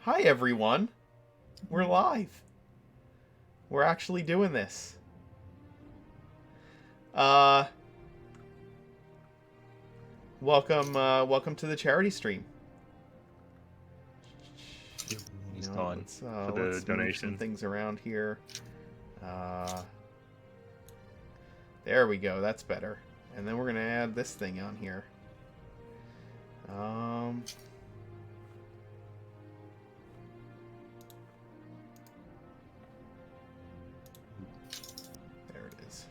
Hi everyone. We're live. We're actually doing this. Uh welcome to the charity stream. It's on Let's for the let's move some donation. things around here. Uh there we go. That's better. And then we're going to add this thing on here. There it is.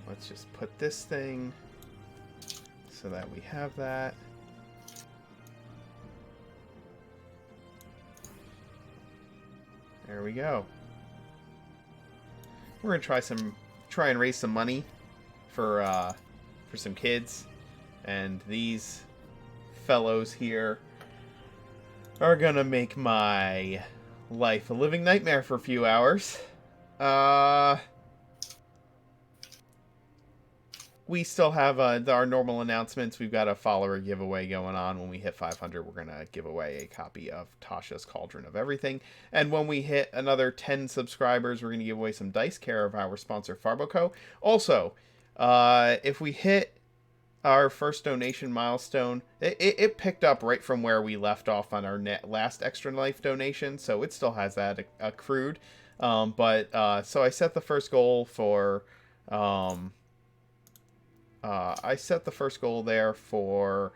Let's just put this thing so that we have that. There we go. We're gonna try and raise some money for some kids, and these fellows here are gonna make my life a living nightmare for a few hours. We still have our normal announcements. We've got a follower giveaway going on. When we hit 500, we're going to give away a copy of Tasha's Cauldron of Everything. And when we hit another 10 subscribers, we're going to give away some dice care of our sponsor, Farboco. Also, if we hit our first donation milestone, it picked up right from where we left off on our last Extra Life donation. So it still has that accrued. So I set the first goal for... I set the first goal there for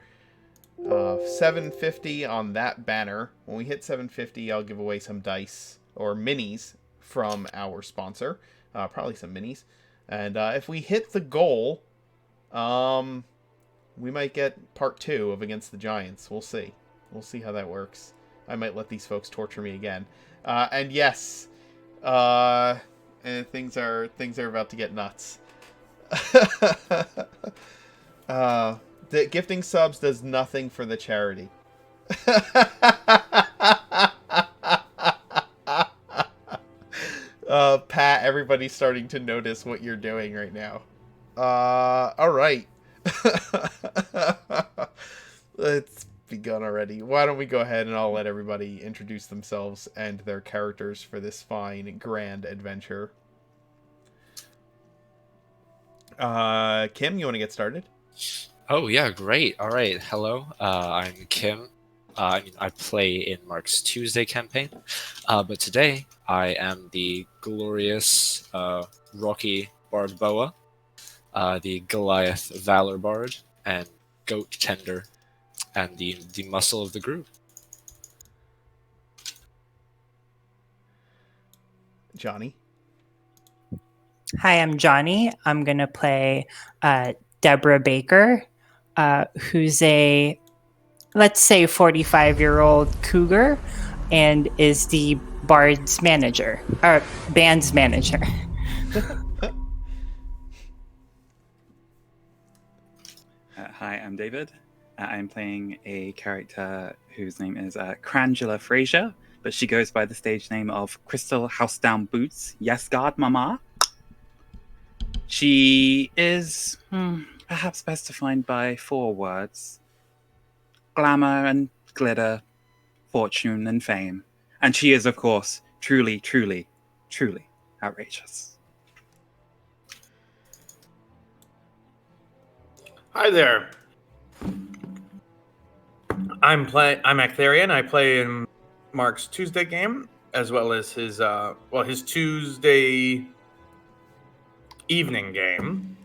750 on that banner. When we hit 750, I'll give away some dice or minis from our sponsor. Probably some minis. And if we hit the goal, we might get part 2 of Against the Giants. We'll see. We'll see how that works. I might let these folks torture me again. And yes, and things are about to get nuts. The gifting subs does nothing for the charity. Pat, everybody's starting to notice what you're doing right now. All right. Let's begun already. Why don't we go ahead and I'll let everybody introduce themselves and their characters for this fine, grand adventure. Kim, you want to get started? Oh yeah, great. All right, hello. I'm Kim. I play in Mark's Tuesday campaign, but today I am the glorious Rocky Bardboa, the Goliath Valor Bard, and Goat Tender, and the muscle of the group. Johnny. Hi, I'm Johnny. I'm going to play Deborah Baker, who's a, let's say, 45-year-old cougar and is the Bard's manager, or band's manager. Hi, I'm David. I'm playing a character whose name is Crangela Fraser, but she goes by the stage name of Crystal Housedown Boots. Yes, God, Mama. She is perhaps best defined by 4 words: glamour and glitter, fortune and fame. And she is, of course, truly, truly, truly outrageous. Hi there. I'm Actharian. I play in Mark's Tuesday game, as well as his Tuesday evening game,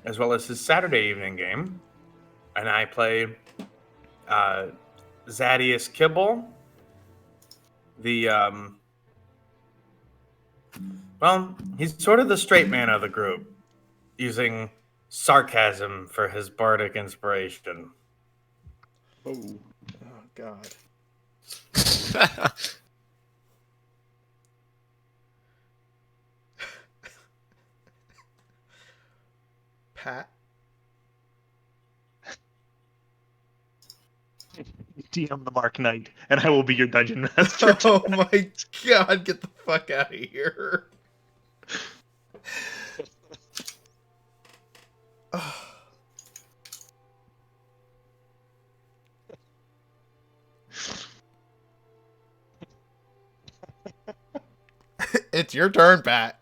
as well as his Saturday evening game. And I play Zadius Kibble, the he's sort of the straight man of the group, using sarcasm for his bardic inspiration. Oh God. Pat. DM the Mark Knight, and I will be your dungeon master. Oh my God! Get the fuck out of here. It's your turn, Pat.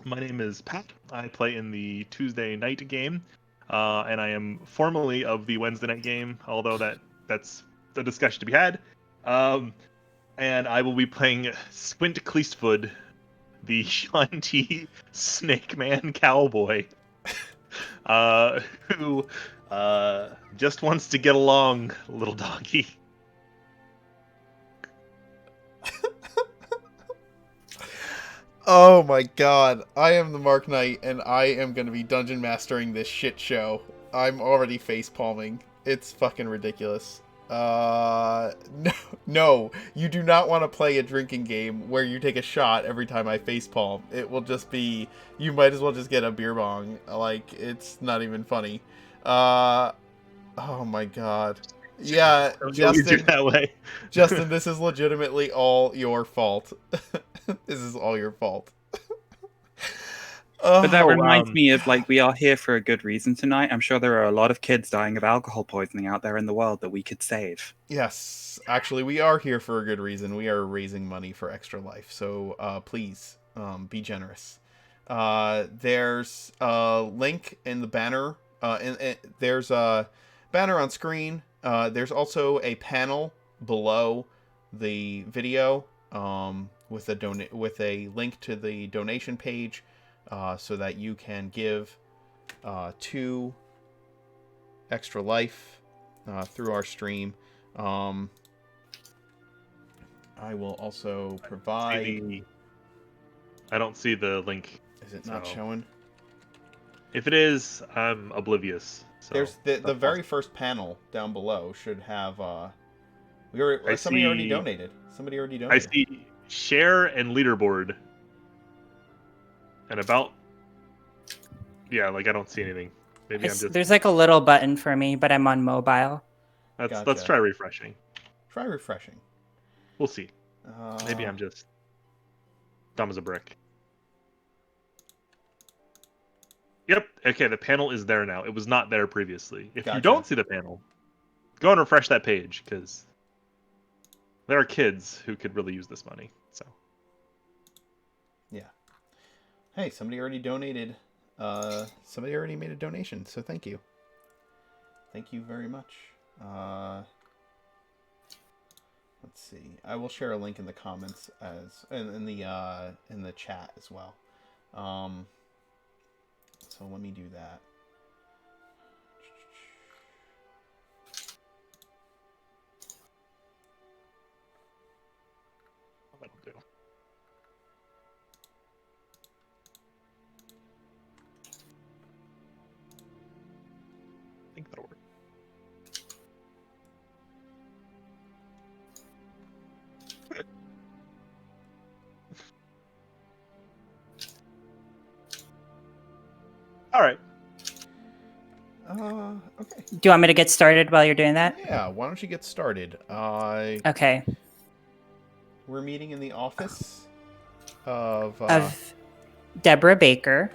My name is Pat. I play in the Tuesday night game, and I am formerly of the Wednesday night game, although that's a discussion to be had. And I will be playing Squint Cleastfoot, the Shanti Snake Man Cowboy, who just wants to get along, little doggy. Oh my god. I am the Mark Knight, and I am going to be dungeon mastering this shit show. I'm already face palming. It's fucking ridiculous. No, you do not want to play a drinking game where you take a shot every time I face palm. It will just be, you might as well just get a beer bong. Like, it's not even funny. Oh my god. Yeah, Justin, that way. Justin, this is legitimately all your fault. This is all your fault. But that Oh, reminds me of, like, we are here for a good reason tonight. I'm sure there are a lot of kids dying of alcohol poisoning out there in the world that we could save. Yes, actually, we are here for a good reason. We are raising money for Extra Life, so please be generous. There's a link in the banner. There's a banner on screen. There's also a panel below the video with a link to the donation page, so that you can give to Extra Life through our stream. I will also provide. I don't see the link. Is it not So- showing? If it is, I'm oblivious. So There's the that's very first panel down below should have. Somebody already see- donated. Somebody already I donated. see share and leaderboard, and about. Yeah, like I don't see anything. Maybe I'm just. There's like a little button for me, but I'm on mobile. Let's Gotcha. try refreshing. Try refreshing. We'll see. Maybe Uh, I'm just dumb as a brick. Yep. Okay, the panel is there now. It was not there previously. If Gotcha. you don't see the panel, go and refresh that page because there are kids who could really use this money. So Hey, somebody already donated. Somebody already made a donation, so thank you. Thank you very much. Let's see. I will share a link in the comments in the chat as well. So let me do that. that'll do. I think that'll work. All right. Okay. Do you want me to get started while you're doing that? Yeah, why don't you get started? Okay. We're meeting in the office of Of Deborah Baker.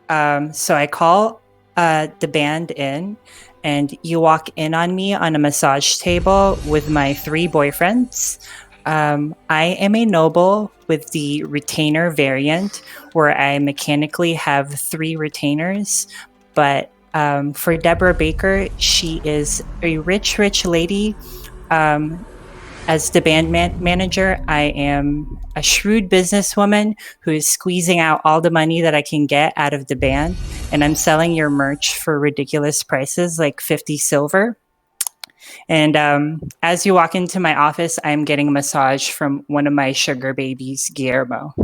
So I call the band in, and you walk in on me on a massage table with my 3 boyfriends. I am a noble with the retainer variant, where I mechanically have 3 retainers. But for Deborah Baker, she is a rich lady. As the band manager, I am a shrewd businesswoman who is squeezing out all the money that I can get out of the band, and I'm selling your merch for ridiculous prices, like 50 silver. And as you walk into my office, I'm getting a massage from one of my sugar babies, Guillermo.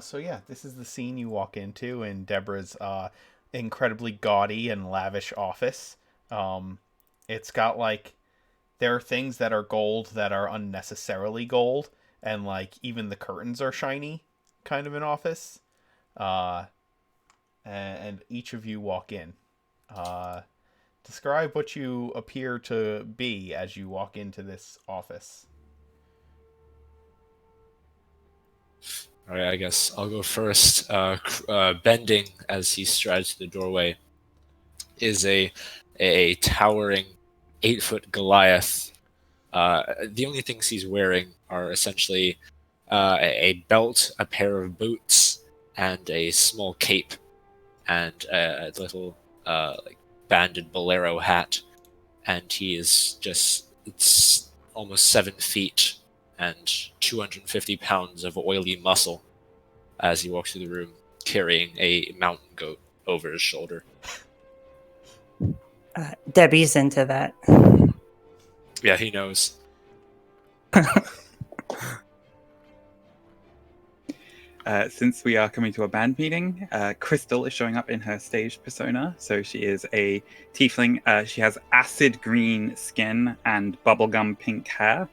So yeah, this is the scene you walk into in Deborah's incredibly gaudy and lavish office. It's got like, there are things that are gold that are unnecessarily gold, and like even the curtains are shiny, kind of an office. And each of you walk in. Describe what you appear to be as you walk into this office. All right, I guess I'll go first. Bending as he strides to the doorway is a towering 8-foot Goliath The only things he's wearing are essentially a belt, a pair of boots, and a small cape, and a little like banded bolero hat. And he is it's almost 7 feet and 250 pounds of oily muscle as he walks through the room carrying a mountain goat over his shoulder. Debbie's into that. Yeah, he knows. Since we are coming to a band meeting, Crystal is showing up in her stage persona. So she is a tiefling. She has acid green skin and bubblegum pink hair.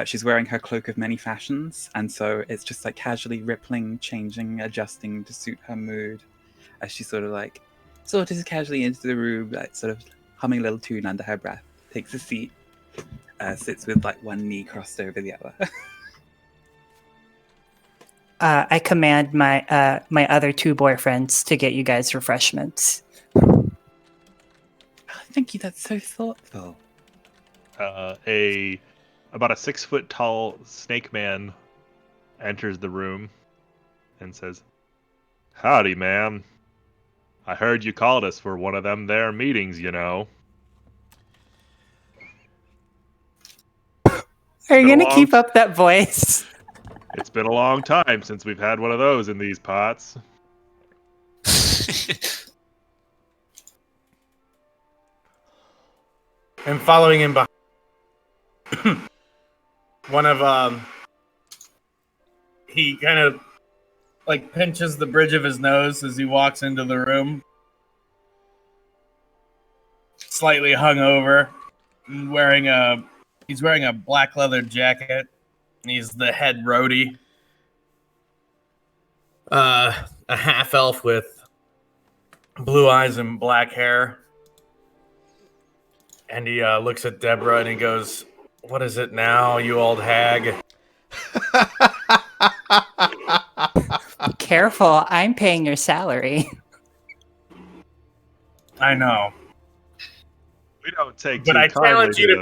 She's wearing her cloak of many fashions, and so it's just like casually rippling, changing, adjusting to suit her mood as she sort of casually into the room, like sort of humming a little tune under her breath, takes a seat, sits with like one knee crossed over the other. I command my other two boyfriends to get you guys refreshments. Oh, thank you. That's so thoughtful. About a 6-foot tall snake man enters the room and says, "Howdy, ma'am. I heard you called us for one of them there meetings, you know." Are you Been a gonna keep up that voice? It's been a long time since we've had one of those in these pots. And following him behind, one of he kind of like pinches the bridge of his nose as he walks into the room, slightly hungover, and he's wearing a black leather jacket. And he's the head roadie. A half elf with blue eyes and black hair. And he looks at Deborah and he goes, "What is it now, you old hag?" Careful, I'm paying your salary. I know. We don't take But too I kindly challenge you to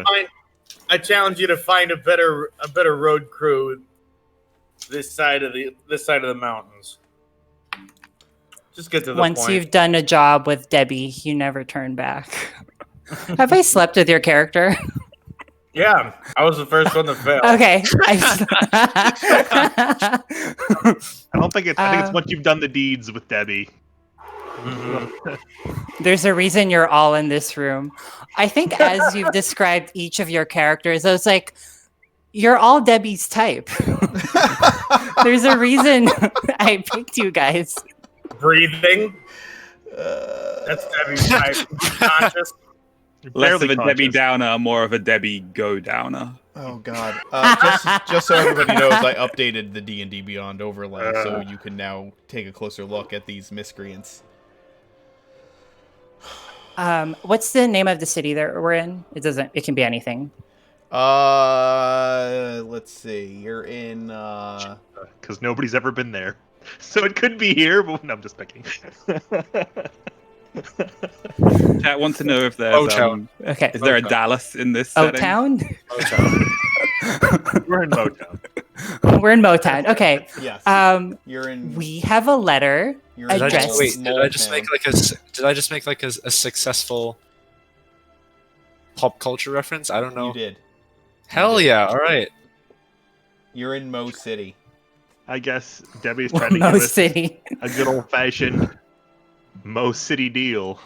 the- find a better road crew this side of the mountains. Just get to the Once point. you've done a job with Debbie, you never turn back. Have I slept with your character? Yeah, I was the first one to fail. Okay. I don't think it's. I think it's Uh, once you've done the deeds with Debbie. Mhm. There's a reason you're all in this room. I think as you've described each of your characters, I was like, you're all Debbie's type. There's a reason I picked you guys. Breathing. That's Debbie's type. Conscious. You're Less barely of a Debbie conscious. Downer, more of a Debbie Go Downer. Oh God! Just so everybody knows, I updated the D&D Beyond overlay, so you can now take a closer look at these miscreants. What's the name of the city that we're in? It can be anything. Let's see. You're in. Because nobody's ever been there. So it could be here, but no, I'm just picking. Chat want to know if there's Motown. Okay. is there a Motown. Dallas in this setting? O-Town? We're in Motown. We're in Motown. Okay. Yes. You're in. We have a letter. You're I in just- Mole- Wait, did Mole I just Town. make like a successful pop culture reference? I don't know. You did. Hell yeah! All right. You're in Mo City. I guess Debbie's trying to Mo give us City. a good old fashioned Mo City deal.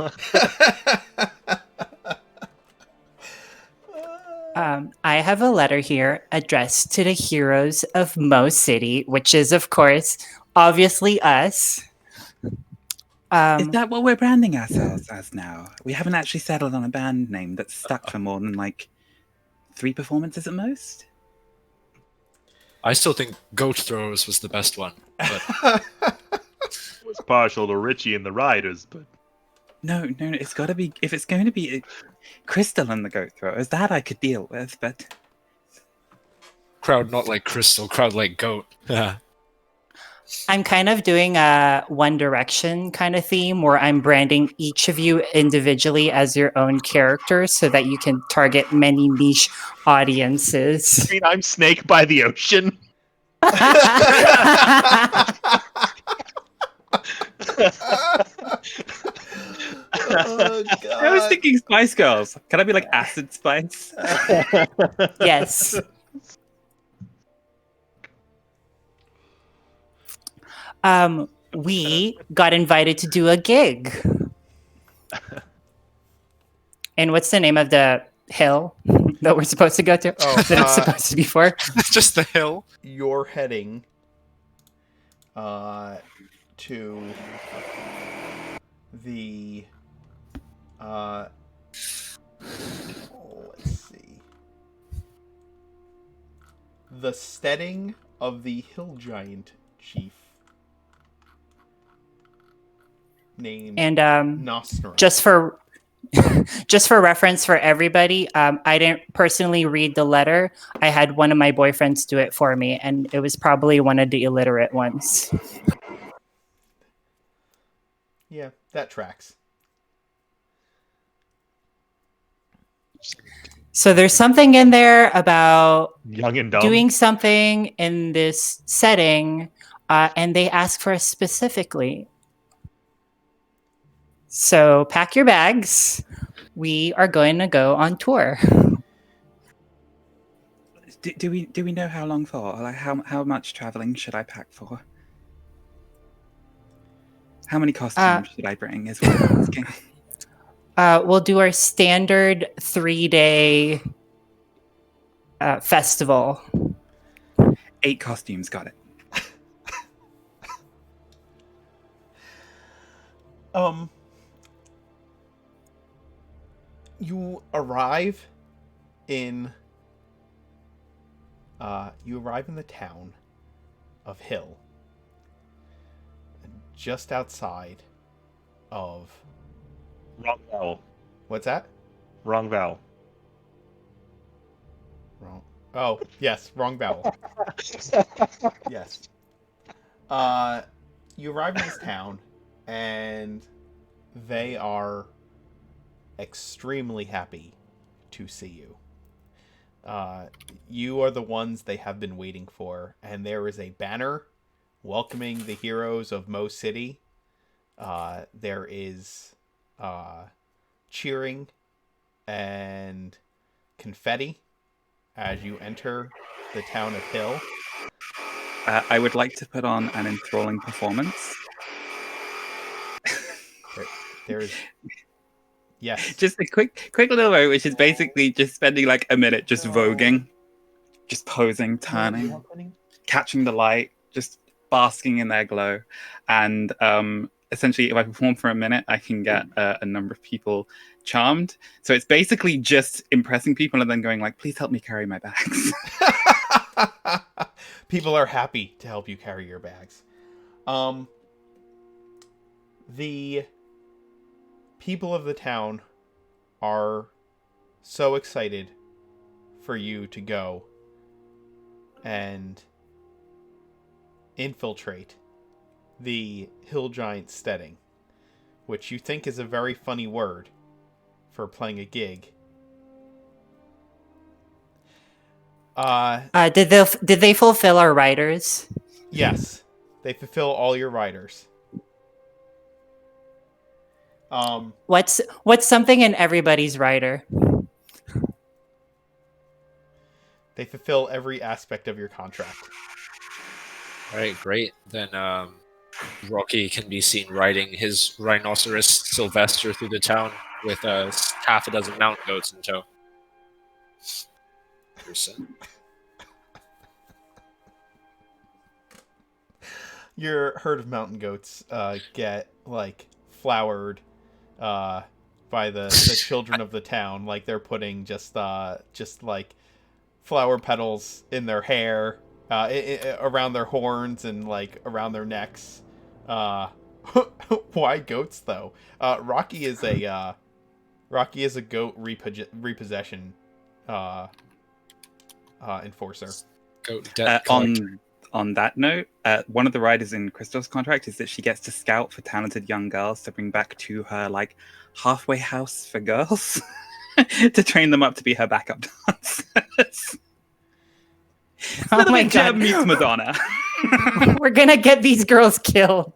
I have a letter here addressed to the heroes of Mo City, which is, of course, obviously us. Is that what we're branding ourselves as now? We haven't actually settled on a band name that's stuck for more than like 3 performances at most. I still think Goat Throwers was the best one. But It was partial to Richie and the Riders, but No, it's got to be. If it's going to be Crystal and the Goat Throwers, that I could deal with, but crowd not like Crystal, crowd like Goat. Yeah. I'm kind of doing a One Direction kind of theme where I'm branding each of you individually as your own character so that you can target many niche audiences. I mean, I'm Snake by the ocean. Oh god. I was thinking Spice Girls. Can I be like Acid Spice? Yes. We got invited to do a gig. And what's the name of the hill that we're supposed to go to? Oh, that it's supposed to be for? Just the hill. You're heading to the let's see. The steading of the hill giant chief named And Nostra. just for reference for everybody, I didn't personally read the letter. I had one of my boyfriends do it for me, and it was probably one of the illiterate ones. Yeah, that tracks. So there's something in there about Young and dumb. doing something in this setting, and they ask for us specifically. So pack your bags. We are going to go on tour. Do we know how long for? Like how much traveling should I pack for? How many costumes should I bring? Is what I'm asking. We'll do our standard 3-day festival. 8 costumes, got it. You arrive in the town of Hill, just outside of Wrong vowel. what's that? Wrong vowel. Wrong. Oh, yes, wrong vowel. Yes. You arrive in this town, and they are extremely happy to see you. You are the ones they have been waiting for, and there is a banner welcoming the heroes of Mo City. There is cheering and confetti as you enter the town of Hill. I would like to put on an enthralling performance. There's yes. Just a quick little moment, which is basically just spending like a minute just voguing, just posing, turning, catching the light, just basking in their glow. And essentially, if I perform for a minute, I can get a number of people charmed. So it's basically just impressing people and then going like, please help me carry my bags. People are happy to help you carry your bags. The people of the town are so excited for you to go and infiltrate the hill giant steading, which you think is a very funny word for playing a gig. Did they fulfill our riders? Yes, they fulfill all your riders. What's something in everybody's rider? They fulfill every aspect of your contract. All right, great. Then Rocky can be seen riding his rhinoceros Sylvester through the town with half a dozen mountain goats in tow. Your herd of mountain goats get like flowered by the children of the town. Like they're putting just like flower petals in their hair, around their horns and like around their necks. Why goats though? Rocky is a goat repossession enforcer. Goat debt on that note, one of the riders in Crystal's contract is that she gets to scout for talented young girls to bring back to her like halfway house for girls to train them up to be her backup dancers. Oh my Jeb god. meets Madonna. We're gonna get these girls killed.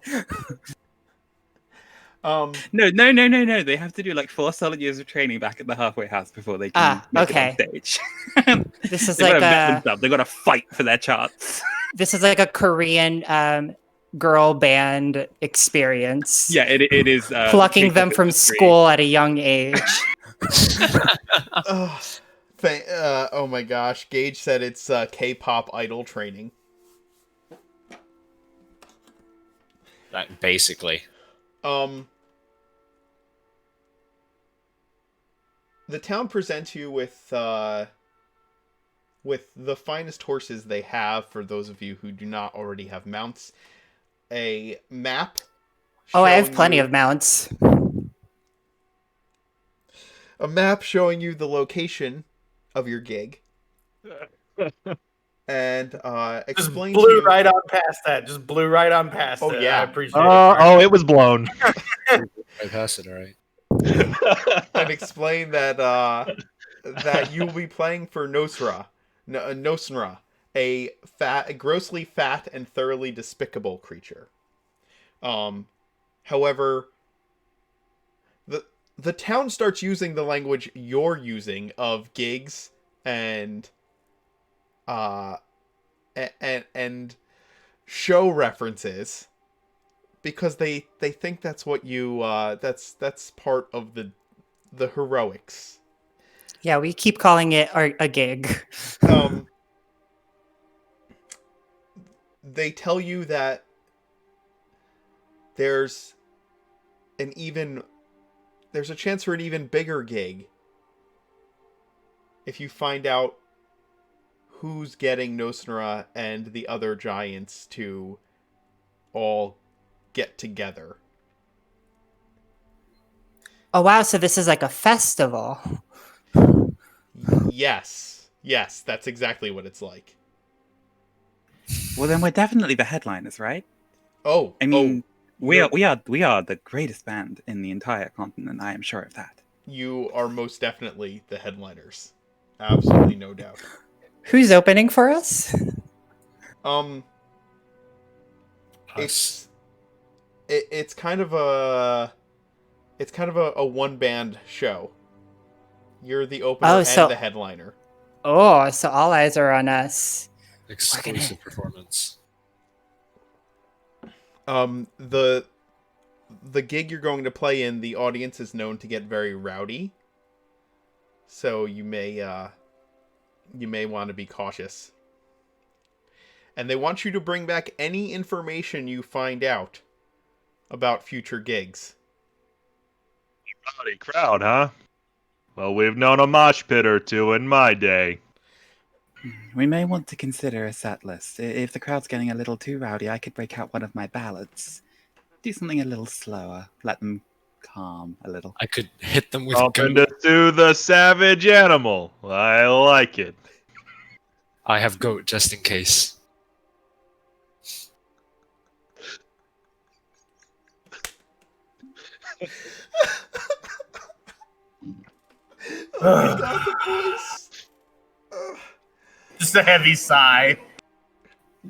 Um, No. They have to do like 4 solid years of training back at the halfway house before they can make it on stage. This is They've like got to vet a themselves. They've got to fight for their charts. this is like a Korean girl band experience. Yeah, it is. Plucking K-pop them from industry. school at a young age. oh my gosh, Gage said it's K-pop idol training. Basically. The town presents you with the finest horses they have, for those of you who do not already have mounts. A map. Oh, I have showing plenty you- of mounts. A map showing you the location of your gig. And Just explain to blew you... right on past that. Just blew right on past Oh, it. yeah. I appreciate it. Oh, it was blown. I passed it, alright. and explain that that you will be playing for Nosra, a grossly fat and thoroughly despicable creature. However, the town starts using the language you're using of gigs and show references, because they think that's what you that's part of the heroics. Yeah, we keep calling it a gig. They tell you that there's a chance for an even bigger gig if you find out who's getting Nosnara and the other giants to all get together. Oh wow, so this is like a festival. Yes, that's exactly what it's like. Well, then we're definitely the headliners, right? Oh, I mean, we you're- are the greatest band in the entire continent. I am sure of that. you are most definitely the headliners. Absolutely no doubt. Who's opening for us? Us. It's kind of a one band show. You're the opener Oh, and so- the headliner. Oh, so all eyes are on us. Exclusive performance. The gig you're going to play in, the audience is known to get very rowdy. So you may want to be cautious. And they want you to bring back any information you find out about future gigs. Rowdy crowd, huh? Well, we've known a mosh pit or two in my day. We may want to consider a set list. If the crowd's getting a little too rowdy, I could break out one of my ballads. Do something a little slower. Let them calm a little. I could hit them with Something goat. to soothe the savage animal. I like it. I have goat just in case. Oh my god, the voice. Just a heavy sigh.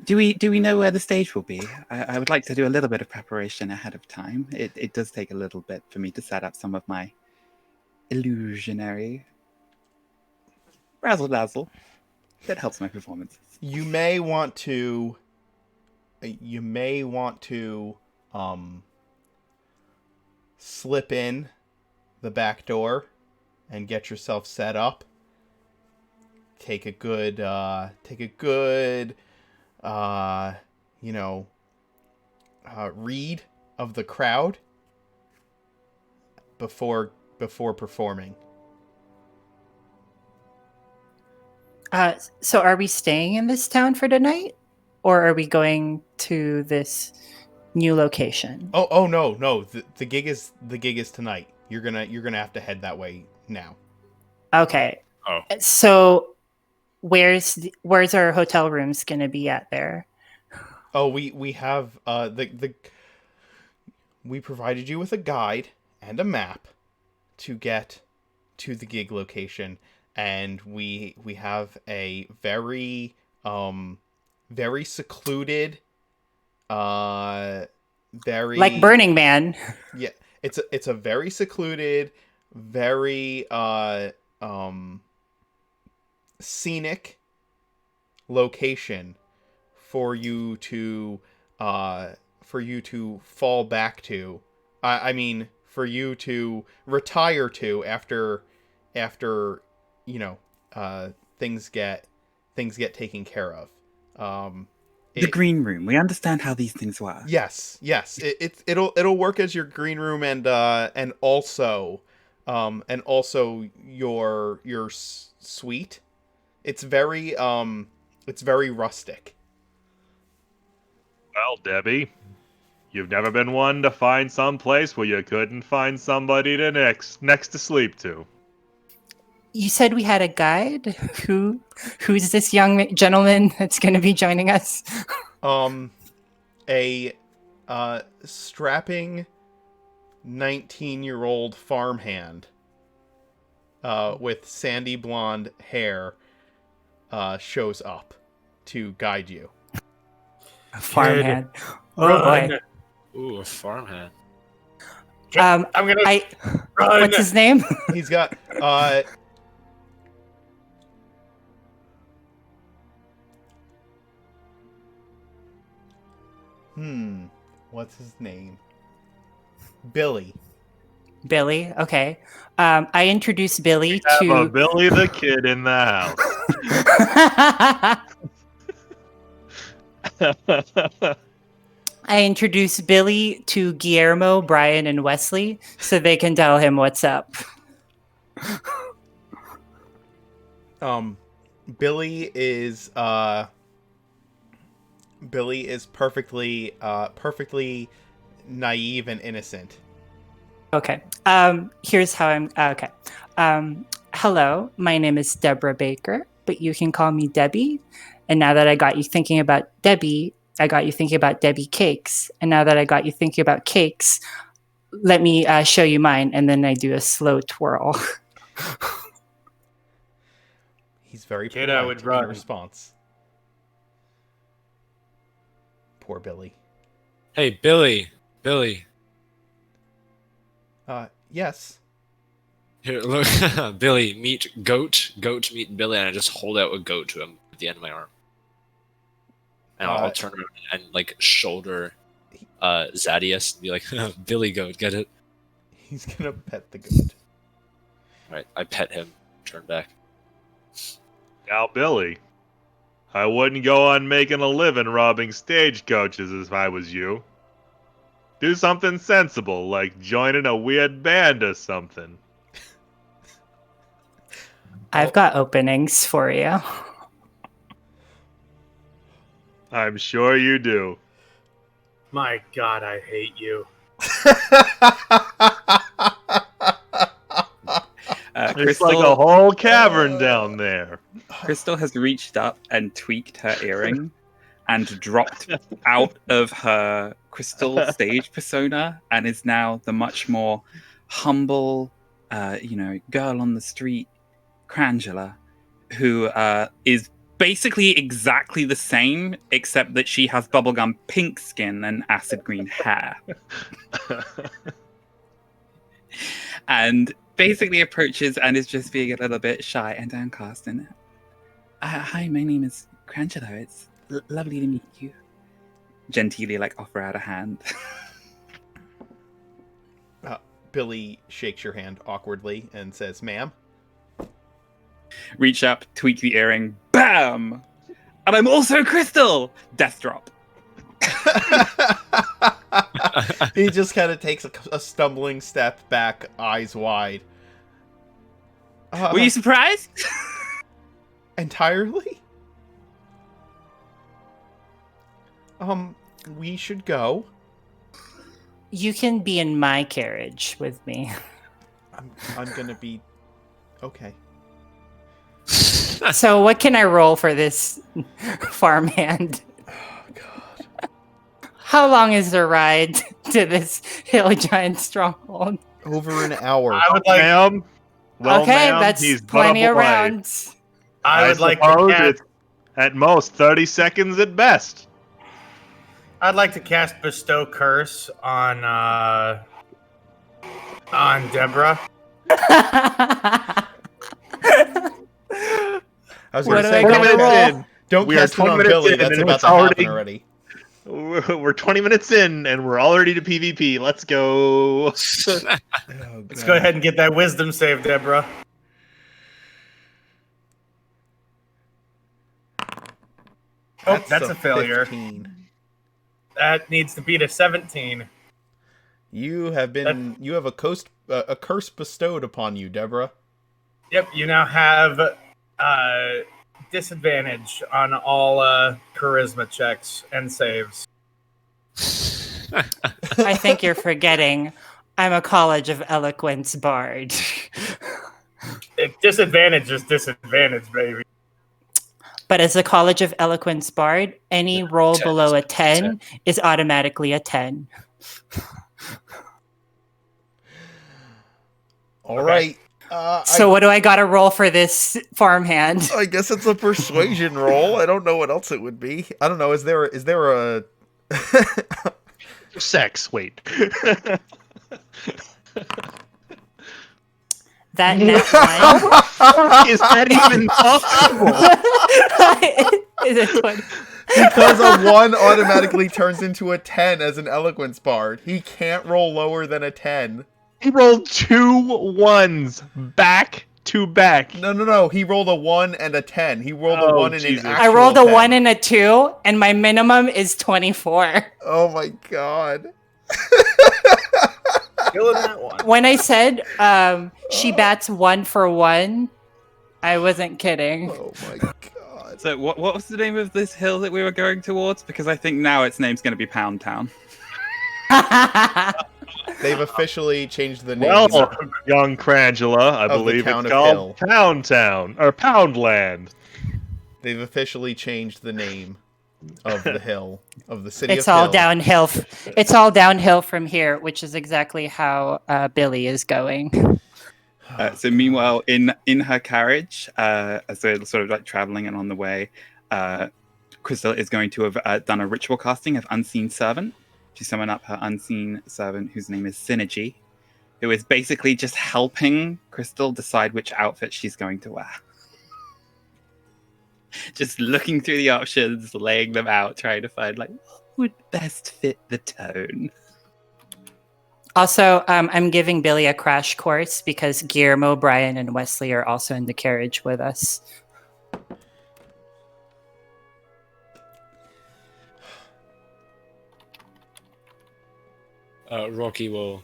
Do we know where the stage will be? I would like to do a little bit of preparation ahead of time. It does take a little bit for me to set up some of my illusionary razzle dazzle. That helps my performance. You may want to slip in the back door and get yourself set up. Take a good read of the crowd before performing. So are we staying in this town for tonight, or are we going to this new location? Oh no. The gig is tonight. You're gonna have to head that way now. Okay. Oh. So where's our hotel rooms gonna be at there? Oh, we have we provided you with a guide and a map to get to the gig location, and we have a very secluded, very Like Burning Man. yeah, it's a very secluded, very scenic location for you to fall back to. I mean, for you to retire to after you know things get taken care of. The green room. We understand how these things work. Yes. It'll work as your green room and also your suite. It's very rustic. Well, Debbie, you've never been one to find some place where you couldn't find somebody to next to sleep to. You said we had a guide. Who's this young gentleman that's going to be joining us? A strapping 19-year-old farmhand with sandy blonde hair shows up to guide you. A farmhand. Oh Run. boy. Ooh, a farmhand. I'm gonna run. What's his name? He's got what's his name? Billy. Billy. Okay. I introduced Billy Have a to. Billy the Kid in the house. I introduced Billy to Guillermo, Brian, and Wesley so they can tell him what's up. Billy is perfectly naive and innocent. Okay. Here's how I'm. Okay. Hello, my name is Deborah Baker, but you can call me Debbie. And now that I got you thinking about Debbie, I got you thinking about Debbie cakes. And now that I got you thinking about cakes, let me show you mine. And then I do a slow twirl. He's very Kid, polite I would in run. response. Poor Billy. Hey, Billy. Billy. Yes. Here, look. Billy, meet Goat. Goat, meet Billy. And I just hold out a goat to him at the end of my arm. And I'll turn around and, like, shoulder Zadius and be like, Billy Goat, get it? He's gonna pet the goat. Alright, I pet him, turn back. Now, Billy, I wouldn't go on making a living robbing stagecoaches if I was you. Do something sensible, like joining a weird band or something. I've got openings for you. I'm sure you do. My God, I hate you. It's like a whole cavern down there. Crystal has reached up and tweaked her earring and dropped out of her crystal stage persona and is now the much more humble, girl on the street, Crangela, who is basically exactly the same, except that she has bubblegum pink skin and acid green hair. And basically approaches and is just being a little bit shy and downcast. And hi, my name is Crangela. It's lovely to meet you. Genteelly, offer out a hand. Billy shakes your hand awkwardly and says, "Ma'am." Reach up, tweak the earring, bam! And I'm also Crystal! Death drop. He just kind of takes a stumbling step back, eyes wide. Were you surprised? Entirely? We should go. You can be in my carriage with me. I'm gonna be okay. So what can I roll for this farmhand? Oh God. How long is the ride to this hill giant stronghold? Over an hour. I would like. Ma'am. Well, okay, ma'am, that's he's but plenty a of boy. rounds. I would like to suppose cast. it's at most 30 seconds at best. I'd like to cast Bestow Curse on Deborah. I was What going to do say, I 20 gotta minutes roll? in. don't We are cast it 20 on minutes Billy. in, That's and about it's to happen already- already. We're 20 minutes in, and we're already to PvP. Let's go. Oh, Let's go ahead and get that wisdom save, Deborah. Oh, that's a failure. 15. That needs to beat a 17. You have a curse bestowed upon you, Deborah. Yep, you now have disadvantage on all charisma checks and saves. I think you're forgetting. I'm a College of Eloquence bard. Disadvantage is disadvantage, baby. But as a College of Eloquence bard, any roll 10 below a is 10 is automatically a 10. All right. So what do I got to roll for this farmhand? I guess it's a persuasion roll. I don't know what else it would be. I don't know. Is there a Sex. Wait. That net one. Is that even possible? Is it 20? because a 1 automatically turns into a 10 as an eloquence bard. He can't roll lower than a 10. He rolled 2 ones back to back. No. He rolled a 1 and a 10. He rolled a 1 and Jesus. an I actual rolled a 10. 1 and a 2, and my minimum is 24. Oh my god. Killing that one. When I said she bats 1 for 1, I wasn't kidding. Oh my god. So what was the name of this hill that we were going towards? Because I think now its name's going to be Pound Town. They've officially changed the name. Well, young Crangela, I the believe town it's of called Pound Town or Poundland. They've officially changed the name of the hill, of the city It's of all Hill. downhill. It's all downhill from here, which is exactly how Billy is going. So meanwhile, in her carriage, as they're sort of like traveling and on the way, Crystal is going to have done a ritual casting of Unseen Servant to summon up her Unseen Servant, whose name is Synergy, who is basically just helping Crystal decide which outfit she's going to wear. Just looking through the options, laying them out, trying to find like what would best fit the tone. Also, I'm giving Billy a crash course because Guillermo, Brian, and Wesley are also in the carriage with us. Rocky will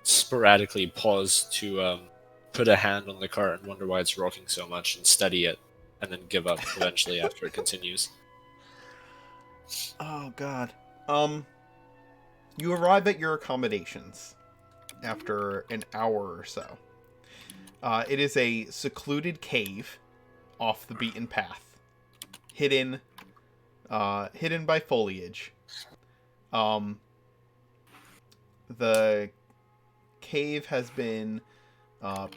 sporadically pause to put a hand on the cart and wonder why it's rocking so much and steady it, and then give up eventually after it continues. Oh god. You arrive at your accommodations after an hour or so. It is a secluded cave off the beaten path, hidden by foliage. The cave has been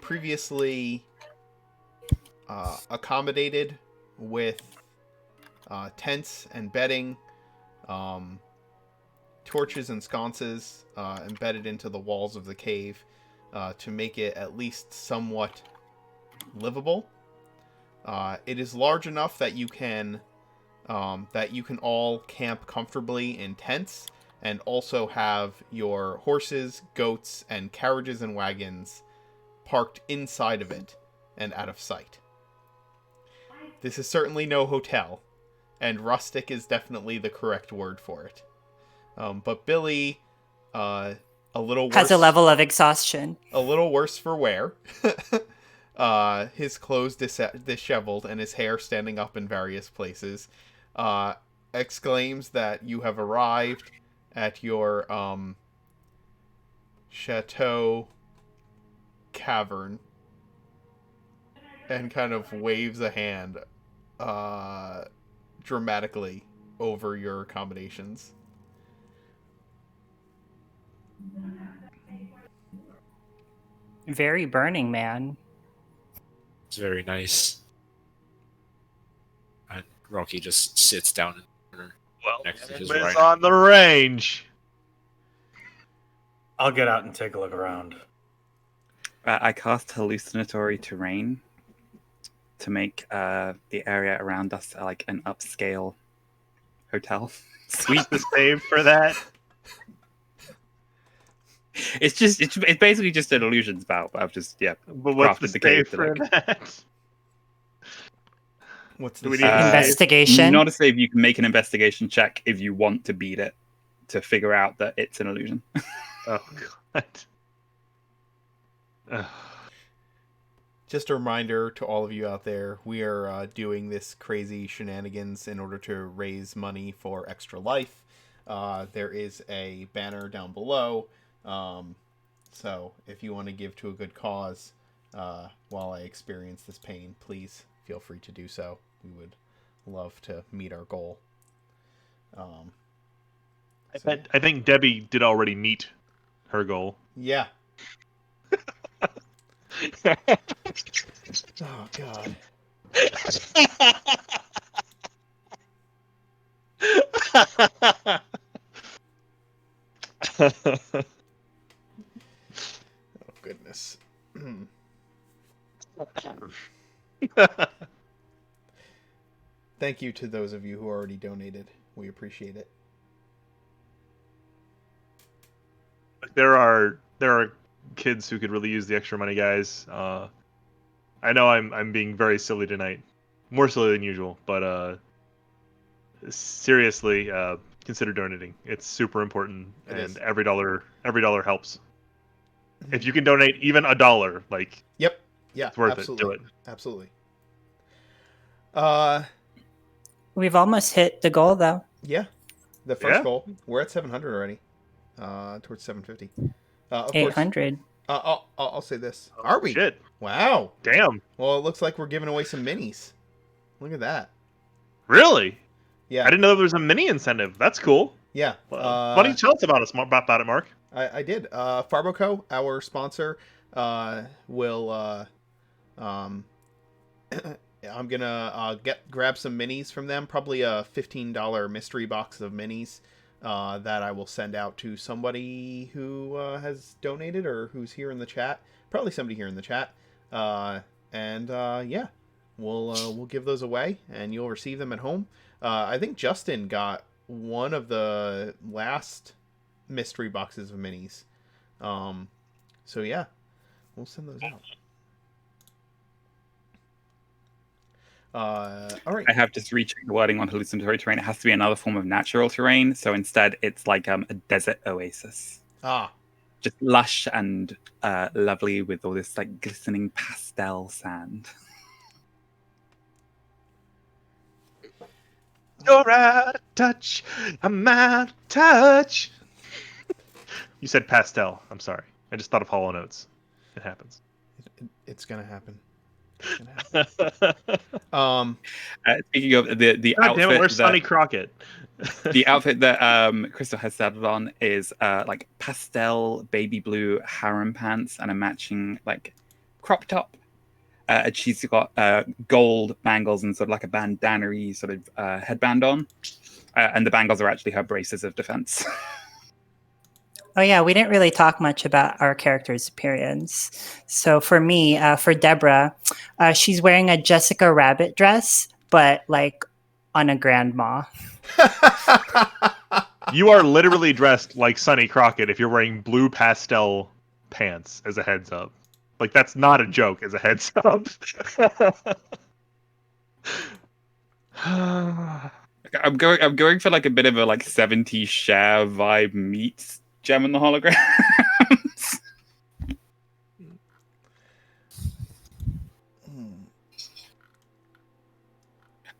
previously accommodated with tents and bedding, torches and sconces embedded into the walls of the cave to make it at least somewhat livable. It is large enough that you can all camp comfortably in tents, and also have your horses, goats, and carriages and wagons parked inside of it and out of sight. This is certainly no hotel, and rustic is definitely the correct word for it. But Billy, a little worse, Has a level of exhaustion. a little worse for wear. His clothes disheveled and his hair standing up in various places, exclaims that you have arrived at your chateau cavern, and kind of waves a hand dramatically over your accommodations. Very Burning Man. It's very nice. And Rocky just sits down in the corner Well, next to his it's rider. on the range. I'll get out and take a look around. I cast hallucinatory terrain to make the area around us like an upscale hotel. Sweet the save for that. It's basically just an illusion spell, but I've just But what's the crafted the save cave to, for like- that? What's Do the we save? need a Investigation. Not a save. You can make an investigation check if you want to beat it to figure out that it's an illusion. Oh god. Ugh. Just a reminder to all of you out there, we are doing this crazy shenanigans in order to raise money for Extra Life. There is a banner down below, so if you want to give to a good cause while I experience this pain, please feel free to do so. We would love to meet our goal. I think Debbie did already meet her goal. Yeah. Oh, God. Oh, goodness. Thank you to those of you who already donated. We appreciate it. There are kids who could really use the extra money, guys. I know I'm being very silly tonight, more silly than usual, but seriously, consider donating. It's super important, It and is. every dollar helps. If you can donate even $1, like Yep. Yeah, it's worth absolutely. it. Do it. Absolutely. We've almost hit the goal, though. Yeah. The first Yeah. goal. We're at 700 already. Towards 750. Of course. 800. I'll say this. Are we? Shit. Wow. Damn. Well, it looks like we're giving away some minis. Look at that. Really? Yeah. I didn't know there was a mini incentive. That's cool. Yeah. Why don't you tell us about it, Mark? I did. Farboco, our sponsor, will I'm gonna grab some minis from them. Probably a $15 mystery box of minis that I will send out to somebody who has donated or who's here in the chat. Probably somebody here in the chat. Yeah, we'll give those away, and you'll receive them at home. I think Justin got one of the last mystery boxes of minis. So yeah, we'll send those out. All right. I have just rechecked the wording on hallucinatory terrain. It has to be another form of natural terrain. So instead, it's like a desert oasis. Ah, Just lush and lovely with all this like glistening pastel sand. You're out of touch. I'm out of touch. You said pastel. I'm sorry. I just thought of Hollow Notes. It happens. it's gonna happen. It's gonna happen. Speaking of the God outfit, damn it, where's that, Sonny Crockett? the outfit that Crystal has settled on is like pastel baby blue harem pants and a matching like crop top. And she's got gold bangles and sort of like a bandana-y sort of headband on. And the bangles are actually her braces of defense. Oh, yeah, we didn't really talk much about our character's appearance. So for me, for Deborah, she's wearing a Jessica Rabbit dress, but like on a grandma. You are literally dressed like Sonny Crockett if you're wearing blue pastel pants, as a heads up. Like, that's not a joke, as a heads up. I'm going for like a bit of a like 70s Cher vibe meets Gem and the Holograms.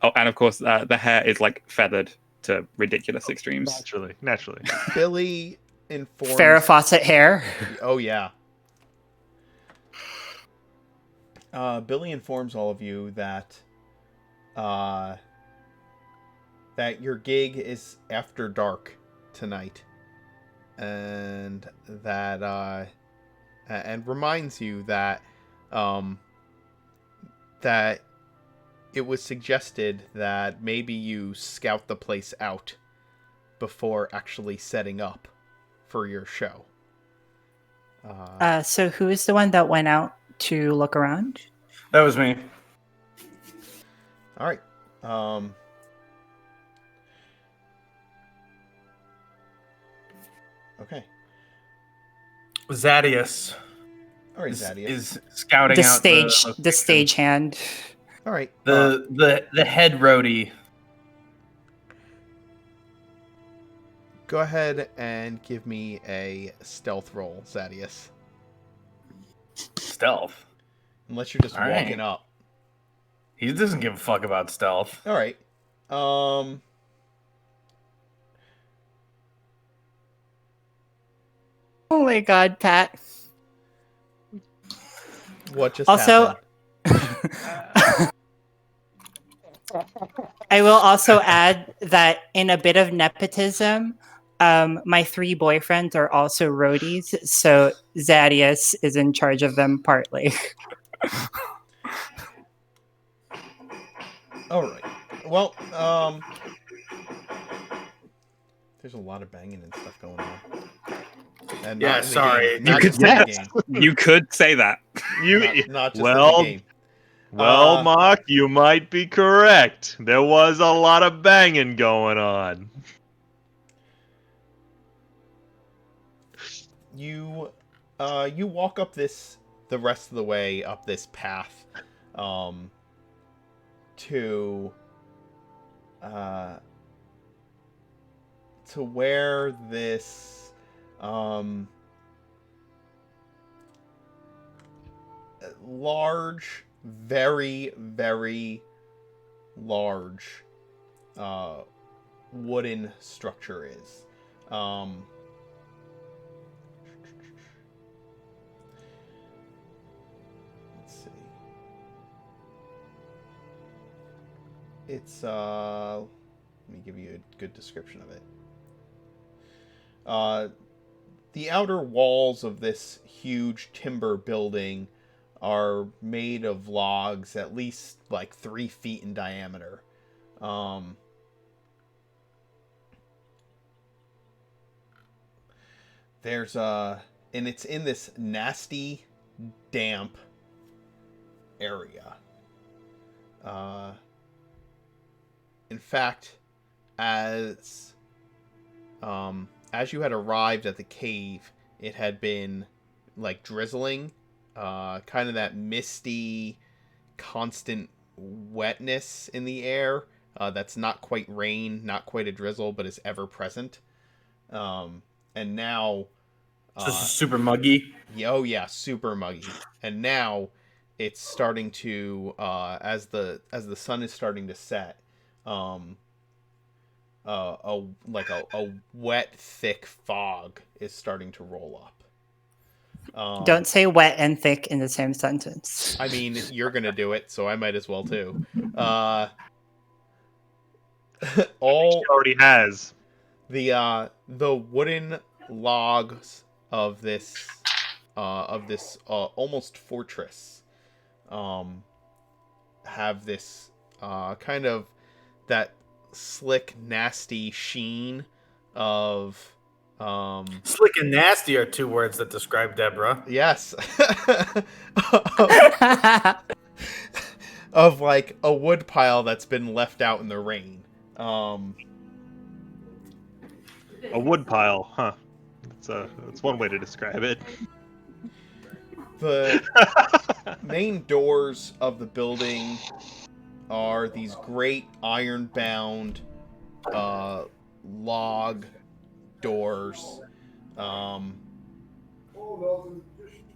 Oh, and of course the hair is like feathered to ridiculous extremes. Naturally. Billy informs. Farrah Fawcett hair. Oh yeah. Billy informs all of you that that your gig is after dark tonight. and that and reminds you that that it was suggested that maybe you scout the place out before actually setting up for your show. So who is the one that went out to look around? That was me. All right. Okay. Zadius All right, Zadius. is scouting The out the stage hand. All right. the head roadie. Go ahead and give me a stealth roll, Zadius. Stealth. Unless you're just All walking right. up. He doesn't give a fuck about stealth. All right. Oh my god, Pat. What just Also, happened? I will also add that in a bit of nepotism, my 3 boyfriends are also roadies, so Zadius is in charge of them partly. All right. Well, there's a lot of banging and stuff going on. And Yeah, not in the sorry. game. Not could just in the say- game. You could say that. Not just well, in the game. well, Mark, you might be correct. There was a lot of banging going on. You walk up the rest of the way up this path to where this large, very, very large wooden structure is. Let's see. It's let me give you a good description of it. The outer walls of this huge timber building are made of logs at least like 3 feet in diameter. And it's in this nasty, damp area. In fact, as you had arrived at the cave, it had been like drizzling, kind of that misty, constant wetness in the air. That's not quite rain, not quite a drizzle, but is ever present. And now, This is super muggy. oh yeah, super muggy. And now it's starting to, as the sun is starting to set, a wet, thick fog is starting to roll up. Don't say wet and thick in the same sentence. I mean, you're gonna do it, so I might as well too. All She already has. the wooden logs of this almost fortress have this kind of that slick, nasty sheen of Slick and nasty are 2 words that describe Deborah. yes. Of like a wood pile that's been left out in the rain. A wood pile, huh? That's one way to describe it. The main doors of the building are these great iron-bound log doors.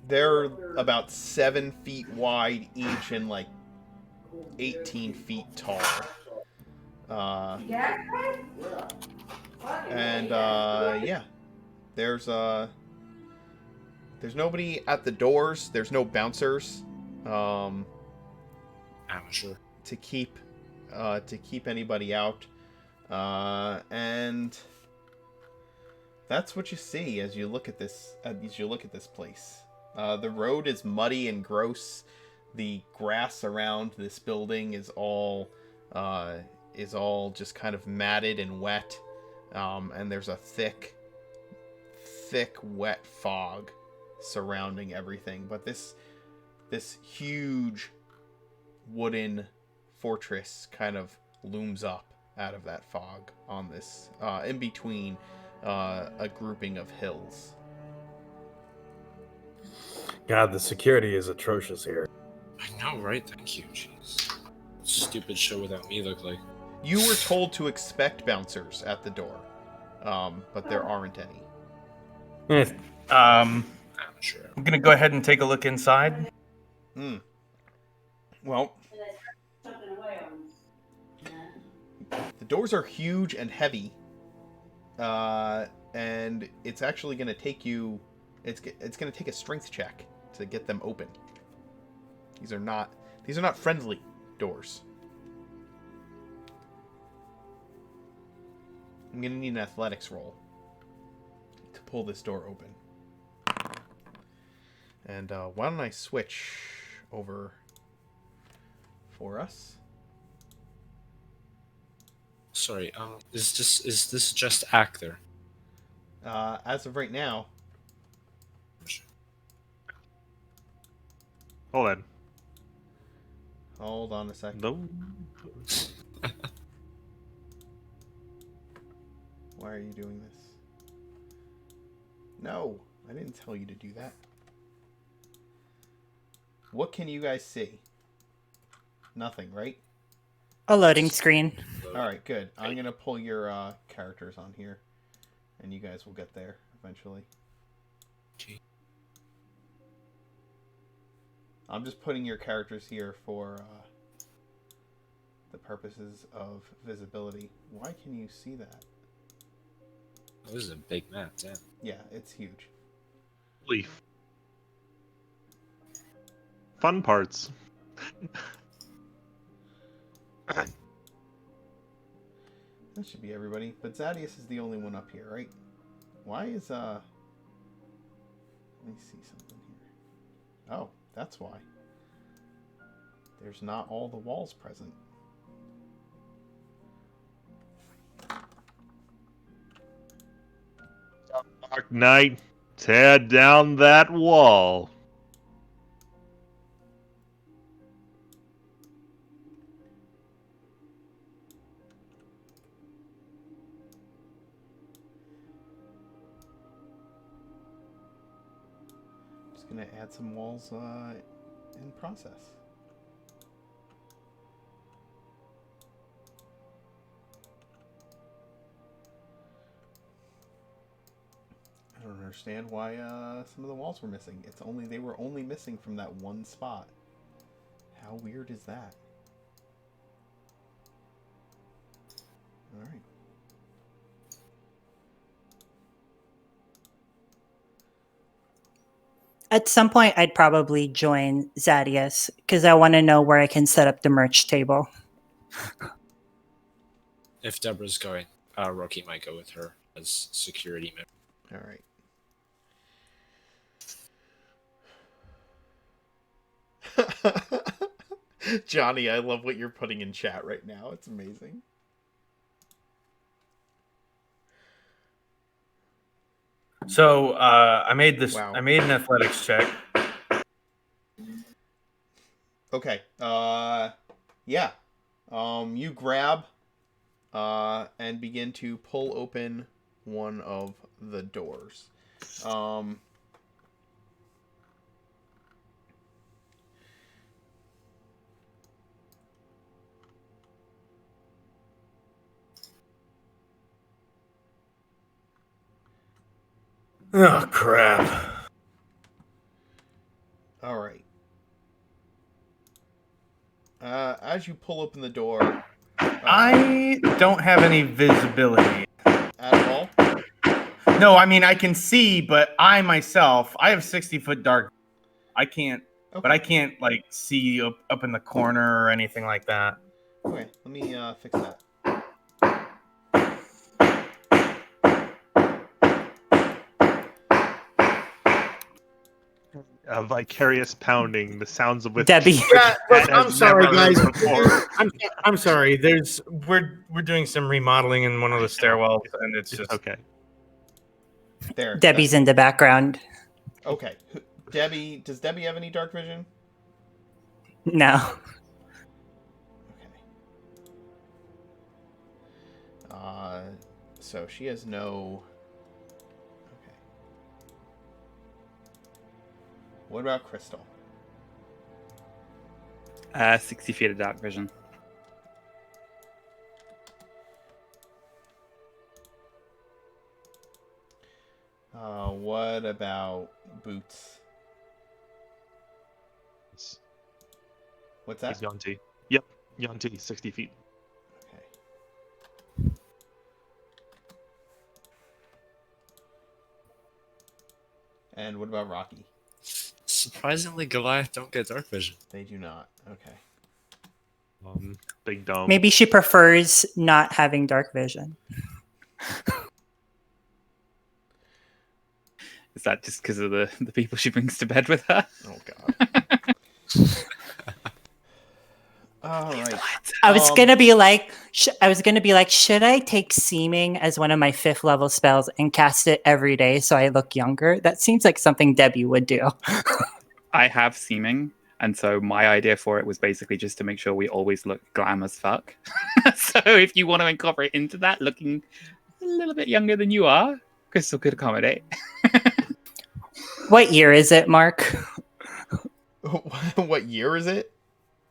They're about 7 feet wide each and like 18 feet tall. Yeah, there's nobody at the doors. There's no bouncers Amateur. to keep anybody out. And that's what you see as you look at this. Place. The road is muddy and gross. The grass around this building is all just kind of matted and wet, and there's a thick, wet fog surrounding everything. But this huge wooden fortress kind of looms up out of that fog on this in between a grouping of hills. God, the security is atrocious here. I know, right? Thank you. Jeez. Stupid show without me look like. You were told to expect bouncers at the door, but there aren't any. Yes. I'm sure. I'm gonna go ahead and take a look inside. Well, the doors are huge and heavy, and it's actually going to take you. It's going to take a strength check to get them open. These are not friendly doors. I'm going to need an athletics roll to pull this door open. And why don't I switch over for us? Sorry, is this just actor? As of right now, hold on a second. No. Why are you doing this? No, I didn't tell you to do that. What can you guys see? Nothing, right? A loading screen. Alright, good. I'm going to pull your characters on here, and you guys will get there eventually. Okay. I'm just putting your characters here for the purposes of visibility. Why can you see that? Oh, this is a big map, damn. Yeah, it's huge. Leaf. Fun parts. That should be everybody. But Zadius is the only one up here, right? Why is, let me see something here. Oh, that's why. There's not all the walls present. Dark Knight, tear down that wall. Just gonna add some walls in process. I don't understand why some of the walls were missing. They were only missing from that one spot. How weird is that? All right. At some point, I'd probably join Zadius because I want to know where I can set up the merch table. If Deborah's going, Rocky might go with her as security member. All right. Johnny, I love what you're putting in chat right now. It's amazing. So I made this. Wow. I made an athletics check. Okay. Yeah. You grab and begin to pull open one of the doors. Oh crap! All right. As you pull open the door, I don't have any visibility at all. No, I mean I can see, but I myself, I have 60-foot dark. I can't, Okay. but I can't like see up in the corner or anything like that. Okay, let me fix that. A vicarious pounding, the sounds of which Debbie. Yeah, look, Pat I'm has sorry, never heard guys. before. I'm sorry. We're doing some remodeling in one of the stairwells, and it's just Okay. There. Debbie's in the background. Okay. Debbie, does Debbie have any dark vision? No. Okay. So she has no. Okay. What about Crystal? 60 feet of dark vision. What about Boots? What's that? He's Yanti. Yep, Yanti, 60 feet. Okay. And what about Rocky? Surprisingly, Goliath don't get dark vision. They do not. Okay. Big dome. Maybe she prefers not having dark vision. Is that just because of the people she brings to bed with her? Oh God. All right. I was gonna be like, should I take seeming as one of my 5th level spells and cast it every day so I look younger? That seems like something Debbie would do. I have seeming, and so my idea for it was basically just to make sure we always look glam as fuck. So if you want to incorporate into that looking a little bit younger than you are, Crystal could accommodate. What year is it, Mark? What year is it?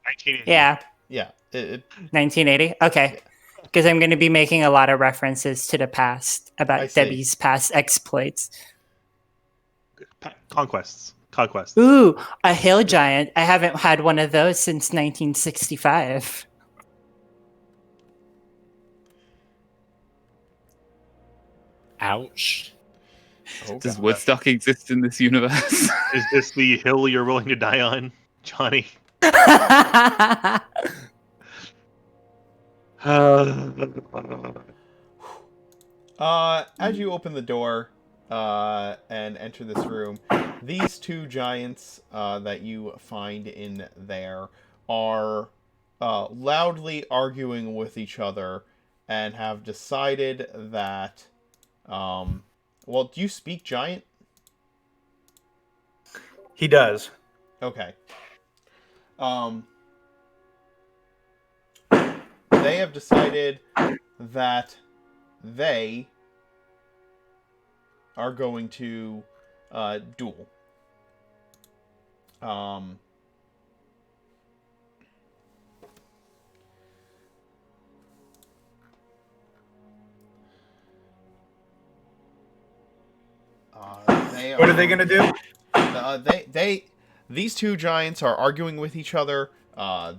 1980. Yeah, Yeah. 1980. Okay, because I'm going to be making a lot of references to the past I about see. Debbie's past exploits. Conquests. Ooh, a hill giant. I haven't had one of those since 1965. Ouch. Oh, Does God. Woodstock exist in this universe? Is this the hill you're willing to die on, Johnny? As you open the door and enter this room, these two giants that you find in there are loudly arguing with each other and have decided that. Well, do you speak giant? he does. Okay. They have decided that they are going to duel. What are they gonna do? These two giants are arguing with each other.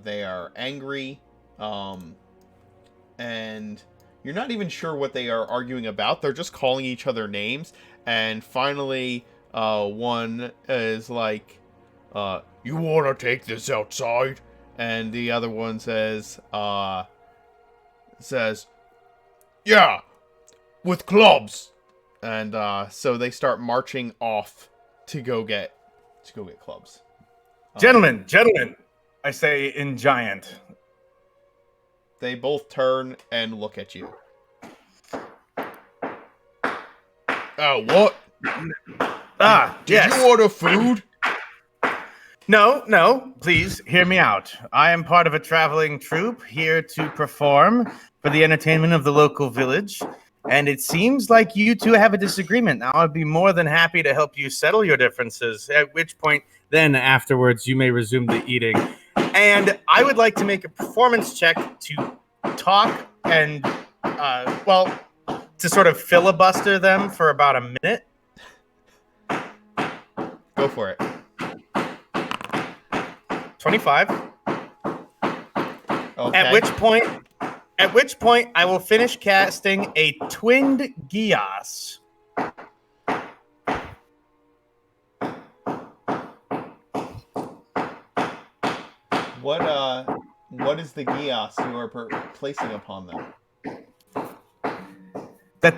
They are angry, and you're not even sure what they are arguing about. They're just calling each other names, and finally, one is like, "You want to take this outside?" And the other one says, "Yeah, with clubs." And so they start marching off to go get clubs. Gentlemen, I say in giant. They both turn and look at you. What? Did Yes. you order food? No, please hear me out. I am part of a traveling troupe here to perform for the entertainment of the local village, and it seems like you two have a disagreement. Now, I'd be more than happy to help you settle your differences, at which point, then afterwards, you may resume the eating. And I would like to make a performance check to talk and, to sort of filibuster them for about a minute. Go for it. 25. Okay. At which point I will finish casting a twinned Gias. What is the Gias you are placing upon them? That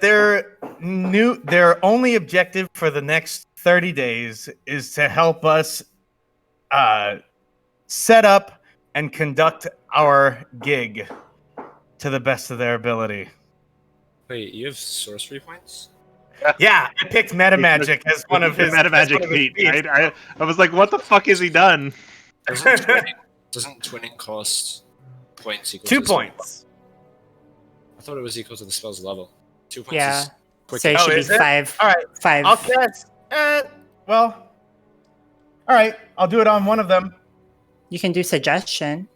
their their only objective for the next 30 days is to help us set up and conduct our gig to the best of their ability. Wait, you have sorcery points? Yeah, I picked meta magic as one of his meta magic feat. feats. I was like, what the fuck has he done? Doesn't twinning cost points equal 2 to the spell? points. I thought it was equal to the spell's level. 2 points Yeah. is quick. So it should be is it? 5. All right, 5. I'll cast. Well, all right, I'll do it on one of them. You can do suggestion.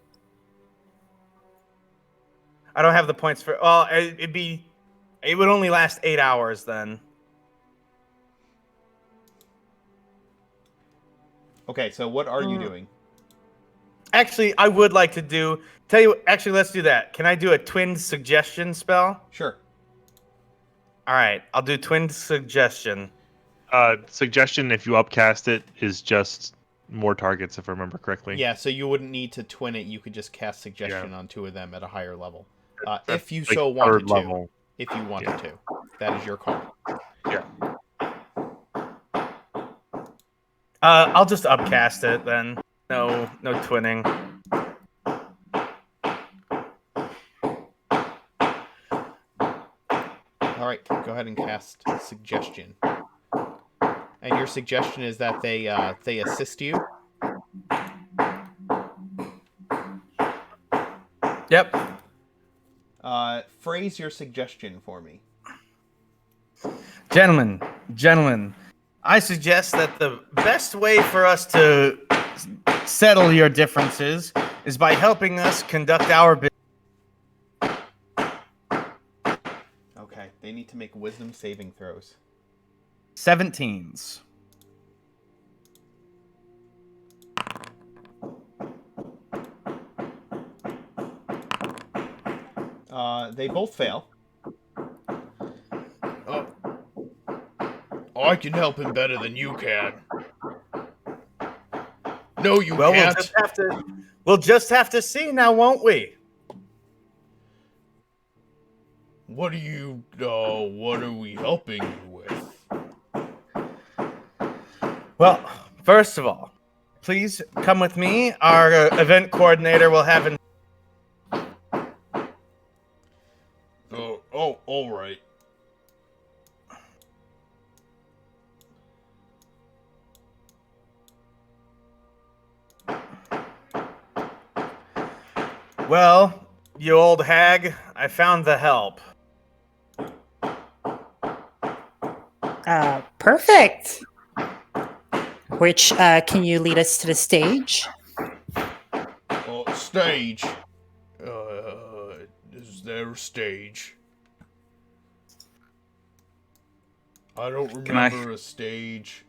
I don't have the points for. Well, it would only last 8 hours then. Okay, so what are you doing? Actually, I would like to tell you. Actually, let's do that. Can I do a twin suggestion spell? Sure. All right, I'll do twin suggestion. Suggestion: if you upcast it, is just more targets, if I remember correctly. Yeah, so you wouldn't need to twin it. You could just cast suggestion on 2 of them at a higher level, if you Like so wanted third to. level. If you wanted to, that is your call. Yeah. I'll just upcast it then. No twinning. All right, go ahead and cast suggestion. And your suggestion is that they assist you. Yep. Phrase your suggestion for me. Gentlemen, I suggest that the best way for us to settle your differences is by helping us conduct our business. Okay, they need to make wisdom saving throws. 17s. They both fail. I can help him better than you can. No, you can't. We'll just have to see now, won't we? What are we helping you with? Well, first of all, please come with me. Our event coordinator will have an. All right. Well, you old hag, I found the help. Perfect. Which can you lead us to the stage? Stage. Is there a stage? I don't remember a stage.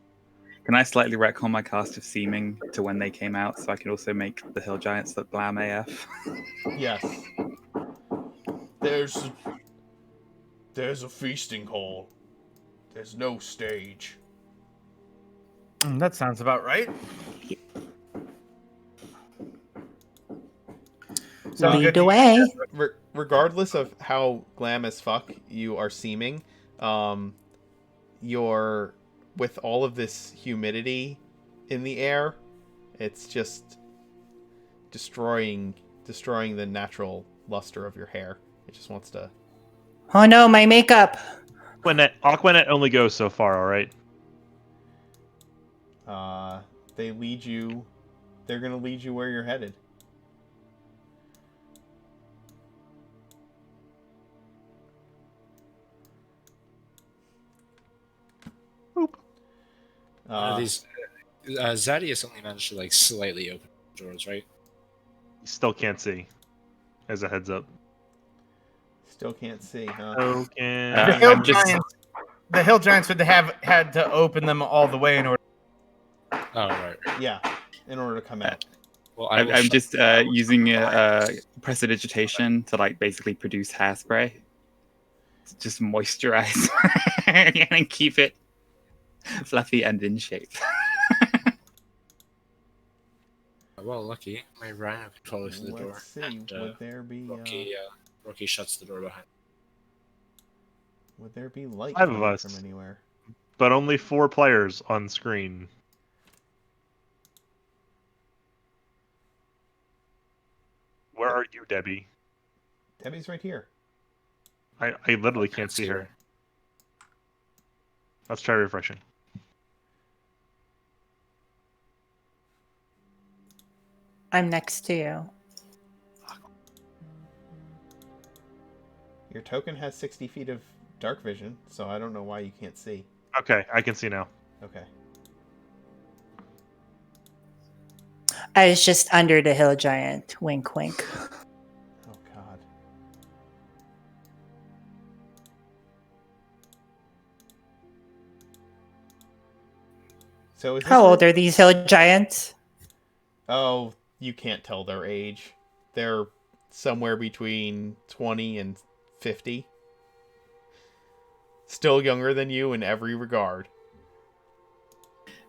Can I slightly retcon my cast of Seeming to when they came out so I can also make the Hill Giants look glam AF? Yes. There's a feasting hall. There's no stage. That sounds about right. Lead the way. Regardless of how glam as fuck you are seeming, you're with all of this humidity in the air, it's just destroying the natural luster of your hair. It just wants to. Oh no, my makeup. Aquanet only goes so far. All right. They lead you. They're gonna lead you where you're headed. These Zadius only managed to like slightly open doors, right? Still can't see. As a heads up. Still can't see, huh? Okay. The Hill Giants would have had to open them all the way in order. Oh right. Yeah, in order to come out. Well, I'm just using prestidigitation to like basically produce hairspray. To just moisturize and keep it fluffy and in shape. Well, lucky. My rhino could probably through the door. Let's see. And, Would there be? Rocky shuts the door behind. Would there be light 5 of coming us. from anywhere? But only 4 players on screen. Where are you, Debbie? Debbie's right here. I literally can't see her. Let's try refreshing. I'm next to you. Your token has 60 feet of dark vision, so I don't know why you can't see. Okay, I can see now. Okay. I was just under the hill giant. Wink, wink. Oh, God. So is this How old are these hill giants? Oh, you can't tell their age. They're somewhere between 20 and 50. Still younger than you in every regard.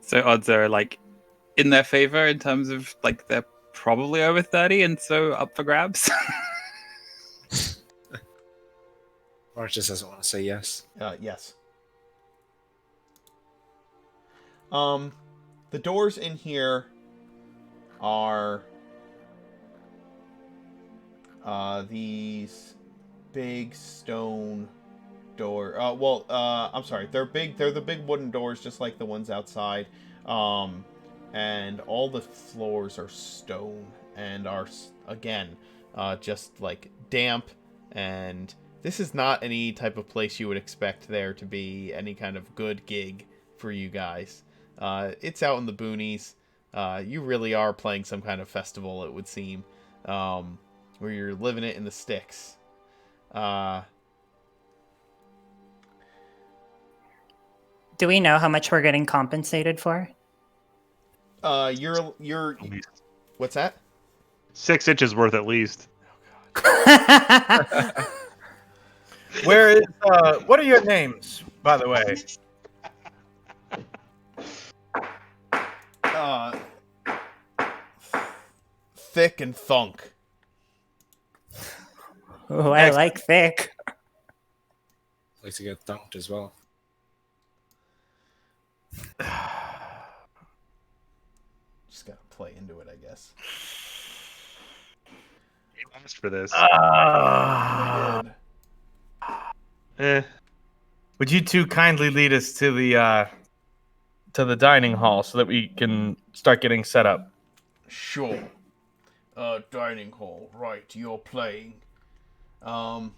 So odds are like in their favor in terms of like they're probably over 30 and so up for grabs. Mark just doesn't want to say yes. Yes. The doors in here are these big stone door. I'm sorry. They're big. They're the big wooden doors, just like the ones outside. And all the floors are stone and are again just like damp. And this is not any type of place you would expect there to be any kind of good gig for you guys. It's out in the boonies. You really are playing some kind of festival, it would seem, where you're living it in the sticks. Do we know how much we're getting compensated for? You're At least what's that? 6 inches worth at least. Where is what are your names, by the way? Thick and Thunk. Oh, I like thick. Like to get dunked as well. Just gotta play into it, I guess. You asked for this. I did. Would you two kindly lead us to the dining hall so that we can start getting set up? Sure. Dining hall. Right, you're playing. Okay.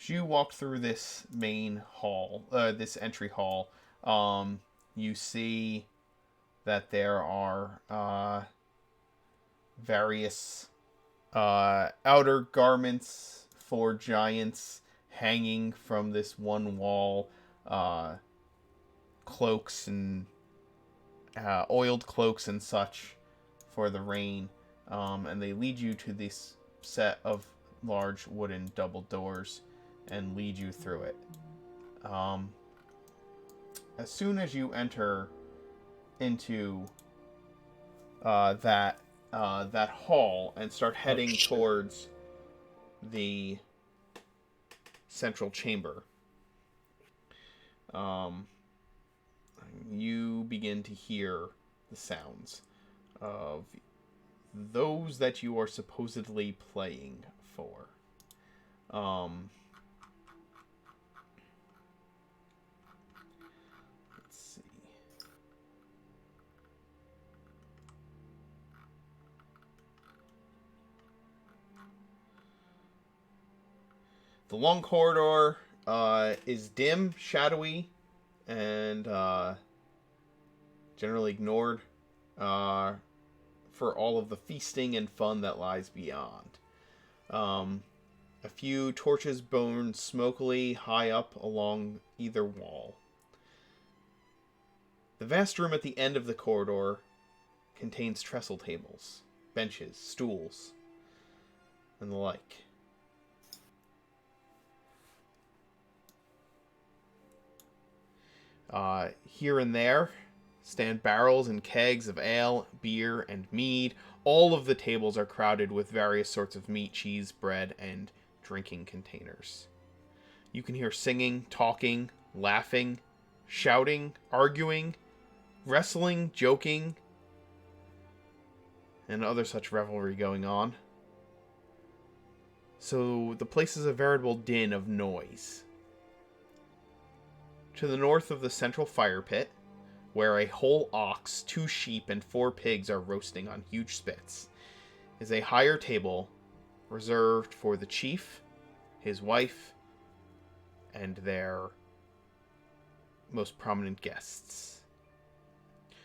As you walk through this main hall, this entry hall, you see that there are various outer garments for giants hanging from this one wall, cloaks and oiled cloaks and such for the rain, and they lead you to this set of large wooden double doors and lead you through it. As soon as you enter into that hall and start heading towards the central chamber, you begin to hear the sounds of those that you are supposedly playing for. Let's see. The long corridor is dim, shadowy, and generally ignored for all of the feasting and fun that lies beyond. A few torches burn smokily high up along either wall. The vast room at the end of the corridor contains trestle tables, benches, stools, and the like. Here and there stand barrels and kegs of ale, beer, and mead. All of the tables are crowded with various sorts of meat, cheese, bread, and drinking containers. You can hear singing, talking, laughing, shouting, arguing, wrestling, joking, and other such revelry going on. So the place is a veritable din of noise. To the north of the central fire pit, where a whole ox, 2 sheep, and 4 pigs are roasting on huge spits, is a higher table reserved for the chief, his wife, and their most prominent guests. You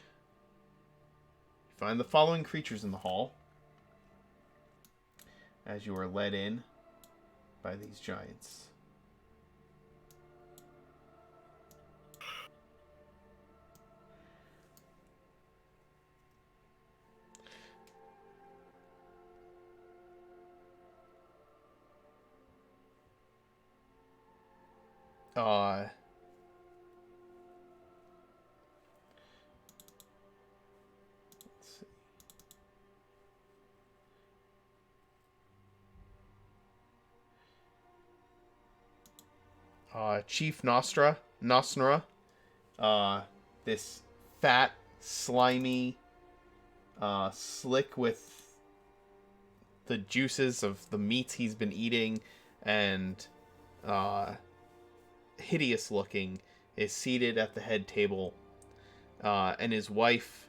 find the following creatures in the hall as you are led in by these giants. Let's see. Chief Nostra, this fat, slimy, slick with the juices of the meats he's been eating, and hideous looking, is seated at the head table, and his wife,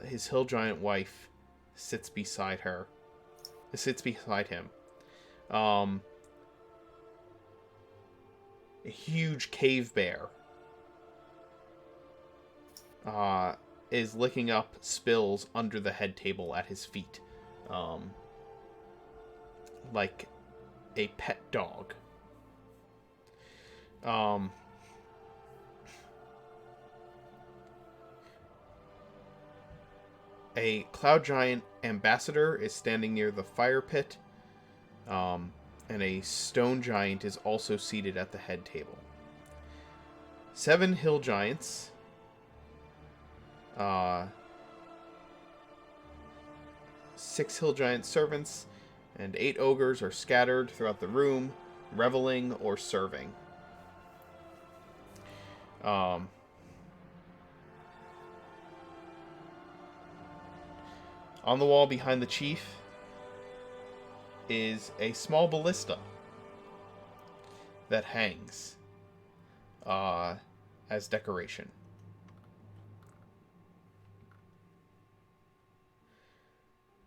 his hill giant wife, sits beside him. A huge cave bear is licking up spills under the head table at his feet, like a pet dog. A cloud giant ambassador is standing near the fire pit, and a stone giant is also seated at the head table. 7 hill giants, 6 hill giant servants, and 8 ogres are scattered throughout the room, reveling or serving. On the wall behind the chief is a small ballista that hangs as decoration.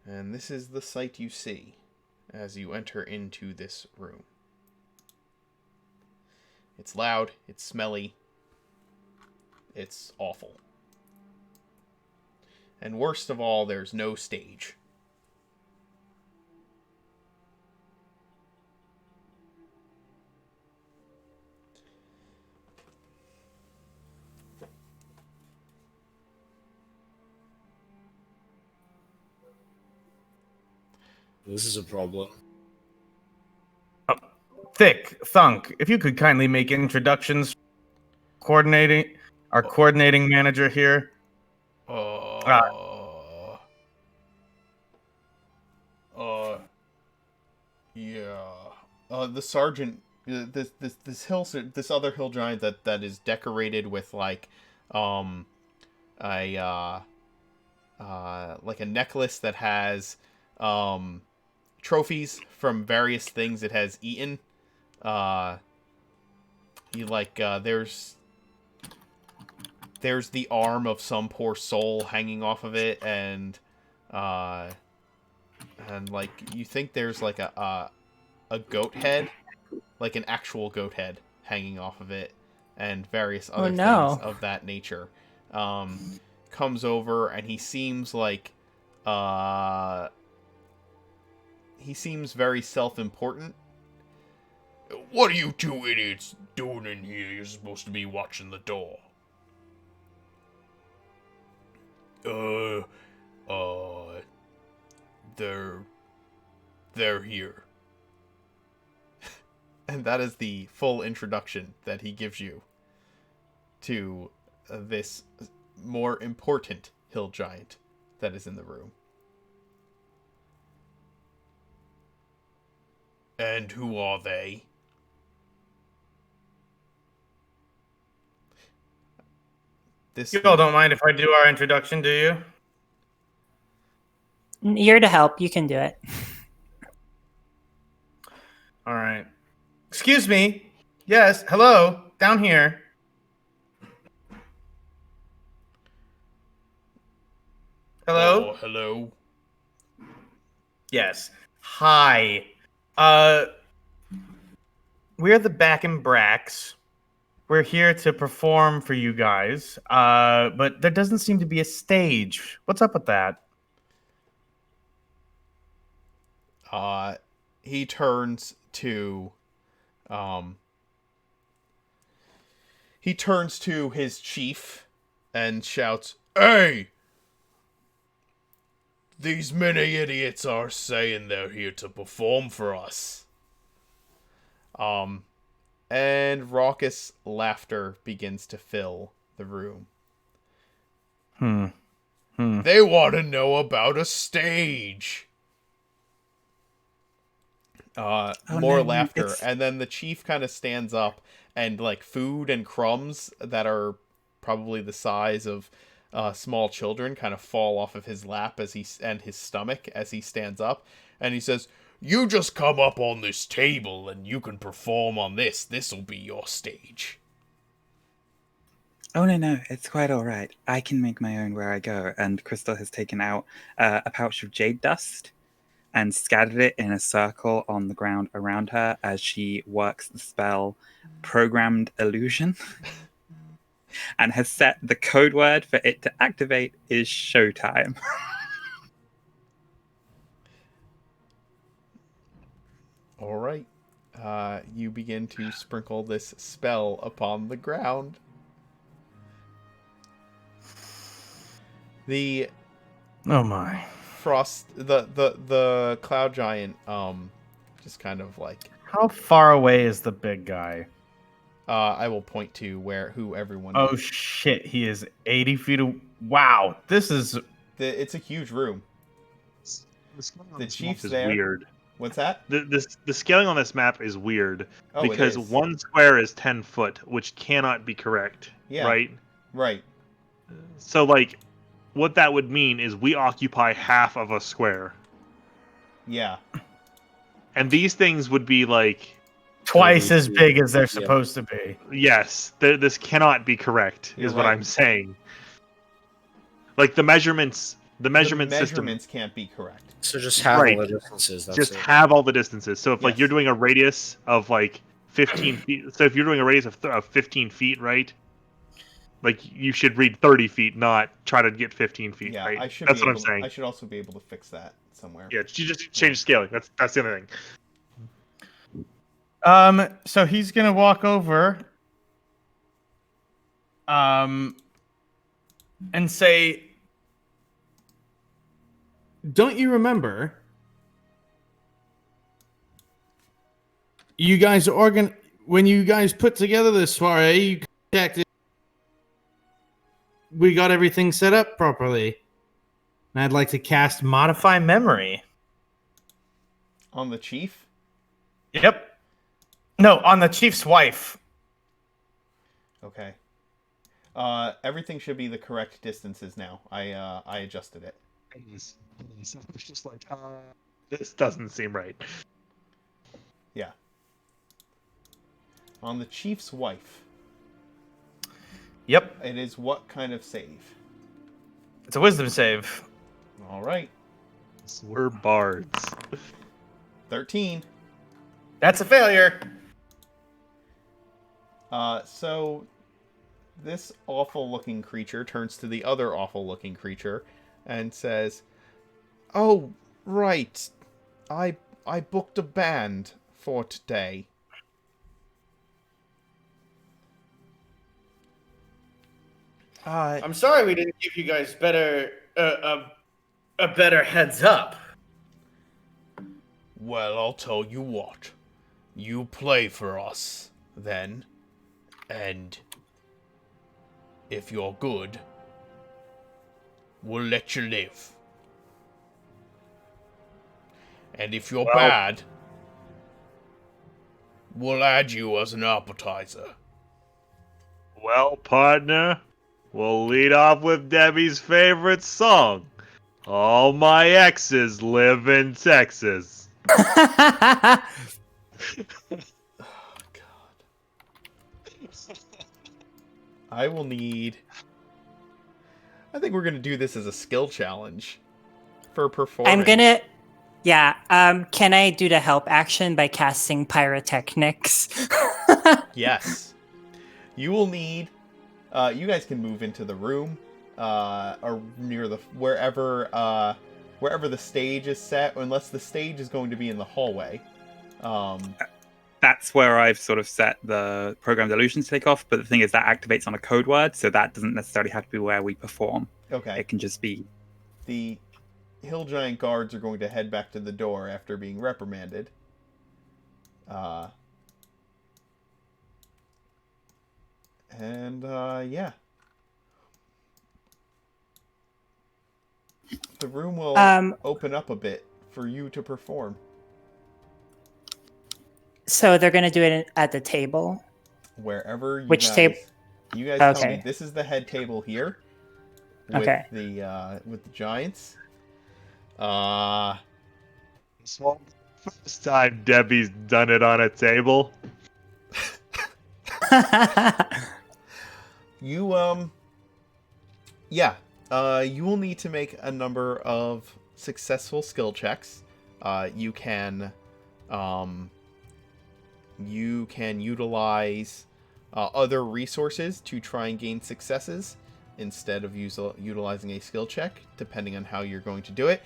And this is the sight you see as you enter into this room. It's loud, it's smelly, it's awful. And worst of all, there's no stage. This is a problem. Thick, Thunk, if you could kindly make introductions. Our coordinating manager here. Yeah. The sergeant, this other hill giant that is decorated with like a necklace that has trophies from various things it has eaten. There's the arm of some poor soul hanging off of it, and like you think there's like a goat head, like an actual goat head hanging off of it, and various other things of that nature. Comes over, and he seems like he seems very self-important. What are you two idiots doing in here? You're supposed to be watching the door. Uh, uh, they're here. And that is the full introduction that he gives you to this more important hill giant that is in the room. And who are they? This You all don't mind if I do our introduction, do you? You're to help. You can do it. All right. Excuse me. Yes. Hello. Down here. Hello. Oh, hello. Yes. Hi. We're the Back and Bracks. We're here to perform for you guys. But there doesn't seem to be a stage. What's up with that? He turns to his chief and shouts, "Hey! These many idiots are saying they're here to perform for us." And raucous laughter begins to fill the room. They want to know about a stage. More no, laughter, it's- and then the chief kind of stands up, and like food and crumbs that are probably the size of small children kind of fall off of his lap and his stomach as he stands up, and he says, "You just come up on this table and you can perform on this. This'll be your stage." Oh, no, it's quite all right. I can make my own where I go. And Crystal has taken out a pouch of jade dust and scattered it in a circle on the ground around her as she works the spell Programmed Illusion and has set the code word for it to activate is showtime. All right. You begin to sprinkle this spell upon the ground. The Oh my. the cloud giant just kind of like How far away is the big guy? I will point to who everyone Oh is. shit, he is 80 feet away. Wow, this is... It's a huge room. The scaling on The this chief's map is there. weird. What's that? The scaling on this map is weird Oh, it because is. one square is 10 foot, which cannot be correct. Yeah. Right? Right. So, like, what that would mean is we occupy half of a square. Yeah. And these things would be, like, twice as big as they're supposed to be. yes, this cannot be correct, You're is what right. I'm saying. Like, the measurement system measurements can't be correct. So just have Right. all the distances. That's just it. have all the distances. So if like Yes. you're doing a radius of like 15 feet, so if you're doing a radius of 15 feet, right? Like you should read 30 feet, not try to get 15 feet. Yeah, right? I should. That's be what I'm able, saying. I should also be able to fix that somewhere. Yeah, you just change scaling. That's the other thing. So he's gonna walk over, and say, Don't you remember? You guys when you guys put together this soiree, you contacted. We got everything set up properly. And I'd like to cast modify memory. On the chief? Yep. No, on the chief's wife. Okay. Everything should be the correct distances now. I adjusted it. It's just like this doesn't seem right. Yeah. On the chief's wife. Yep. It is what kind of save? It's a wisdom save. All right. We're bards. 13. That's a failure. So this awful-looking creature turns to the other awful-looking creature and says, "Oh, right. I booked a band for today." I'm sorry we didn't give you guys better a better heads up. Well, I'll tell you what. You play for us, then, and if you're good, we'll let you live. And if you're bad, we'll add you as an appetizer. Well, partner, we'll lead off with Debbie's favorite song. All my exes live in Texas. I will need... I think we're going to do this as a skill challenge for performing. I'm gonna... Yeah, can I do the help action by casting pyrotechnics? Yes. You will need... you guys can move into the room, or near the... wherever the stage is set, unless the stage is going to be in the hallway. That's where I've sort of set the program illusion to take off, but the thing is that activates on a code word, so that doesn't necessarily have to be where we perform. Okay. It can just be... The Hill Giant guards are going to head back to the door after being reprimanded. Yeah. The room will open up a bit for you to perform. So they're gonna do it at the table? Wherever you Which guys... table? You guys tell Okay. me. This is the head table here. Okay. With the giants. First time Debbie's done it on a table. You you will need to make a number of successful skill checks. You can utilize other resources to try and gain successes instead of utilizing a skill check, depending on how you're going to do it.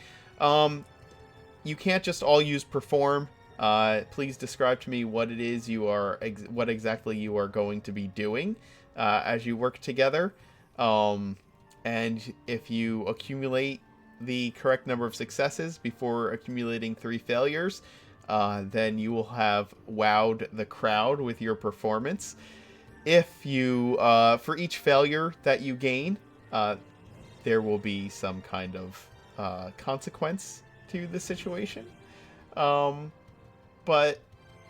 You can't just all use perform. Please describe to me what it is what exactly you are going to be doing as you work together. And if you accumulate the correct number of successes before accumulating 3 failures, then you will have wowed the crowd with your performance. If you, for each failure that you gain, there will be some kind of consequence to the situation. But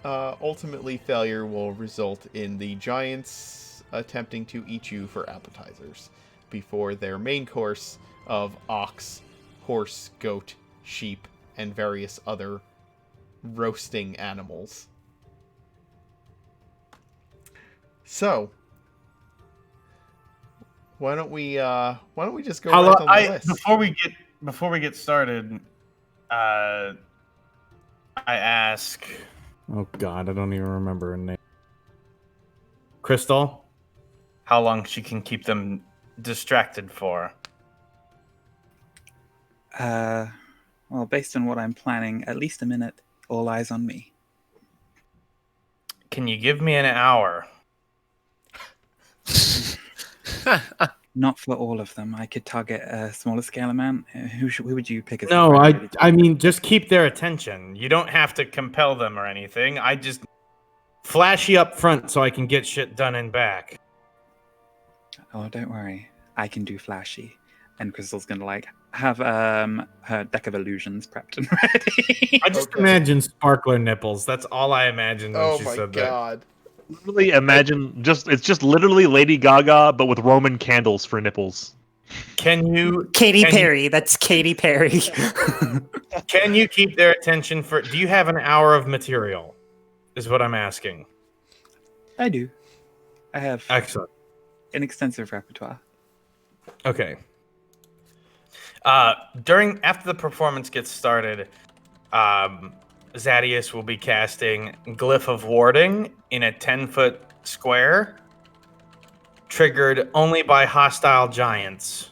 ultimately, failure will result in the giants attempting to eat you for appetizers before their main course of ox, horse, goat, sheep, and various other roasting animals. So, why don't we just go right on the list? Before we get started, I ask. Oh God, I don't even remember her name. Crystal, How long she can keep them distracted for? Well, based on what I'm planning, at least a minute. All eyes on me. Can you give me an hour? Not for all of them. I could target a smaller scale amount. Who would you pick as the no, priority? I mean just Keep their attention. You don't have to compel them or anything. I just flashy up front so I can get shit done and back. Oh, don't worry. I can do flashy. And Crystal's gonna have her deck of illusions prepped and ready. I just imagine sparkler nipples. That's all I imagined when she said God. Literally imagine it's just literally Lady Gaga, but with Roman candles for nipples. Can you Katy Perry. That's Katy Perry. can you keep their attention for? Do you have an hour of material? Is what I'm asking. I do. I have Excellent. an extensive repertoire. Okay. After the performance gets started, Zadius will be casting Glyph of Warding in a 10-foot square, triggered only by hostile giants,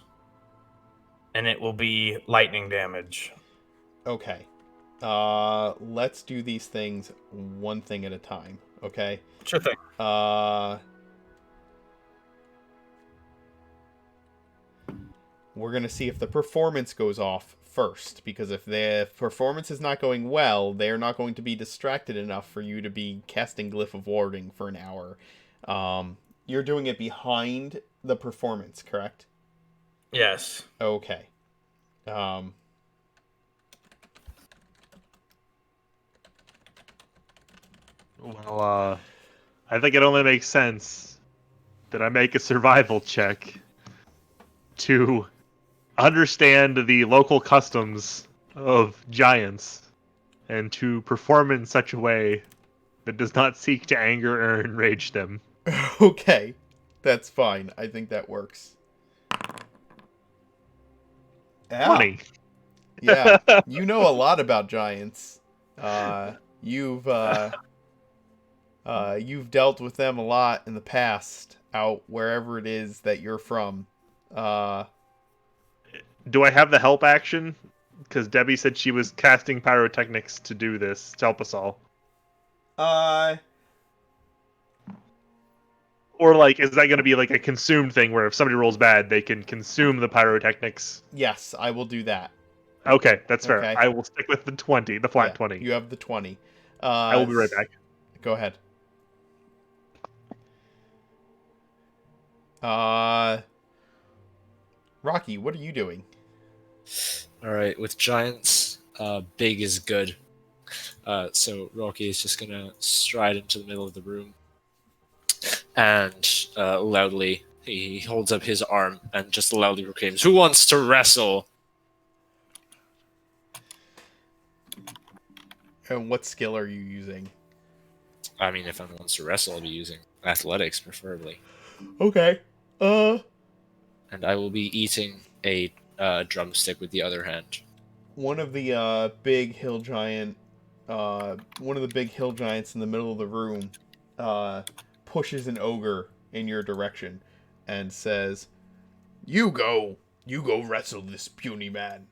and it will be lightning damage. Okay. Let's do these things one thing at a time, okay? Sure thing. we're going to see if the performance goes off first, because if the performance is not going well, they're not going to be distracted enough for you to be casting Glyph of Warding for an hour. You're doing it behind the performance, correct? Yes. Okay. Well, I think it only makes sense that I make a survival check to understand the local customs of giants and to perform in such a way that does not seek to anger or enrage them. Okay. That's fine. I think that works. Yeah. 20. Yeah. You know a lot about giants. You've dealt with them a lot in the past, out wherever it is that you're from. Do I have the help action? Because Debbie said she was casting pyrotechnics to do this, to help us all. Or, like, is that going to be, like, a consumed thing where if somebody rolls bad, they can consume the pyrotechnics? Yes, I will do that. Okay, that's fair. Okay. I will stick with the 20, the flat Yeah, 20. You have the 20. I will be right back. Go ahead. Rocky, what are you doing? Alright, with giants, big is good. So Rocky is just gonna stride into the middle of the room and loudly, he holds up his arm and just loudly proclaims, "Who wants to wrestle?" And what skill are you using? I mean, if anyone wants to wrestle, I'll be using athletics, preferably. Okay. And I will be eating a drumstick with the other hand. One of the big hill giants in the middle of the room pushes an ogre in your direction and says, You go wrestle this puny man."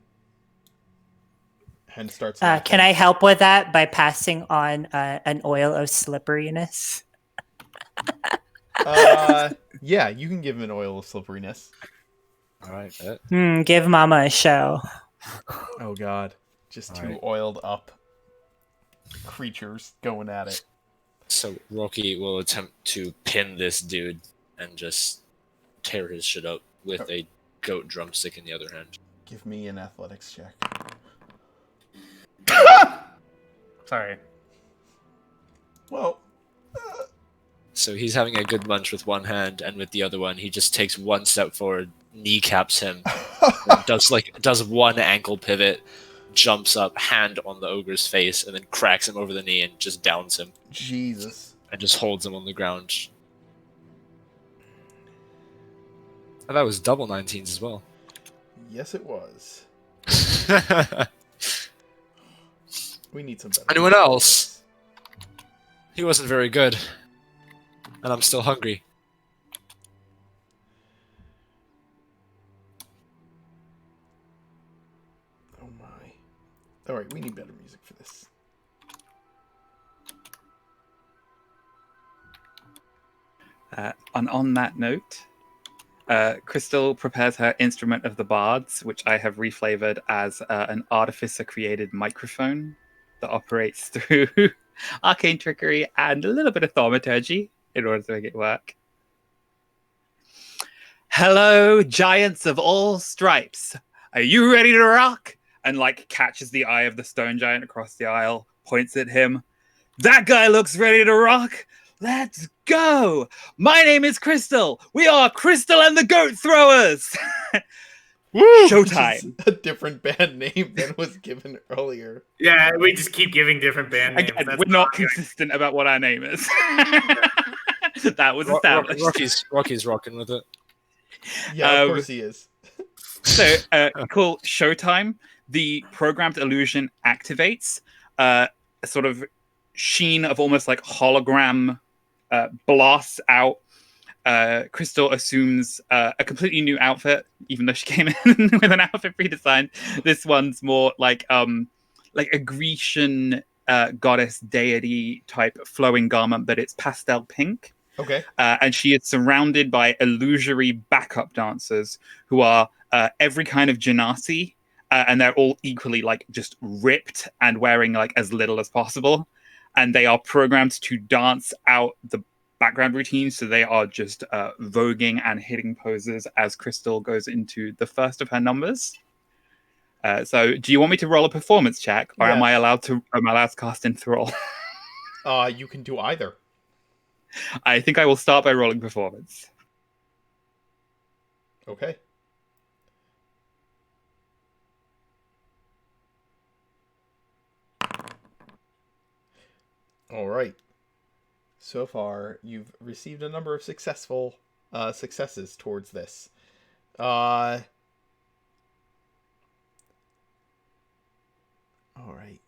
And starts laughing. Can I help with that by passing on an oil of slipperiness? Yeah, you can give him an oil of slipperiness. Alright, bet. Give Mama a show. Oh god. Just two Alright. oiled up creatures going at it. So Rocky will attempt to pin this dude and just tear his shit up with a goat drumstick in the other hand. Give me an athletics check. Sorry. Well, So he's having a good lunch with one hand, and with the other one, he just takes one step forward, kneecaps him, and does one ankle pivot, jumps up, hand on the ogre's face, and then cracks him over the knee and just downs him. Jesus. And just holds him on the ground. And that was double 19s as well. Yes, it was. We need some better. Anyone else? He wasn't very good. And I'm still hungry. Oh my. Alright, we need better music for this. And on that note, Crystal prepares her instrument of the bards, which I have reflavored as an artificer-created microphone that operates through arcane trickery and a little bit of thaumaturgy in order to make it work. Hello, giants of all stripes. Are you ready to rock? And catches the eye of the stone giant across the aisle, points at him. That guy looks ready to rock. Let's go! My name is Crystal. We are Crystal and the Goat Throwers. Woo! Showtime. A different band name than was given earlier. Yeah, we just keep giving different band names. Again, That's we're not fine. consistent about what our name is. That was established. Rocky's rocking with it. Yeah, of course he is. So, cool. Showtime. The programmed illusion activates. A sort of sheen of almost like hologram blasts out. Crystal assumes a completely new outfit, even though she came in with an outfit pre-designed. This one's more like a Grecian goddess deity type flowing garment, but it's pastel pink. Okay. And she is surrounded by illusory backup dancers who are every kind of genasi, and they're all equally like just ripped and wearing like as little as possible, and they are programmed to dance out the background routine. So they are just voguing and hitting poses as Crystal goes into the first of her numbers. So, do you want me to roll a performance check, or am I Yes. allowed to? Am I allowed to cast enthrall? You can do either. I think I will start by rolling performance. Okay. All right. So far, you've received a number of successes towards this. All right.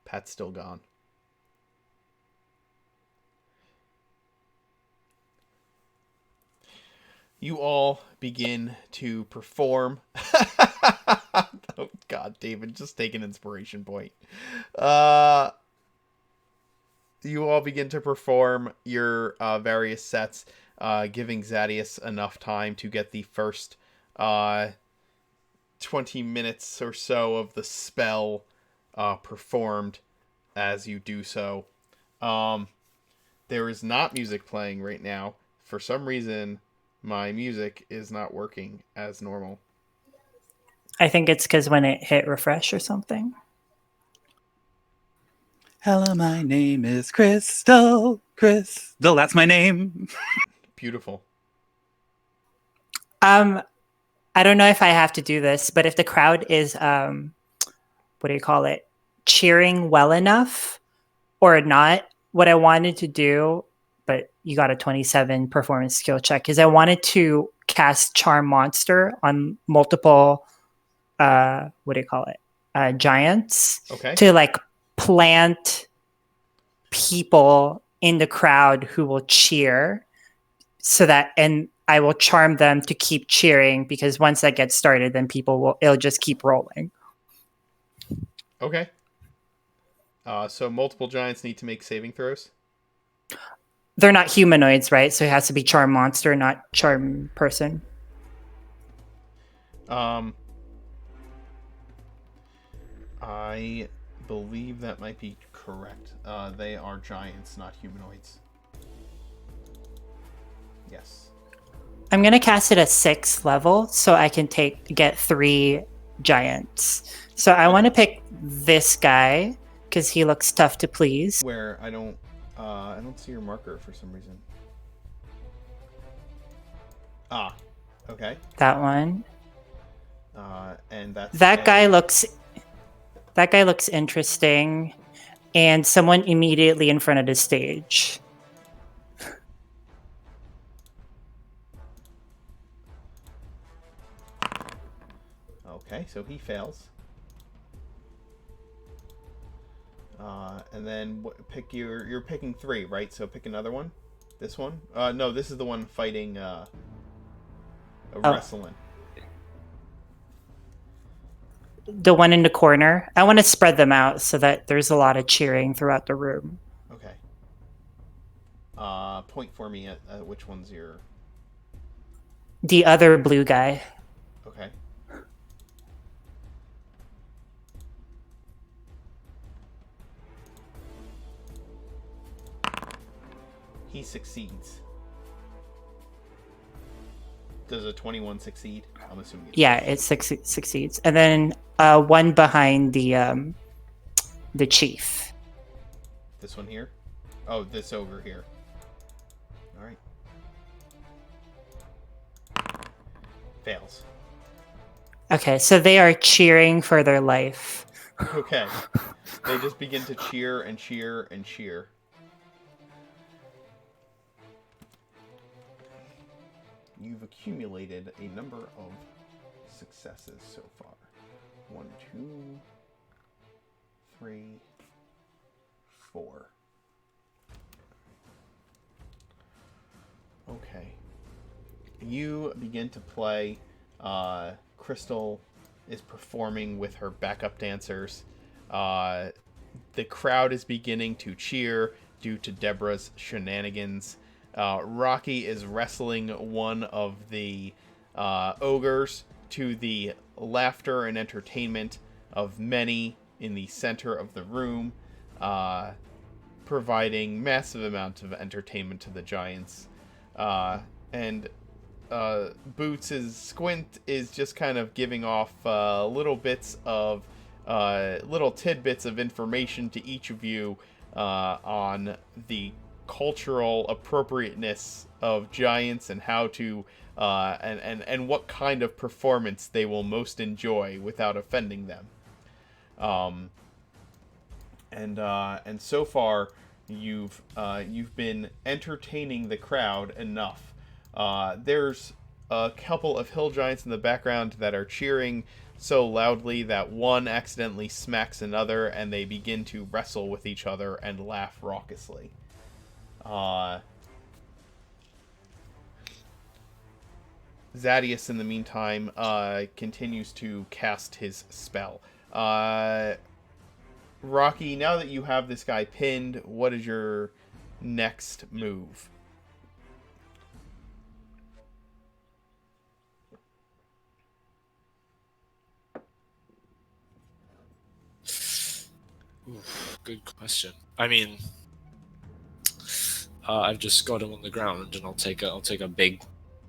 Pat's still gone. You all begin to perform. Oh God, David, just take an inspiration point. You all begin to perform your various sets, giving Zadius enough time to get the first 20 minutes or so of the spell performed as you do so. There is not music playing right now. For some reason, my music is not working as normal. I think it's because when it hit refresh or something. Hello, my name is Crystal. Crystal, that's my name. Beautiful. I don't know if I have to do this, but if the crowd is what do you call it? Cheering well enough or not, what I wanted to do, but you got a 27 performance skill check, is I wanted to cast Charm Monster on multiple what do you call it? Giants. Okay. To like plant people in the crowd who will cheer so that, and I will charm them to keep cheering, because once that gets started, then it'll just keep rolling. Okay. So multiple giants need to make saving throws? They're not humanoids, right? So it has to be charm monster, not charm person. I believe that might be correct. They are giants, not humanoids. Yes. I'm gonna cast it at 6th level, so I can get 3 giants. So I want to pick this guy because he looks tough to please. Where I don't see your marker for some reason. Ah, okay. That one. And that's that guy looks interesting, and someone immediately in front of the stage. Okay, so he fails. And then pick you're picking 3, right? So pick another one. This one? No, this is the one fighting wrestling. The one in the corner. I want to spread them out so that there's a lot of cheering throughout the room. Okay. Point for me at which one's your... The other blue guy. Okay. He succeeds. Does a 21 succeed? I'm assuming it succeeds. And then one behind the chief. This one here? Oh, this over here. All right. Fails. Okay, so they are cheering for their life. Okay. They just begin to cheer and cheer and cheer. You've accumulated a number of successes so far. 1, 2, 3, 4. Okay. You begin to play. Crystal is performing with her backup dancers. The crowd is beginning to cheer due to Deborah's shenanigans. Rocky is wrestling one of the ogres to the laughter and entertainment of many in the center of the room, providing massive amounts of entertainment to the giants. And Boots' Squint is just kind of giving off little bits of little tidbits of information to each of you on the cultural appropriateness of giants and how to and what kind of performance they will most enjoy without offending them. And so far you've been entertaining the crowd enough. There's a couple of hill giants in the background that are cheering so loudly that one accidentally smacks another and they begin to wrestle with each other and laugh raucously. Zadius, in the meantime, continues to cast his spell. Rocky, now that you have this guy pinned, what is your next move? Oof, good question. I mean, I've just got him on the ground, and I'll take a big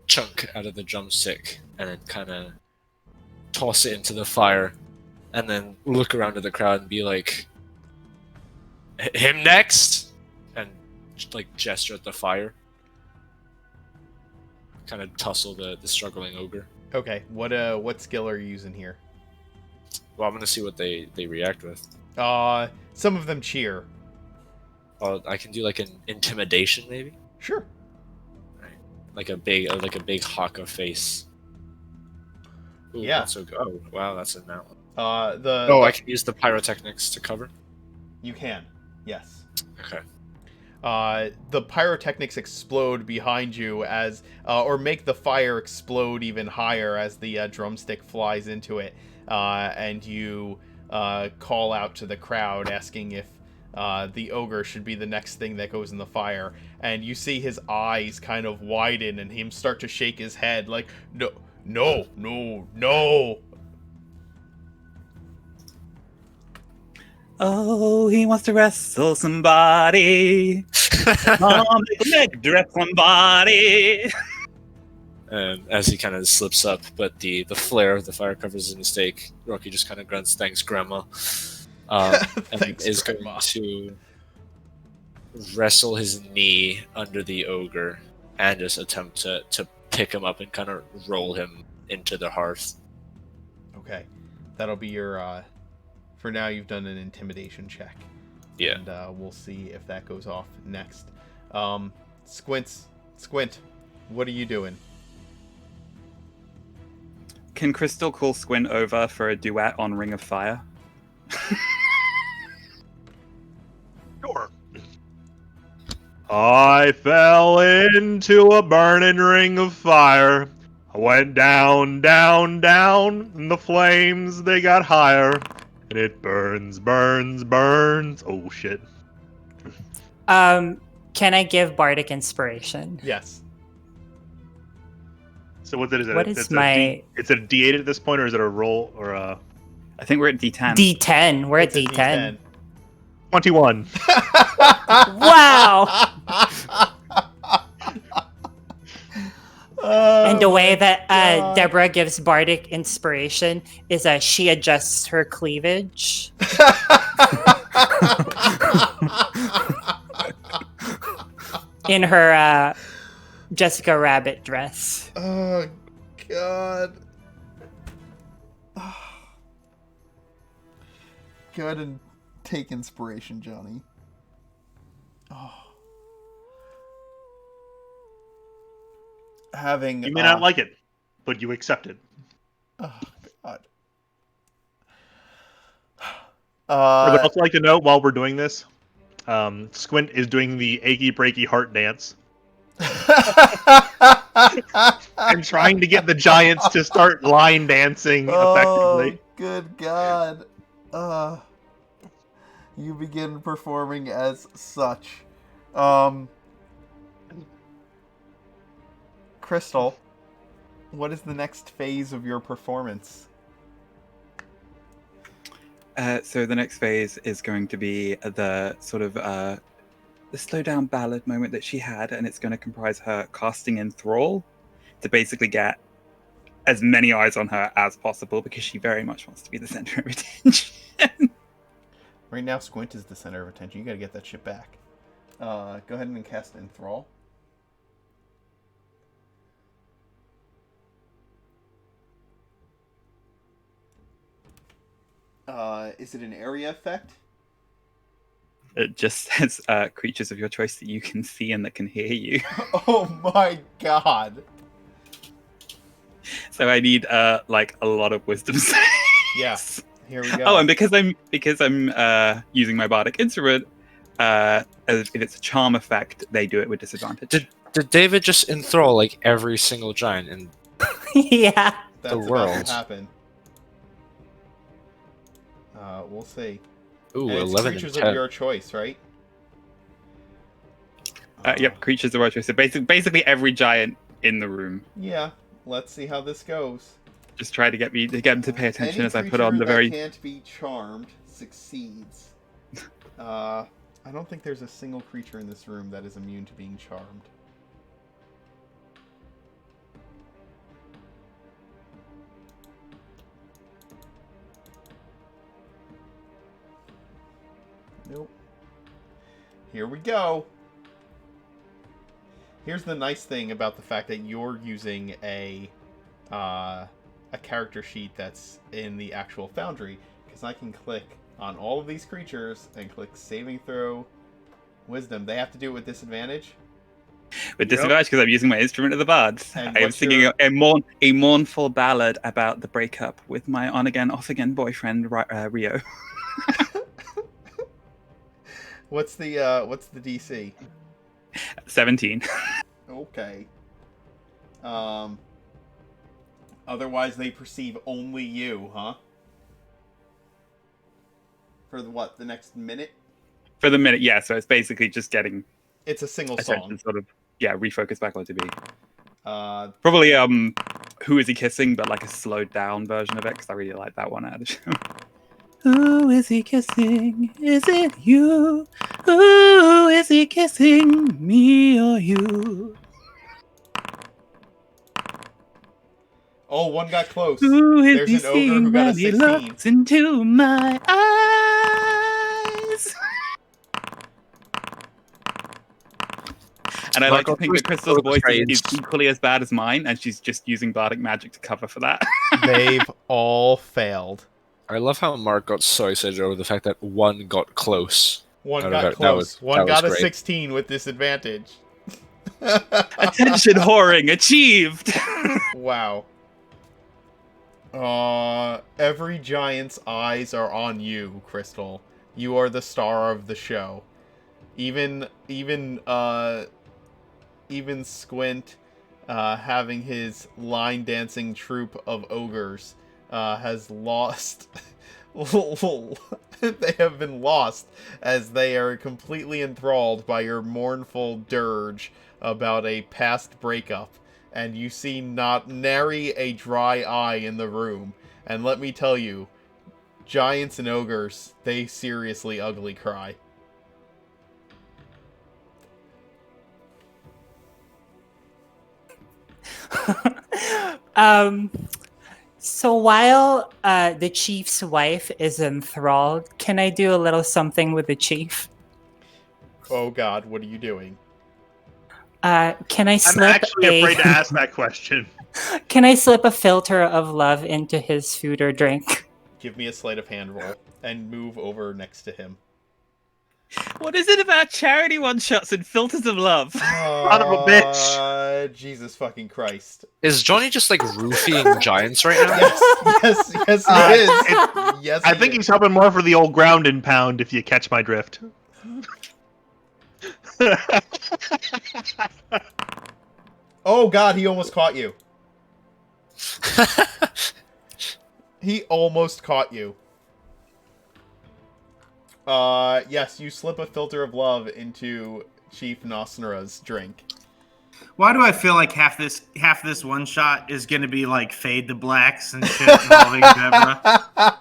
chunk out of the drumstick, and then kind of toss it into the fire, and then look around at the crowd and be like, "Him next," and like gesture at the fire. Kind of tussle the struggling ogre. Okay, what skill are you using here? Well, I'm gonna see what they react with. Some of them cheer. I can do like an intimidation, maybe. Sure. Right. Like a big haka face. Ooh, Yeah. That's so good. Oh, wow, that's a now. I I can use the pyrotechnics to cover. You can, yes. Okay. The pyrotechnics explode behind you as, or make the fire explode even higher as the drumstick flies into it, and you call out to the crowd asking if the ogre should be the next thing that goes in the fire, and you see his eyes kind of widen and him start to shake his head like, no. Oh, he wants to wrestle somebody. Make a leg dress somebody. And as he kind of slips up, but the flare of the fire covers his mistake, Rocky just kind of grunts, "Thanks, Grandma," and Thanks, is Grandma. going to wrestle his knee under the ogre and just attempt to pick him up and kind of roll him into the hearth. Okay, that'll be your. For now, you've done an intimidation check. Yeah. And we'll see if that goes off next. Squint, what are you doing? Can Crystal call Squint over for a duet on Ring of Fire? Sure. I fell into a burning ring of fire. I went down, down, down, and the flames, they got higher. And it burns, burns, burns. Oh, shit. Can I give bardic inspiration? Yes. So what is it? What is my- It's a D8 at this point, or is it a roll, or a... I think we're at D10. D10. We're at It's a D10. 21. Wow. And the way that God. Deborah gives bardic inspiration is that she adjusts her cleavage. In her Jessica Rabbit dress. Oh, God. Go ahead and take inspiration, Johnny. Oh. Having You may not like it, but you accept it. Oh, God. I would also like to note, while we're doing this, Squint is doing the achy breaky heart dance. I'm trying to get the giants to start line dancing effectively. Oh, good God. You begin performing as such. Crystal, What is the next phase of your performance? So the next phase is going to be the sort of the slow down ballad moment that she had, and it's going to comprise her casting enthrall to basically get as many eyes on her as possible because she very much wants to be the center of attention. Right now, Squint is the center of attention. You gotta get that shit back. Go ahead and cast Enthrall. Is it an area effect? It just says creatures of your choice that you can see and that can hear you. Oh my god. So I need like a lot of wisdom saves. Yes. Here we go. Oh, and because I'm using my bardic instrument, if it's a charm effect, they do it with disadvantage. Did David just enthrall like every single giant in Yeah. That's the about world? to happen. We'll see. Ooh, And it's 11 creatures and of 10. your choice, right? Yep, creatures of our choice. So basically every giant in the room. Yeah. Let's see how this goes. Just try to get them to pay attention Any as I put on the creature very. that can't be charmed succeeds. I don't think there's a single creature in this room that is immune to being charmed. Nope. Here we go. Here's the nice thing about the fact that you're using a character sheet that's in the actual Foundry, because I can click on all of these creatures and click saving throw, wisdom. They have to do it with disadvantage. With disadvantage because I'm using my instrument of the bards. And I am what's singing your- a mournful ballad about the breakup with my on again, off again boyfriend Rio. What's the DC? 17. Okay. Otherwise they perceive only you, huh? For the next minute? For the minute, yeah. So it's basically just getting It's a single attention, song. sort of, yeah, refocus back onto me. Probably Who Is He Kissing, but like a slowed down version of it, because I really like that one out of the show. Who is he kissing? Is it you? Who is he kissing? Me or you? Oh, one got close. Who is There's he an ogre who seeing got a when he 16. looks into my eyes? And I like to think that Crystal's voice is equally as bad as mine, and she's just using bardic magic to cover for that. They've all failed. I love how Mark got so excited over the fact that one got close. One No, got that close. was- One that was got a great. 16 with disadvantage. Attention whoring achieved. Wow. Every giant's eyes are on you, Crystal. You are the star of the show. Even Squint, having his line dancing troupe of ogres, has lost. They have been lost as they are completely enthralled by your mournful dirge about a past breakup, and you see not nary a dry eye in the room. And let me tell you, giants and ogres, they seriously ugly cry. So while the chief's wife is enthralled, can I do a little something with the chief? Oh god, what are you doing? Can I I'm slip actually afraid to ask that question. Can I slip a filter of love into his food or drink? Give me a sleight of hand roll and move over next to him. What is it about charity one-shots and filters of love? Son of a bitch. Jesus fucking Christ. Is Johnny just like roofing giants right now? Yes, he is. Yes, I think he's helping more for the old ground and pound, if you catch my drift. Oh god, he almost caught you. He almost caught you. Yes, you slip a filter of love into Chief Nosnara's drink. Why do I feel like half this one shot is gonna be like fade to blacks and shit involving Deborah?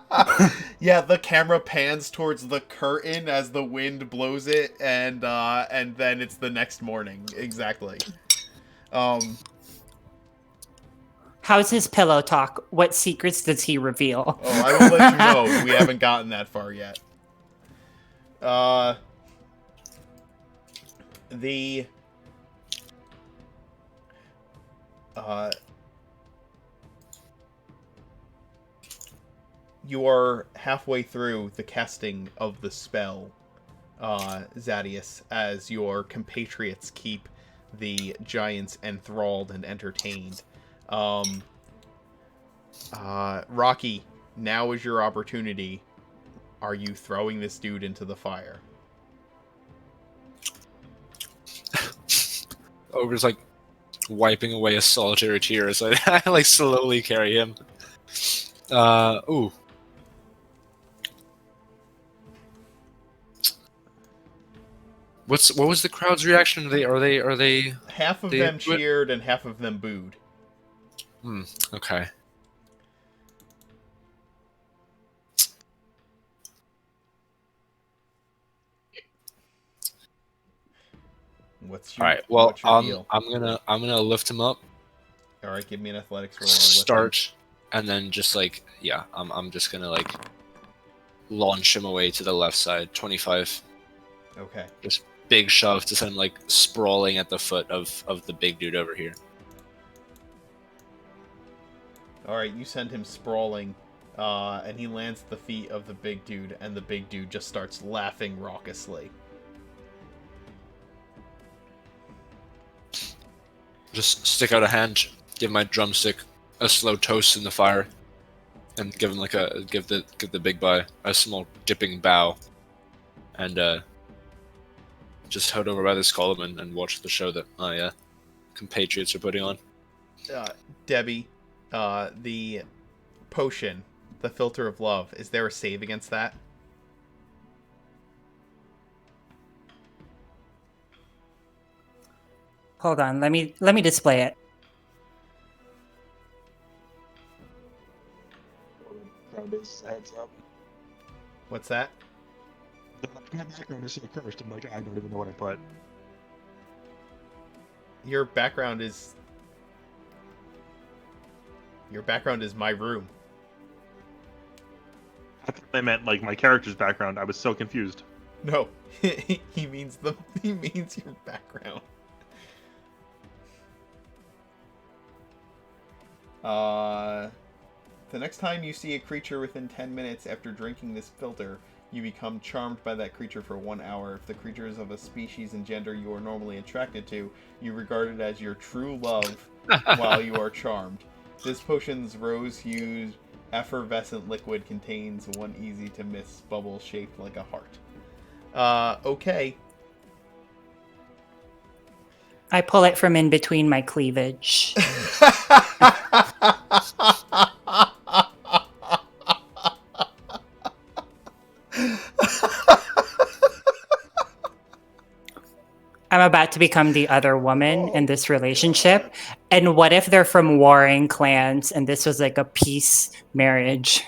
Yeah, the camera pans towards the curtain as the wind blows it, and then it's the next morning. Exactly. How's his pillow talk? What secrets does he reveal? Oh, I will let you know. We haven't gotten that far yet. You are halfway through the casting of the spell, Zadius, as your compatriots keep the giants enthralled and entertained. Rocky, now is your opportunity. Are you throwing this dude into the fire? Ogre's like wiping away a solitary tear as I like slowly carry him. Ooh. What was the crowd's reaction? Are they Half of them cheered and half of them booed. Okay. What's All your right. Well, what's your deal? I'm gonna lift him up. All right, give me an athletics roll. Start, and then just like I'm just gonna like launch him away to the left side. 25. Okay. Just big shove to send him like sprawling at the foot of the big dude over here. All right, you send him sprawling, and he lands at the feet of the big dude, and the big dude just starts laughing raucously. Just stick out a hand, give my drumstick a slow toast in the fire, and give him like give the big guy a small dipping bow, and just head over by this column and watch the show that my compatriots are putting on. Debbie, the potion, the filter of love, is there a save against that? Hold on, let me display it. Heads up. What's that? My background is so cursed. I'm like, I don't even know what I put. Your background is my room. I thought they meant like my character's background. I was so confused. No, he means your background. The next time you see a creature within 10 minutes after drinking this filter, you become charmed by that creature for 1 hour. If the creature is of a species and gender you are normally attracted to, you regard it as your true love while you are charmed. This potion's rose-hued, effervescent liquid contains one easy-to-miss bubble shaped like a heart. Okay. I pull it from in between my cleavage. I'm about to become the other woman in this relationship. And what if they're from warring clans and this was like a peace marriage?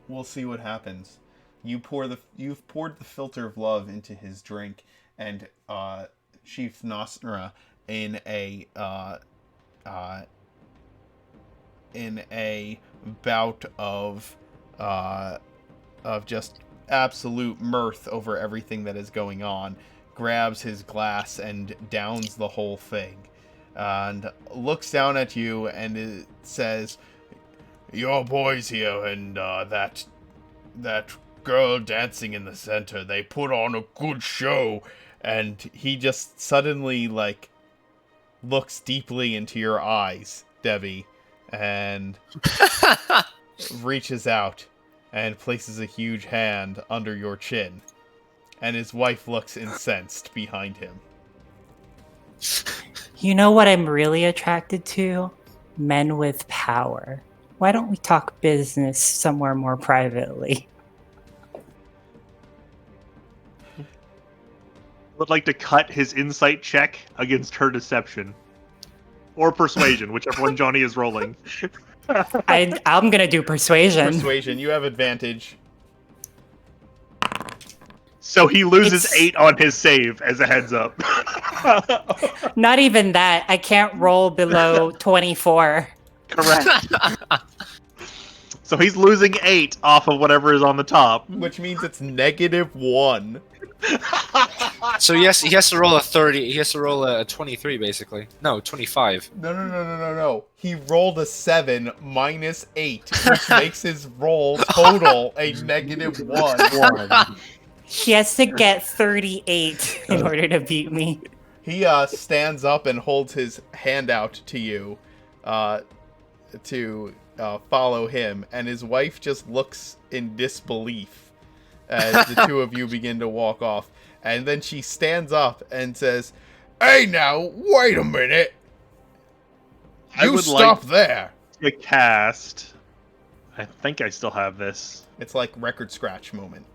We'll see what happens. You've poured the filter of love into his drink, and Chief Nosnra, in a bout of just absolute mirth over everything that is going on, grabs his glass and downs the whole thing, and looks down at you and it says, "Your boys here and that girl dancing in the center, they put on a good show." And he just suddenly like looks deeply into your eyes, Debbie, and reaches out and places a huge hand under your chin. And his wife looks incensed behind him. You know what I'm really attracted to? Men with power. Why don't we talk business somewhere more privately? would like to cut his insight check against her deception. Or persuasion, whichever one Johnny is rolling. I'm gonna do persuasion. Persuasion, you have advantage. So he loses It's- 8 on his save, as a heads up. Not even that. I can't roll below 24. Correct. So he's losing 8 off of whatever is on the top. Which means it's -1. So yes, he has to roll a 30. He has to roll a 23, basically. No, 25. No. He rolled a 7 minus 8, which makes his roll total a -1. He has to get 38 in order to beat me. He stands up and holds his hand out to you to follow him, and his wife just looks in disbelief as the two of you begin to walk off. And then she stands up and says, "Hey now, wait a minute. I You would stop like there." to cast. I think I still have this. It's like record scratch moment.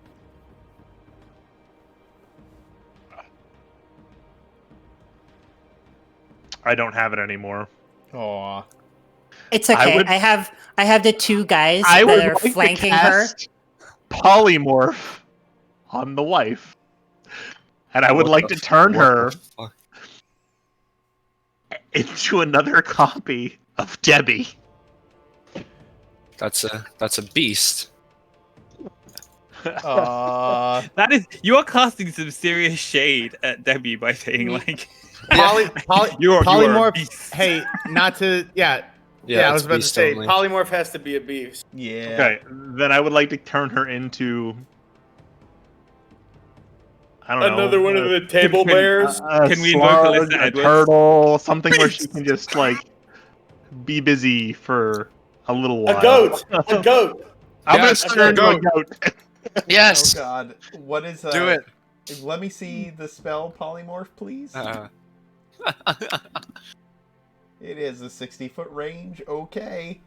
I don't have it anymore. Aw. It's okay. I have the two guys I would that are like flanking to her. cast polymorph on the wife, and I would What like the to turn what her the fuck? into another copy of Debbie. That's a beast. That is, you are casting some serious shade at Debbie by saying like, you're a polymorph. beast. Hey, not to I Yeah, was it's about to beast say only. Polymorph has to be a beast. Yeah. Okay, then I would like to turn her into. I don't know. Another one of the table bears. Can we invoke Alyssa a Edwards? turtle, something where she can just like be busy for a little while. A goat. A goat. I'm Yes, gonna turn her into a goat. Yes. Oh god. What is Do it. Let me see the spell polymorph, please. It is a 60-foot range. Okay.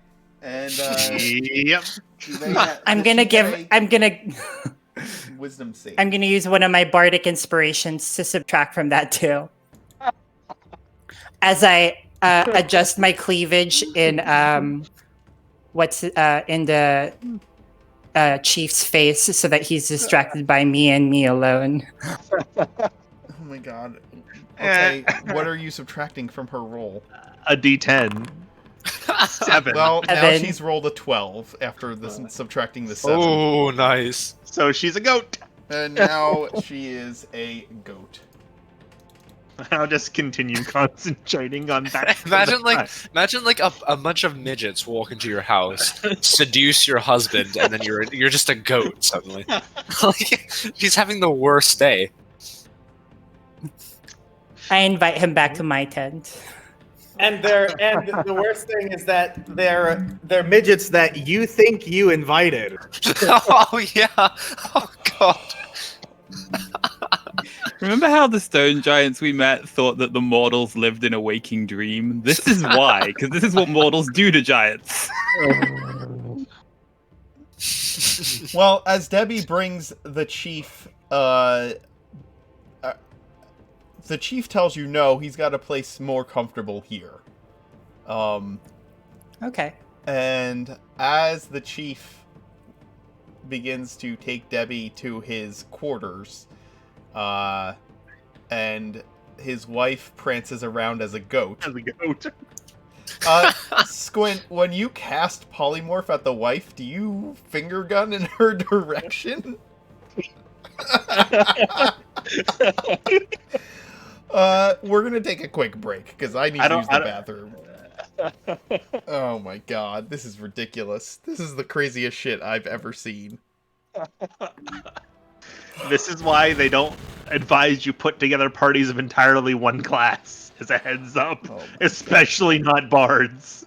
And Yep. I'm gonna wisdom save. I'm gonna use one of my bardic inspirations to subtract from that too. As I adjust my cleavage in what's in the chief's face so that he's distracted by me and me alone. Oh my god. Okay, what are you subtracting from her roll? A D10. 7. Well, now Seven. she's rolled a 12 after subtracting the 7. Oh, nice. So she's a goat. And now she is a goat. I'll just continue concentrating on that. Imagine like a bunch of midgets walk into your house, seduce your husband, and then you're just a goat suddenly. Like, he's having the worst day. I invite him back to my tent. And the worst thing is that they're midgets that you think you invited. Oh yeah. Oh god. Remember how the stone giants we met thought that the mortals lived in a waking dream? This is why, because this is what mortals do to giants. Well, as Debbie brings the chief, the chief tells you no, he's got a place more comfortable here. Okay. And as the chief begins to take Debbie to his quarters, and his wife prances around as a goat. As a goat. Squint, when you cast polymorph at the wife, do you finger gun in her direction? We're gonna take a quick break because I need to use the bathroom. Oh my god, this is ridiculous. This is the craziest shit I've ever seen. This is why they don't advise you put together parties of entirely one class, as a heads up. Oh. Especially not bards.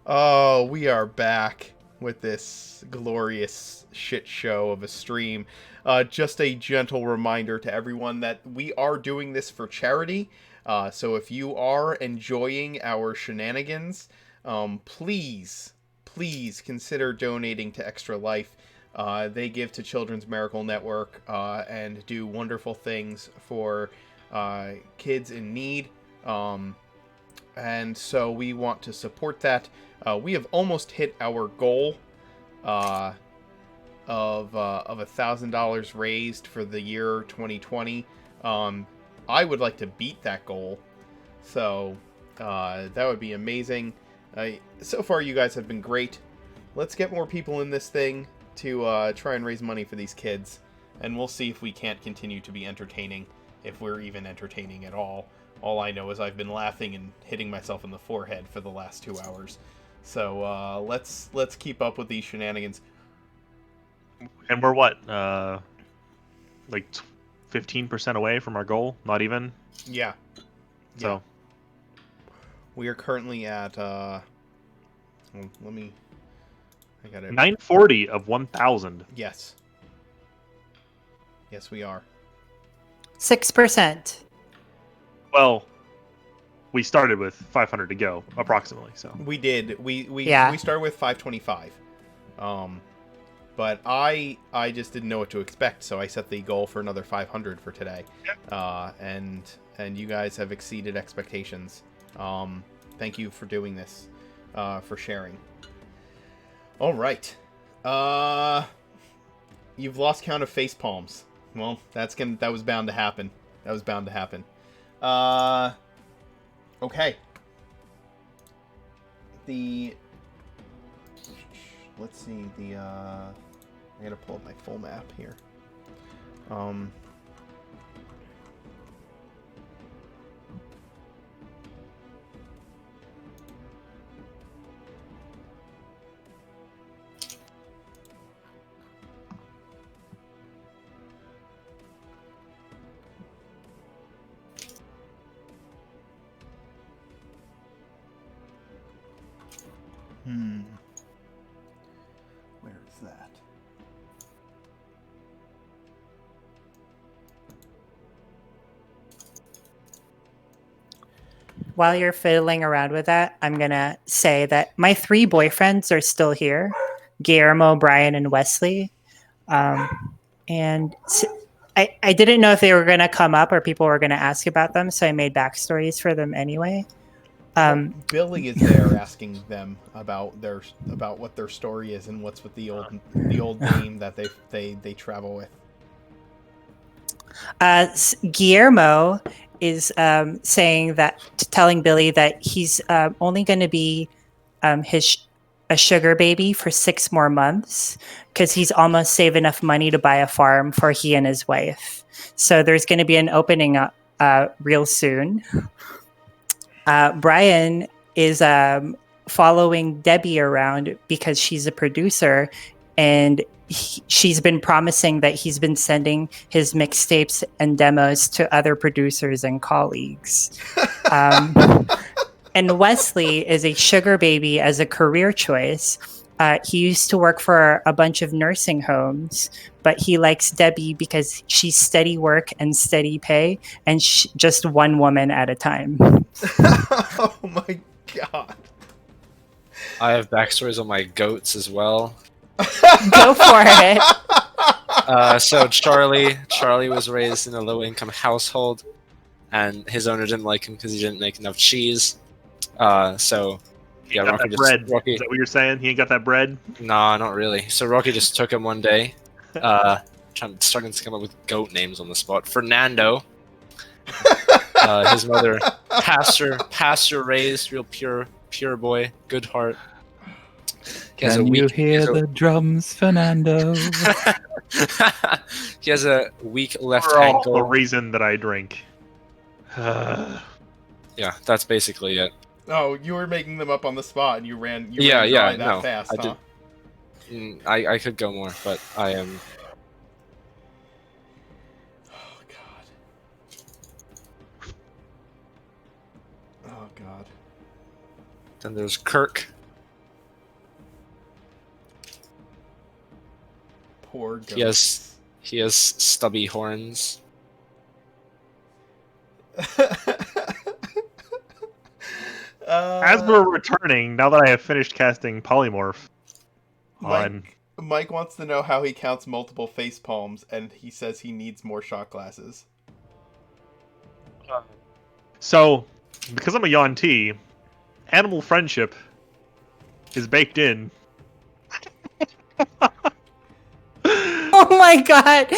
Oh, we are back with this glorious shit show of a stream. Just a gentle reminder to everyone that we are doing this for charity. So if you are enjoying our shenanigans, please consider donating to Extra Life. They give to Children's Miracle Network and do wonderful things for kids in need. And so we want to support that. We have almost hit our goal of $1,000 raised for the year 2020. I would like to beat that goal, so that would be amazing. So far, you guys have been great. Let's get more people in this thing to try and raise money for these kids, and we'll see if we can't continue to be entertaining, if we're even entertaining at all. All I know is I've been laughing and hitting myself in the forehead for the last 2 hours. So let's keep up with these shenanigans. And we're what? Like 15% away from our goal? Not even? Yeah. So We are currently at I got it. 940 of 1,000. Yes. Yes, we are. 6%. Well, we started with 500 to go, approximately. So We did. We Yeah. started with 525. But I just didn't know what to expect, so I set the goal for another 500 for today. And you guys have exceeded expectations. Thank you for doing this, for sharing. All right. You've lost count of face palms. Well, that was bound to happen. Okay. Let's see, I gotta pull up my full map here. Where is that? While you're fiddling around with that, I'm going to say that my 3 boyfriends are still here, Guillermo, Brian, and Wesley. I didn't know if they were going to come up or people were going to ask about them, so I made backstories for them anyway. Billy is there asking them about what their story is and what's with the old name that they travel with. Guillermo is telling Billy that he's only going to be a sugar baby for 6 more months because he's almost saved enough money to buy a farm for he and his wife. So there's going to be an opening real soon. Brian is following Debbie around because she's a producer, and she's been promising that he's been sending his mixtapes and demos to other producers and colleagues. And Wesley is a sugar baby as a career choice. He used to work for a bunch of nursing homes, but he likes Debbie because she's steady work and steady pay, and just one woman at a time. Oh my god. I have backstories on my goats as well. Go for it. So Charlie was raised in a low-income household, and his owner didn't like him because he didn't make enough cheese. So he got that bread. Is that what you're saying? He ain't got that bread? Nah, not really. So Rocky just took him one day, starting to come up with goat names on the spot. Fernando. His mother, pasture raised, real pure boy, good heart. Can you hear the drums, Fernando? He has a weak left For all ankle. the reason that I drink. Yeah, that's basically it. Oh, you were making them up on the spot, and you ran Yeah, dry that no, fast, I huh? did. I could go more, but I am. Oh god. Then there's Kirk. Poor goats. He has stubby horns. As we're returning, now that I have finished casting Polymorph on... Mike wants to know how he counts multiple face palms, and he says he needs more shot glasses. So, because I'm a Yuan-Ti, animal friendship is baked in. Oh my god!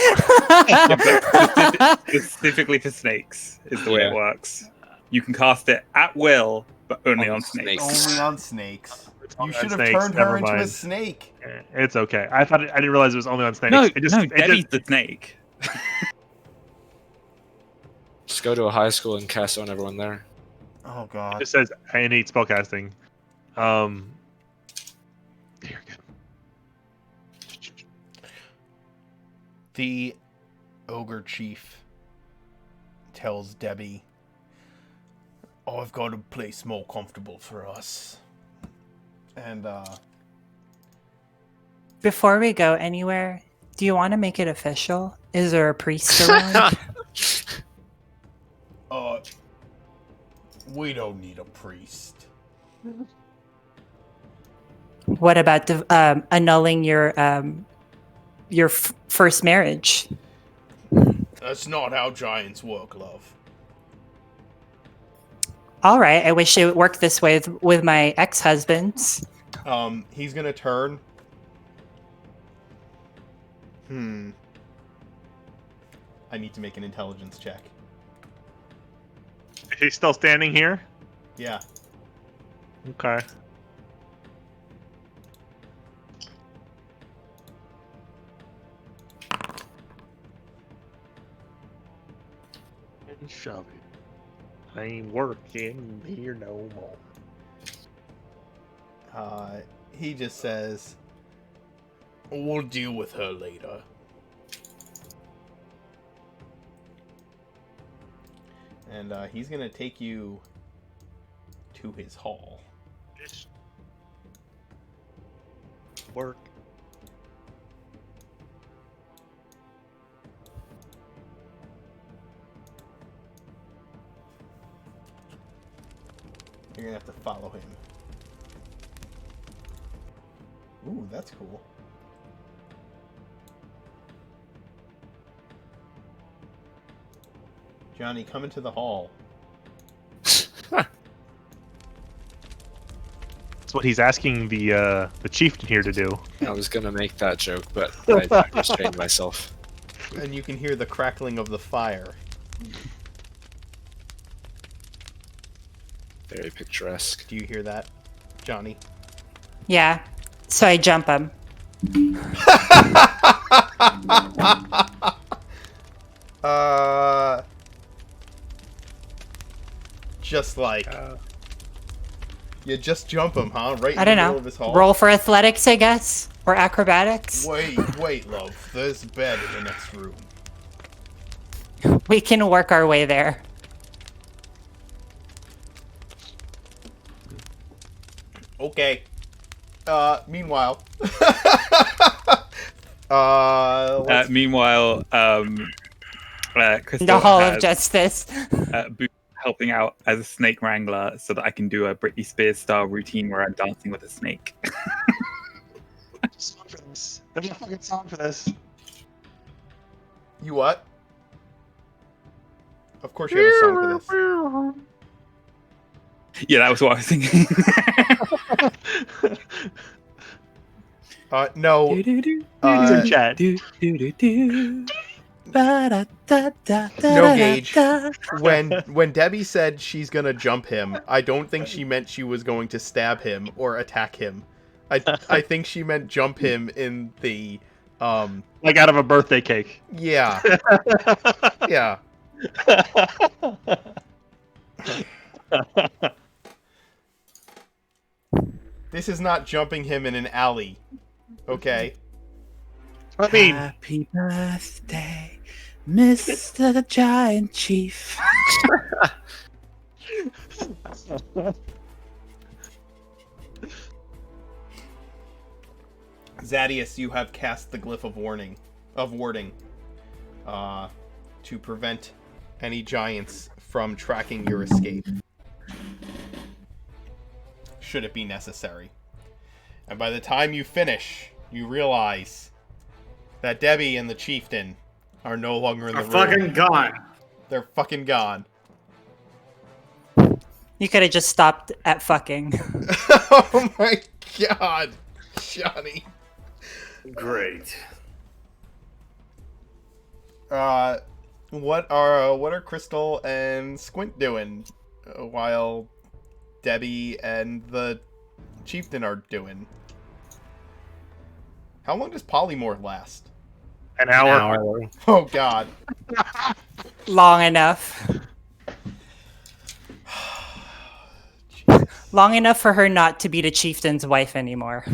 Specifically for snakes is the way it works. You can cast it at will, but only on snakes. Only on snakes. You should have snakes, turned her never into a mind. snake. It's okay. I didn't realize it was only on snakes. No, Debbie's the snake. Just go to a high school and cast on everyone there. Oh It god. just says I need spellcasting. Here we go. The ogre chief tells Debbie, I've got a place more comfortable for us. And Before we go anywhere, do you want to make it official? Is there a priest around? we don't need a priest. What about annulling your first marriage? That's not how giants work, love. All right. I wish it would work this way with my ex-husbands. He's gonna turn. I need to make an intelligence check. He's still standing here? Yeah. Okay. And shove it. I ain't working here no more. He just says, we'll deal with her later. And he's gonna take you to his hall. Work. You're gonna have to follow him. Ooh, that's cool. Johnny, come into the hall. That's what he's asking the chieftain here to do. I was gonna make that joke, but I restrained myself. And you can hear the crackling of the fire. Very picturesque. Do you hear that, Johnny? Yeah. So I jump him. Just like you just jump him, huh? Right in I don't the middle know. of his hall. Roll for athletics, I guess, or acrobatics. Wait, love. There's a bed in the next room. We can work our way there. Okay. Meanwhile. Meanwhile, Crystal The Hall has, of Justice. Boo helping out as a snake wrangler so that I can do a Britney Spears style routine where I'm dancing with a snake. Song for this. There's a fucking song for this. You what? Of course you have a song for this. Yeah, that was what I was thinking. No. Chat. No, Gage. When Debbie said she's gonna jump him, I don't think she meant she was going to stab him or attack him. I think she meant jump him in the Like out of a birthday cake. yeah. Yeah. This is not jumping him in an alley. Okay? I mean, Happy birthday, Mr. Giant Chief. Zadius, you have cast the glyph of warding, to prevent any giants from tracking your escape, should it be necessary. And by the time you finish, you realize that Debbie and the chieftain are no longer in the room. Fucking gone. They're fucking gone. You could have just stopped at fucking. Oh my god, Johnny. Great. What are Crystal and Squint doing while Debbie and the chieftain are doing? How long does polymorph last? An hour. Oh god. Long enough. Long enough for her not to be the chieftain's wife anymore.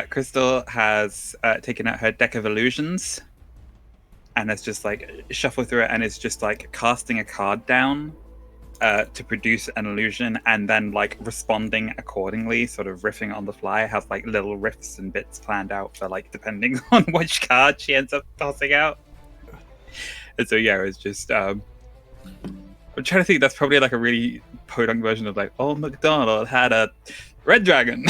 Crystal has taken out her deck of illusions and has just like shuffled through it and is just like casting a card down to produce an illusion and then like responding accordingly, sort of riffing on the fly. Has like little riffs and bits planned out for like depending on which card she ends up tossing out. And so yeah, it's just I'm trying to think. That's probably like a really podunk version of like, oh, McDonald had a red dragon.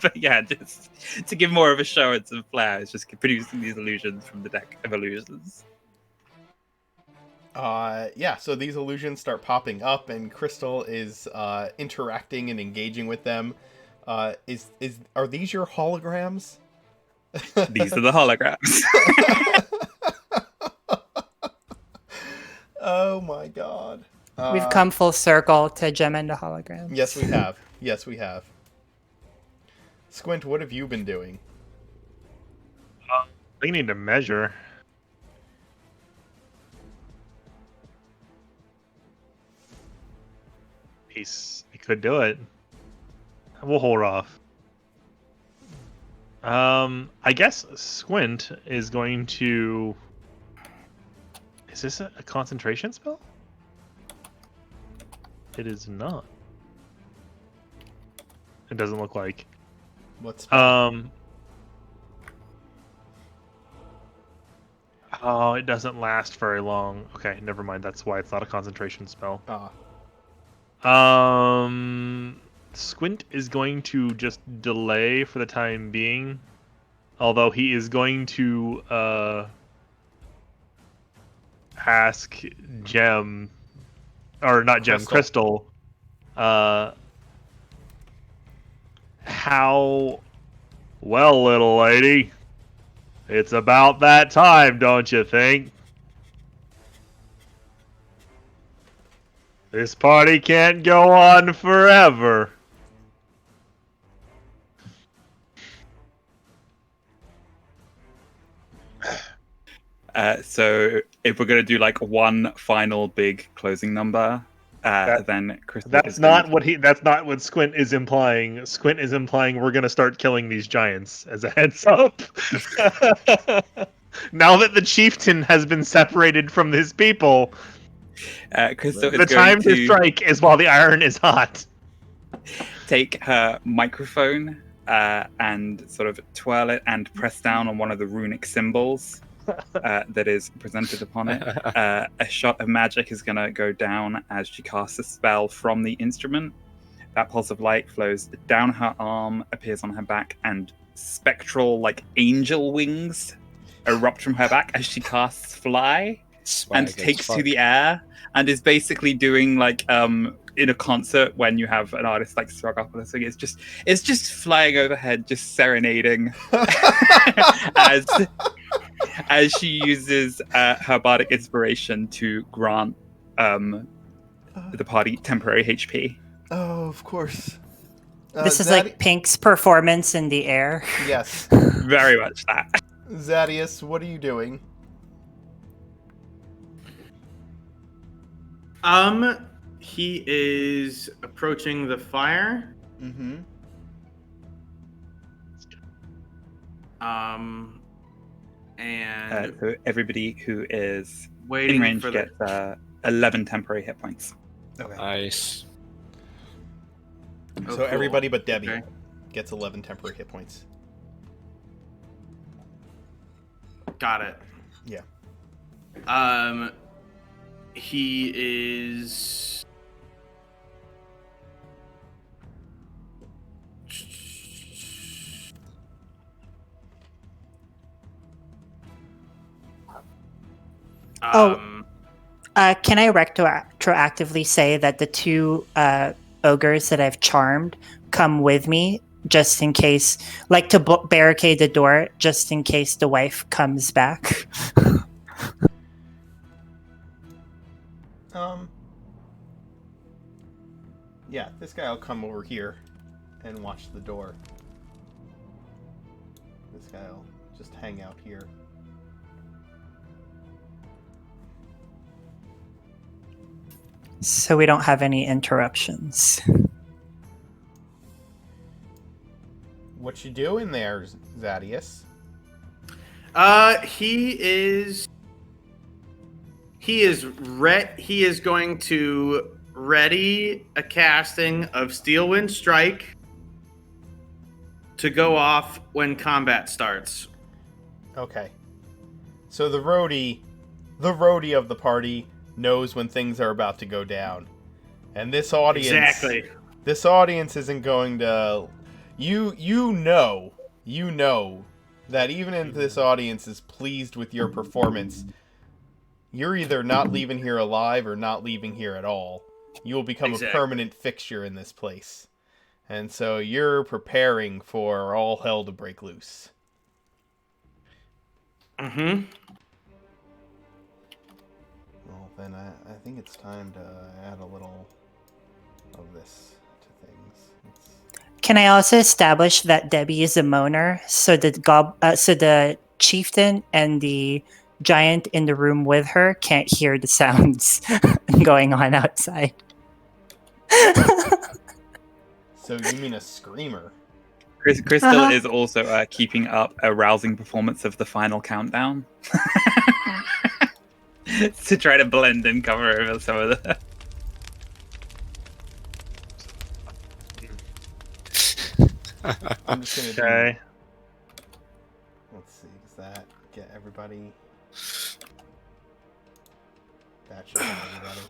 But yeah, just to give more of a show and some flair, it's just producing these illusions from the deck of illusions. Yeah, so these illusions start popping up, and Crystal is interacting and engaging with them. Are these your holograms? These are the holograms. Oh my god. We've come full circle to Gem and the holograms. Yes, we have. Yes, we have. Squint, what have you been doing? We need to measure. He could do it. We'll hold off. I guess Squint is going to... Is this a concentration spell? It is not. It doesn't look like. What's Oh, it doesn't last very long. Okay, never mind. That's why it's not a concentration spell. Squint is going to just delay for the time being. Although he is going to ask Gem, or not Gem, Crystal, how well, little lady? It's about that time, don't you think? This party can't go on forever. So if we're going to do like one final big closing number, then Crystal That's not what Squint is implying. Squint is implying we're gonna start killing these giants as a heads up. Now that the chieftain has been separated from his people, Crystal the time to strike is while the iron is hot. Take her microphone and sort of twirl it and press down on one of the runic symbols that is presented upon it. A shot of magic is going to go down as she casts a spell from the instrument. That pulse of light flows down her arm, appears on her back, and spectral, like, angel wings erupt from her back as she casts Fly and takes to the air, and is basically doing, like, in a concert when you have an artist like Struggle up on a thing, it's just flying overhead, just serenading as she uses her bardic inspiration to grant the party temporary HP. Oh, of course. This is like Pink's performance in the air. Yes. Very much that. Zadius, what are you doing? He is approaching the fire. Mm-hmm. And So everybody who is waiting in range for gets 11 temporary hit points. Okay. Nice. Oh, So cool. everybody but Debbie Okay. gets 11 temporary hit points. Got it. Yeah. He is. Oh. Can I retroactively say that the two ogres that I've charmed come with me just in case, like to barricade the door just in case the wife comes back? Yeah, this guy will come over here and watch the door. This guy will just hang out here. So we don't have any interruptions. What you doing there, Zadius? He is going to ready a casting of Steel Wind Strike to go off when combat starts. Okay. So the roadie of the party knows when things are about to go down. And this audience This audience isn't going to you know that even if this audience is pleased with your performance, you're either not leaving here alive or not leaving here at all. You will become a permanent fixture in this place. And so you're preparing for all hell to break loose. Mm-hmm. Well, then I think it's time to add a little of this to things. Can I also establish that Debbie is a moaner, so the chieftain and the giant in the room with her can't hear the sounds going on outside? So you mean a screamer? Crystal is also keeping up a rousing performance of the final countdown to try to blend and cover over some of the. I'm just gonna do. Okay. Let's see. Does that get everybody? That should get everybody.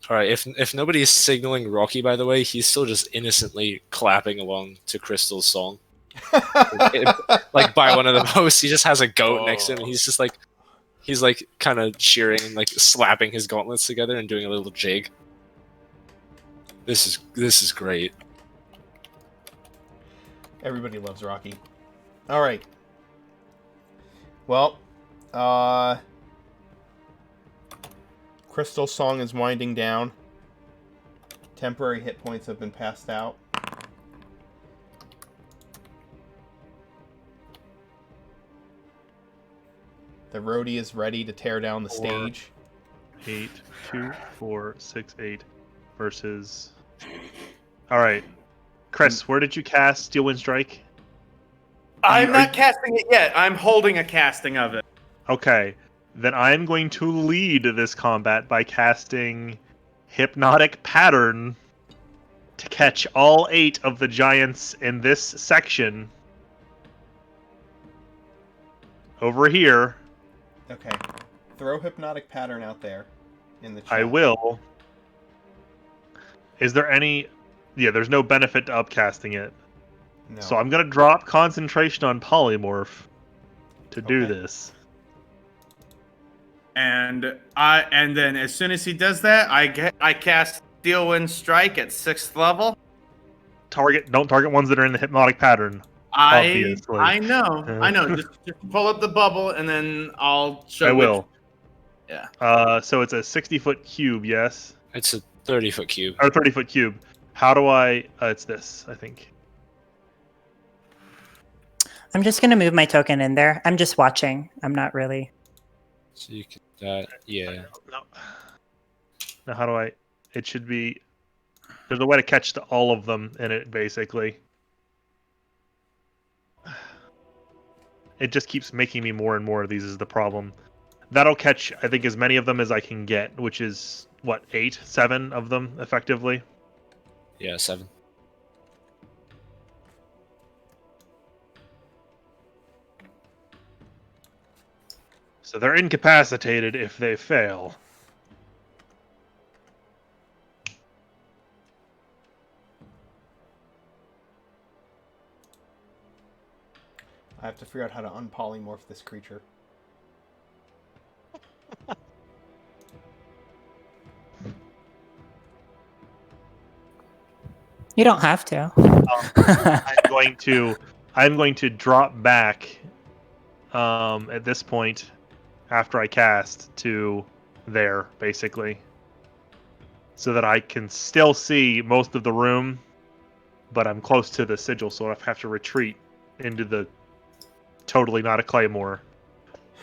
All right. If nobody's signaling Rocky, by the way, he's still just innocently clapping along to Crystal's song. Like by one of the posts, he just has a goat next to him, and he's like kind of cheering and like slapping his gauntlets together and doing a little jig. This is great. Everybody loves Rocky. All right. Well, Crystal's song is winding down. Temporary hit points have been passed out. The roadie is ready to tear down the stage. 8, 2, 4, 6, 8 versus. All right, Chris, where did you cast Steel Wind Strike? I'm not casting it yet. I'm holding a casting of it. Okay, then I'm going to lead this combat by casting Hypnotic Pattern to catch all 8 of the giants in this section over here. Okay. Throw Hypnotic Pattern out there in the chat. I will. Is there any... Yeah, there's no benefit to upcasting it. No. So I'm going to drop concentration on Polymorph to do this. And then as soon as he does that, I cast Steel Wind Strike at 6th level. Don't target ones that are in the Hypnotic Pattern. Obviously. I know. Just pull up the bubble and then I'll show. I will. Yeah. So it's a 60-foot cube, yes? It's a 30-foot cube. Or 30-foot cube. How do I... it's this, I think. I'm just going to move my token in there. I'm just watching. I'm not really. So you can... yeah. No. Now how do I... It should be... There's a way to catch all of them in it, basically. It just keeps making me more and more of these is the problem. That'll catch, I think, as many of them as I can get, which is, what, 8? 7 of them, effectively? Yeah, 7. So they're incapacitated if they fail. I have to figure out how to unpolymorph this creature. You don't have to. I'm going to drop back at this point after I cast to there, basically. So that I can still see most of the room, but I'm close to the sigil, so I have to retreat into the totally not a claymore.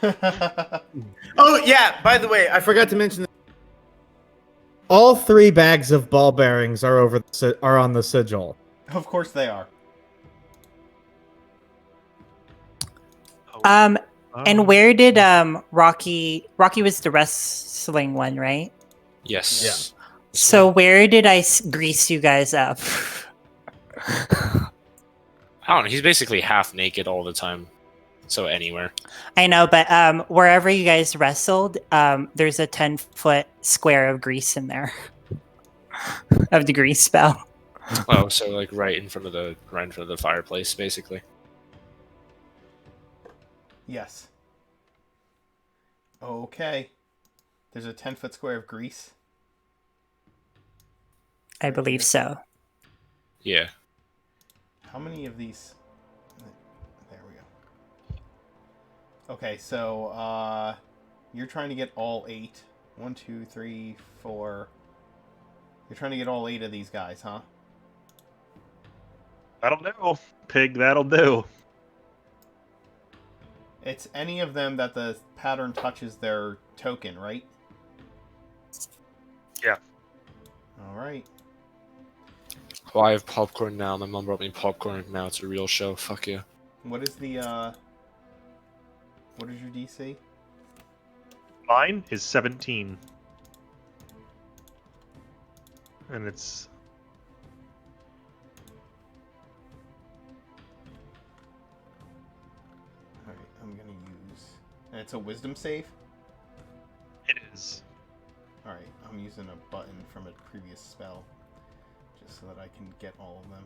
Oh yeah, by the way, I forgot to mention all 3 bags of ball bearings are are on the sigil. Of course they are. And where did Rocky was the wrestling one, right? Yes. So where did I grease you guys up? I don't know. He's basically half naked all the time. So anywhere. I know, but wherever you guys wrestled, there's a 10-foot square of grease in there. Of the grease spell. Oh, so like right in front of the fireplace, basically. Yes. Okay. There's a 10-foot square of grease. I believe so. Yeah. How many of these? There we go. Okay, so you're trying to get all 8. 1, 2, 3, 4. You're trying to get all 8 of these guys, huh? That'll do. Pig, that'll do. It's any of them that the pattern touches their token, right? Yeah. Alright. Well, I have popcorn now. My mom brought me popcorn. Now it's a real show. Fuck yeah. What is the, what is your DC? Mine is 17. And it's... Alright, I'm gonna use... And it's a wisdom save? It is. Alright, I'm using a button from a previous spell. Just so that I can get all of them.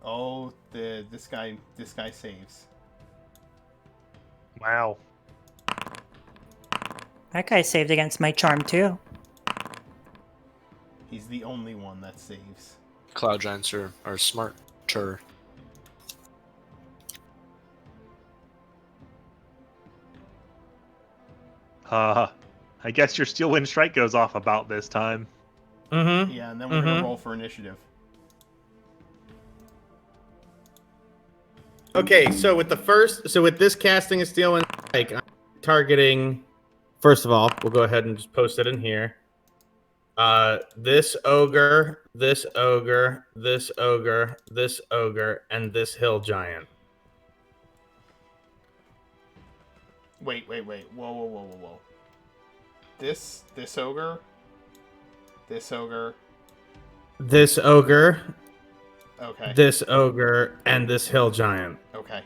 Oh, this guy saves. Wow. That guy saved against my charm too. He's the only one that saves. Cloud giants are smarter. I guess your Steel Wind Strike goes off about this time. Mm-hmm. Yeah, and then we're gonna roll for initiative. Okay, so with this casting of Steel and Strike, I'm targeting. First of all, we'll go ahead and just post it in here. This ogre, this ogre, this ogre, this ogre, and this hill giant. Wait. Whoa. This ogre, this ogre. This ogre, Okay. this ogre, and this hill giant. Okay.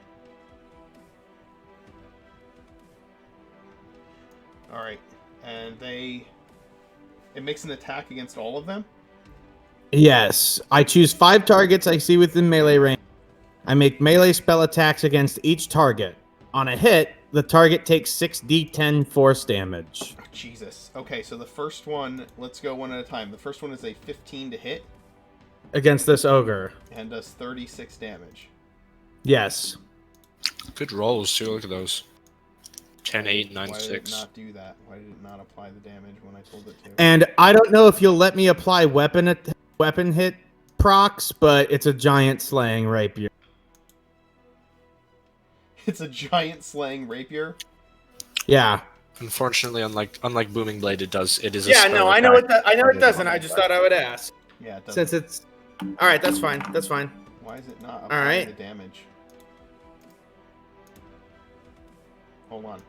Alright. And it makes an attack against all of them? Yes. I choose 5 targets I see within melee range. I make melee spell attacks against each target. On a hit, the target takes 6d10 force damage. Oh, Jesus. Okay, so the first one, let's go one at a time. The first one is a 15 to hit Against this ogre. and does 36 damage. Yes. Good rolls too. Look at those. 10, 8, 9, Why 6. did it not do that? Why did it not apply the damage when I told it to? And I don't know if you'll let me apply weapon hit procs, but it's a giant slaying rapier. It's a giant slaying rapier? Yeah. Unfortunately, unlike Booming Blade, it is. A Yeah, spell no, I know attack. it doesn't. I just thought I would ask. Yeah, it does. Since it's all right, that's fine. That's fine. Why is it not applying right. the damage? Hold on.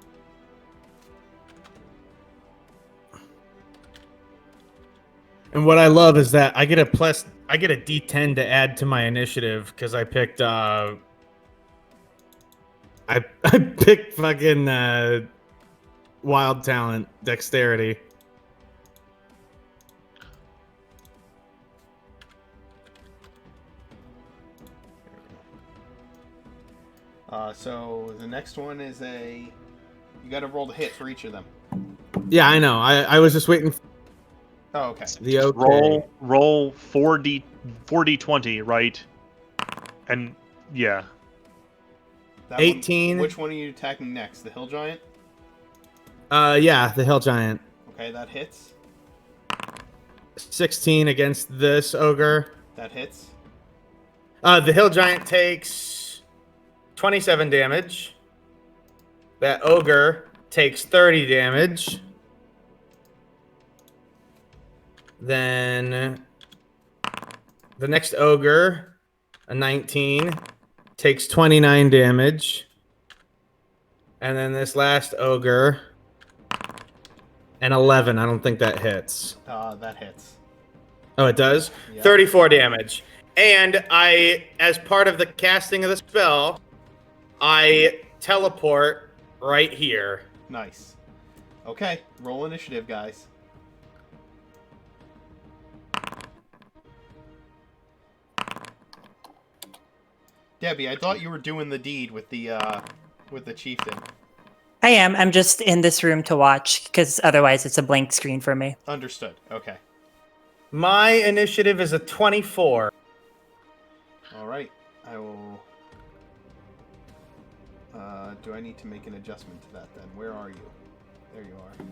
And what I love is that I get I get a D10 to add to my initiative because I picked I picked fucking wild talent dexterity. So the next one is you got to roll the hit for each of them. Yeah, I know. I was just waiting for Oh, okay. the okay. Roll 4d20, right? And yeah. That 18. Which one are you attacking next? The hill giant? Yeah, the hill giant. Okay, that hits. 16 against this ogre. That hits. The hill giant takes 27 damage. That ogre takes 30 damage. Then the next ogre, a 19, takes 29 damage. And then this last ogre, an 11. I don't think that hits. That hits. Oh, it does? Yep. 34 damage. And as part of the casting of the spell, I teleport right here. Nice. Okay, roll initiative, guys. Debbie, I thought you were doing the deed with the chieftain. I am. I'm just in this room to watch because otherwise it's a blank screen for me. Understood. Okay. My initiative is a 24. All right. I will. Do I need to make an adjustment to that then? Where are you? There you are.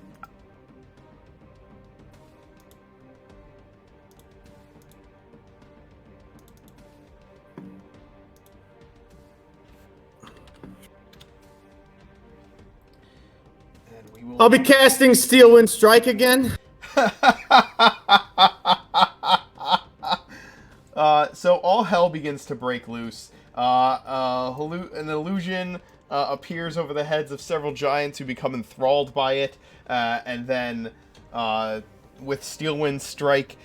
And we will. I'll be casting Steelwind Strike again. So all hell begins to break loose. An illusion appears over the heads of several giants who become enthralled by it, and then with Steelwind Strike,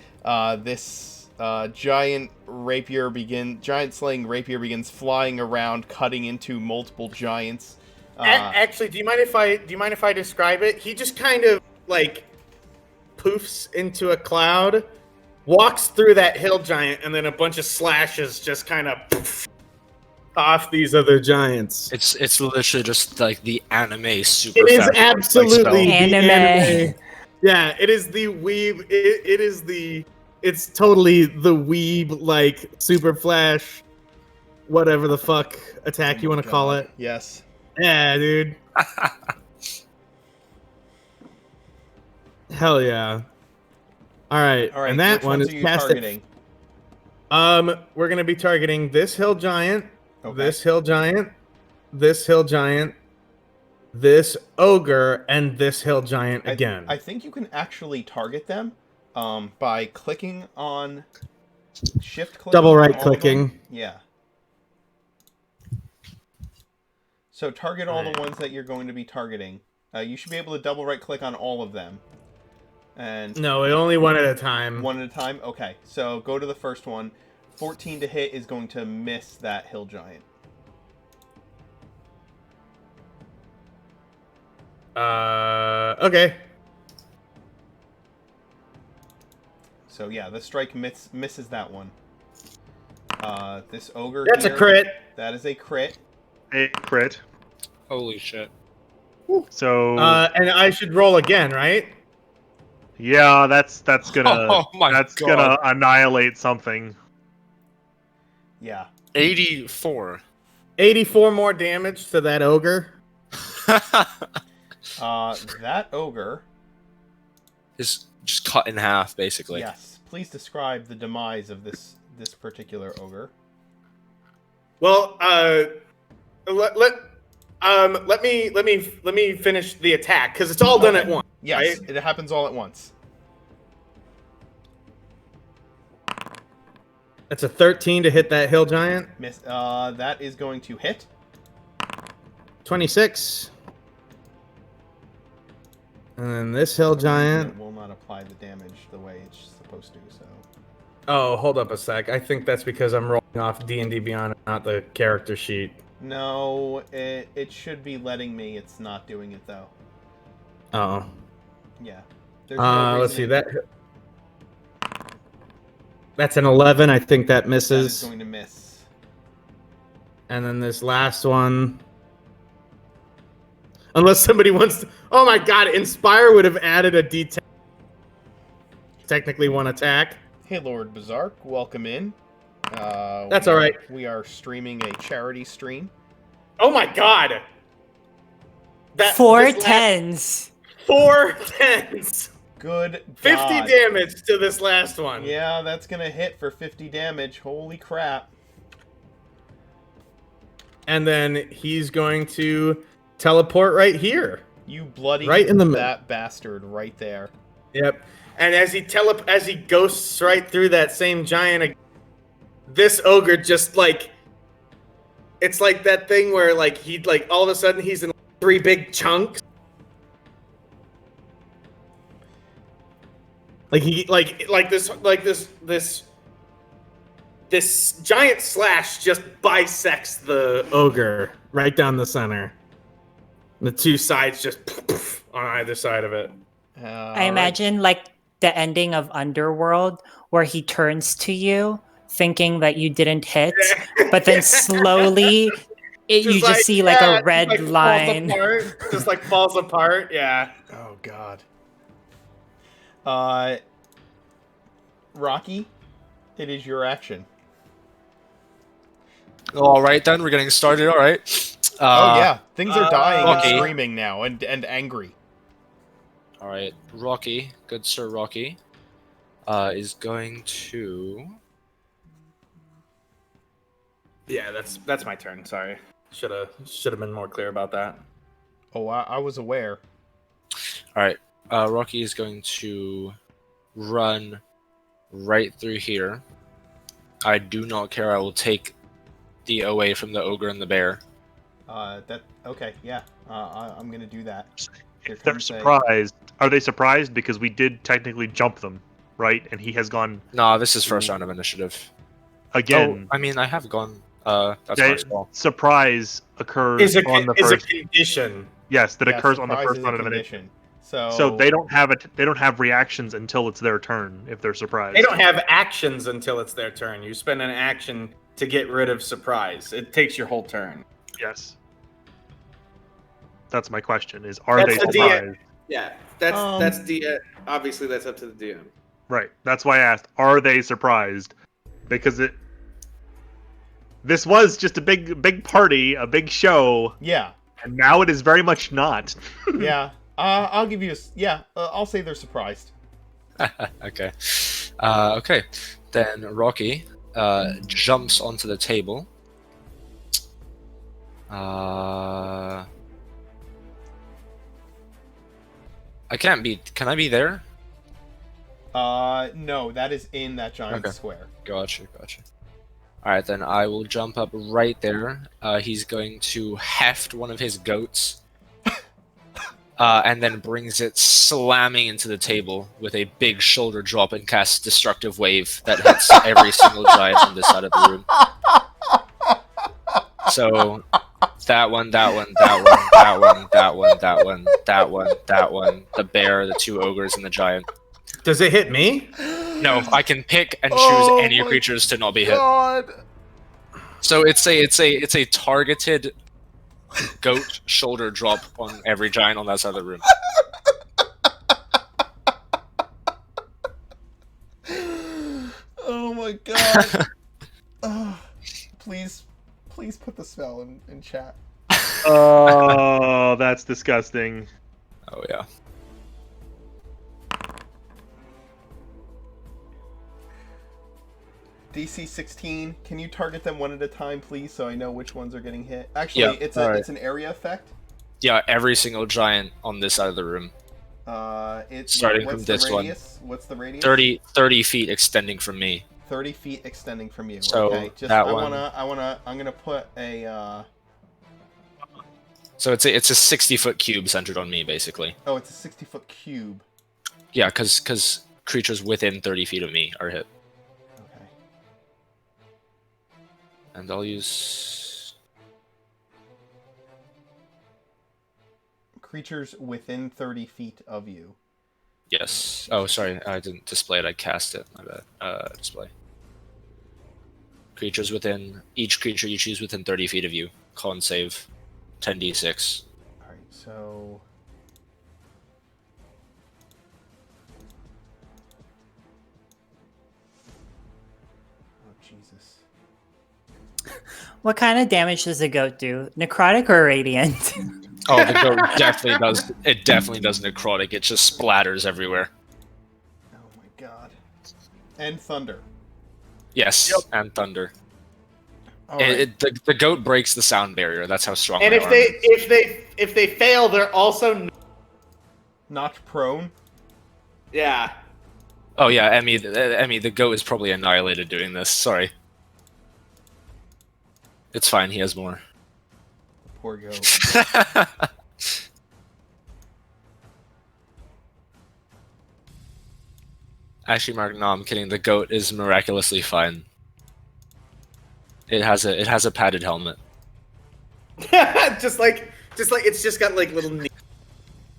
this giant slaying rapier begins flying around, cutting into multiple giants. Actually, do you mind if I describe it? He just kind of like poofs into a cloud, walks through that hill giant, and then a bunch of slashes just kind of off these other giants. It's literally just like the anime super. It is fast absolutely spell. the Anime. Yeah, it is the weeb. It's totally the weeb like super flash, whatever the fuck attack you want to call it. Yes. Yeah, dude. Hell yeah. All right. All right. And that which one ones is are you cast targeting? We're gonna be targeting this hill giant, Okay. this hill giant, this hill giant, this ogre, and this hill giant again. I think you can actually target them by clicking on shift click. Double on right all of them. clicking. Yeah. So target all the ones that you're going to be targeting. You should be able to double right click on all of them. And No, only one at a time. one at a time? Okay. So go to the first one. 14 to hit is going to miss that hill giant. Okay. So yeah, the strike misses that one. This ogre That's a here, crit. That is a crit. A crit. Holy shit! So And I should roll again, right? yeah, that's gonna Oh my that's God. gonna annihilate something. Yeah. 84. 84 more damage to that ogre. That ogre. Is just cut in half, basically. Yes. Please describe the demise of this particular ogre. Well, let me finish the attack because it's all done Okay. at once. Yes, Right? it happens all at once. That's a 13 to hit that hill giant. Miss. That is going to hit. 26. And then this hill giant. It will not apply the damage the way it's supposed to. So. Oh, hold up a sec. I think that's because I'm rolling off D&D Beyond, not the character sheet. No, it should be letting me. It's not doing it though. Oh. Yeah. There's no Let's see reason that's an 11. I think that that is misses. going to miss. And then this last one. Unless somebody wants to... Oh my god, Inspire would have added a D10. Technically one attack. Hey, Lord Bizarre, welcome in. That's all right. We are streaming a charity stream. Oh my god! Four this last- tens. 4 tens! Good 50 God. damage to this last one. Yeah, that's gonna hit for 50 damage. Holy crap. And then he's going to teleport right here. You bloody Right in the that bastard right there. Yep. And as he ghosts right through that same giant, this ogre just like, it's like that thing where like he like all of a sudden he's in 3 big chunks. Like he this giant slash just bisects the ogre right down the center. The 2 sides just on either side of it. I imagine like the ending of Underworld where he turns to you thinking that you didn't hit, but then slowly you just see like a red line. Just like falls apart. Yeah. Oh God. Rocky, it is your action. All right, then we're getting started. All right. Oh yeah, things are dying Rocky. and screaming now and angry. All right, Rocky, good Sir Rocky, is going to. Yeah, that's my turn. Sorry. Should have been more clear about that. Oh, I was aware. All right, Rocky is going to run right through here. I do not care. I will take the away from the ogre and the bear. Okay, yeah. I'm gonna do that. Here If they're comes surprised, are they surprised because we did technically jump them, right? And he has gone Nah, this is first round of initiative. again. Oh, I mean, I have gone. That's Okay, my fault. surprise occurs on the Is a first. condition. Yes, that Yeah, occurs on the surprise first is a round of initiative. condition. So So they don't have reactions until it's their turn if they're surprised. They don't have actions until it's their turn. You spend an action to get rid of surprise. It takes your whole turn. Yes. That's my question: is are That's they the surprised? Yeah, that's obviously that's up to the DM. Right. That's why I asked: are they surprised? Because this was just a big party, a big show, yeah, and now it is very much not. yeah. I'll give you I'll say they're surprised. Okay. Okay. Then Rocky jumps onto the table. I can't be. Can I be there? No, that is in that giant Okay. square. Gotcha. All right, then I will jump up right there. He's going to heft one of his goats, and then brings it slamming into the table with a big shoulder drop and casts Destructive Wave that hits every single giant on this side of the room. So that one, the bear, the 2 ogres, and the giant. Does it hit me? No, I can pick and choose Oh any my creatures to not be hit. God. So it's a targeted goat shoulder drop on every giant on that side of the room. Oh my God. Oh, please put the spell in chat. Oh, that's disgusting. Oh yeah. DC 16. Can you target them one at a time, please, so I know which ones are getting hit? Actually, Yeah, it's alright. it's an area effect. Yeah, every single giant on this side of the room. What's Starting from the this one. radius? What's the radius? 30 feet extending from me. 30 feet extending from you. So, okay, just that I'm one- gonna put a So it's a 60-foot cube centered on me, basically. oh, it's a 60-foot cube. Yeah, because creatures within 30 feet of me are hit. Oh And I'll use... Creatures within 30 feet of you. Yes. Oh, sorry, I didn't display it, I cast it. My bad. Display. Creatures within... Each creature you choose within 30 feet of you. Con save. 10d6. Alright, so... Oh, Jesus. What kind of damage does the goat do? Necrotic or radiant? Oh, the goat definitely does... It definitely does necrotic. It just splatters everywhere. Oh my god. And thunder. Yes, and thunder. Alright. The goat breaks the sound barrier. That's how strong And my if arm they is. if they fail, they're also Knocked prone. yeah. Oh yeah, Emmy, the goat is probably annihilated doing this. Sorry. It's fine, he has more. Poor goat. Actually, Mark, no, I'm kidding. The goat is miraculously fine. It has a padded helmet. just like it's just got like little knee.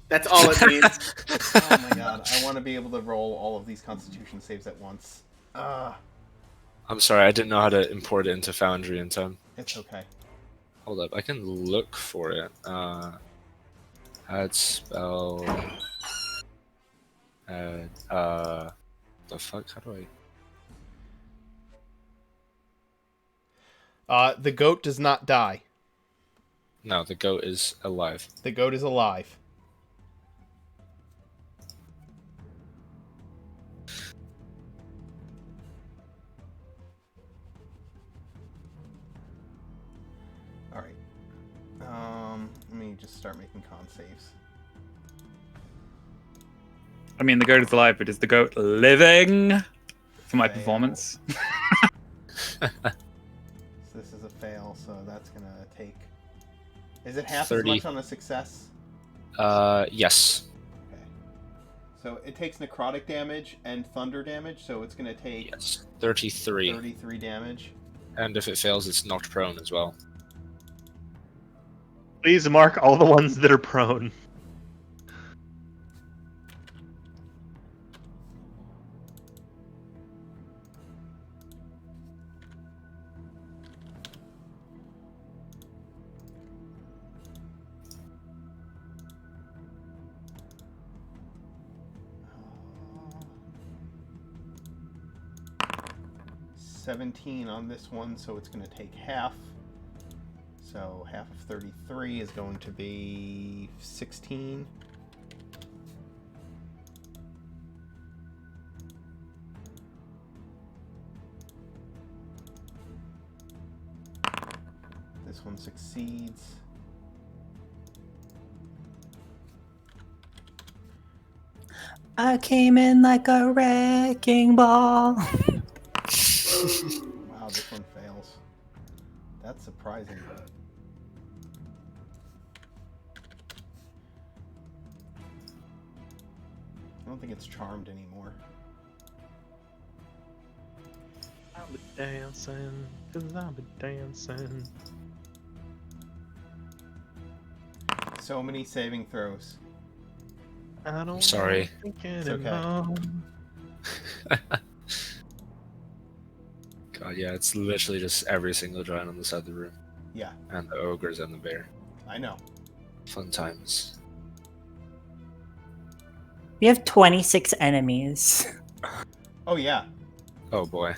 That's all it needs. Oh my god, I want to be able to roll all of these Constitution saves at once. I'm sorry, I didn't know how to import it into Foundry in time. It's okay. Hold up, I can look for it. Add spell. Add, the fuck? How do I? The goat does not die. No, the goat is alive. The goat is alive. Alright. Let me just start making con saves. I mean, the goat is alive, but is the goat living for my Fail. performance? So this is a fail, so that's gonna take... Is it half 30. as much on a success? Yes. Okay. So it takes necrotic damage and thunder damage, so it's gonna take Yes. 33. 33 damage. And if it fails, it's knocked prone as well. Please mark all the ones that are prone. Uh, 17 on this one, so it's gonna take half. So half of 33 is going to be 16. This one succeeds. I came in like a wrecking ball. Wow, this one fails. That's surprising. I don't think it's charmed anymore. I'll be dancing, 'cause I'll be dancing. So many saving throws. I don't Sorry. It's okay. God, yeah, it's literally just every single giant on the side of the room. Yeah, And the ogres and the bear. I know. Fun times. We have 26 enemies. Oh yeah, Oh boy.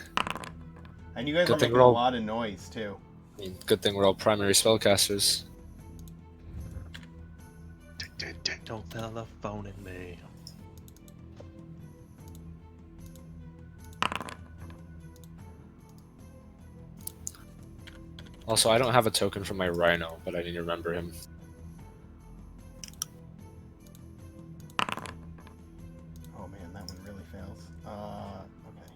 and you guys Good are thing making we're a all- lot of noise too. I mean, good thing we're all primary spellcasters. Don't telephone at me. Also, I don't have a token for my rhino, but I need to remember him. Oh man, that one really fails. Okay.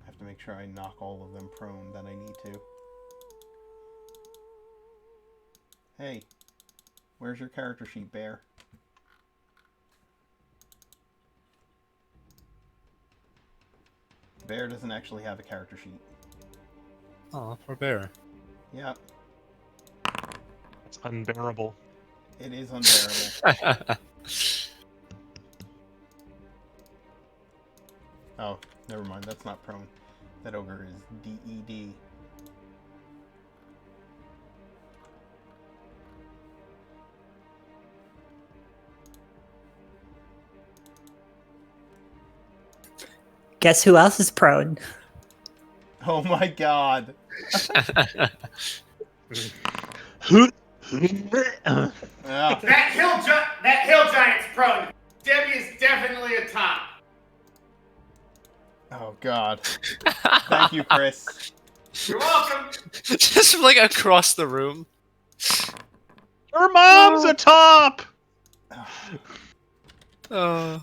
I have to make sure I knock all of them prone that I need to. Hey, Where's your character sheet, Bear? Bear doesn't actually have a character sheet. Oh, poor bear. Yep, It's unbearable. it is unbearable. Oh, never mind. That's not prone. That ogre is DED. Guess who else is prone? Oh my god. Ah, That hill giant's prone. Debbie is definitely a top. oh god. Thank you, Chris. You're welcome. Just like across the room. Her mom's a top. Oh.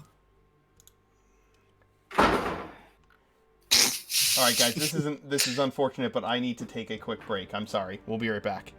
All right, guys. This is unfortunate, but I need to take a quick break. I'm sorry. We'll be right back.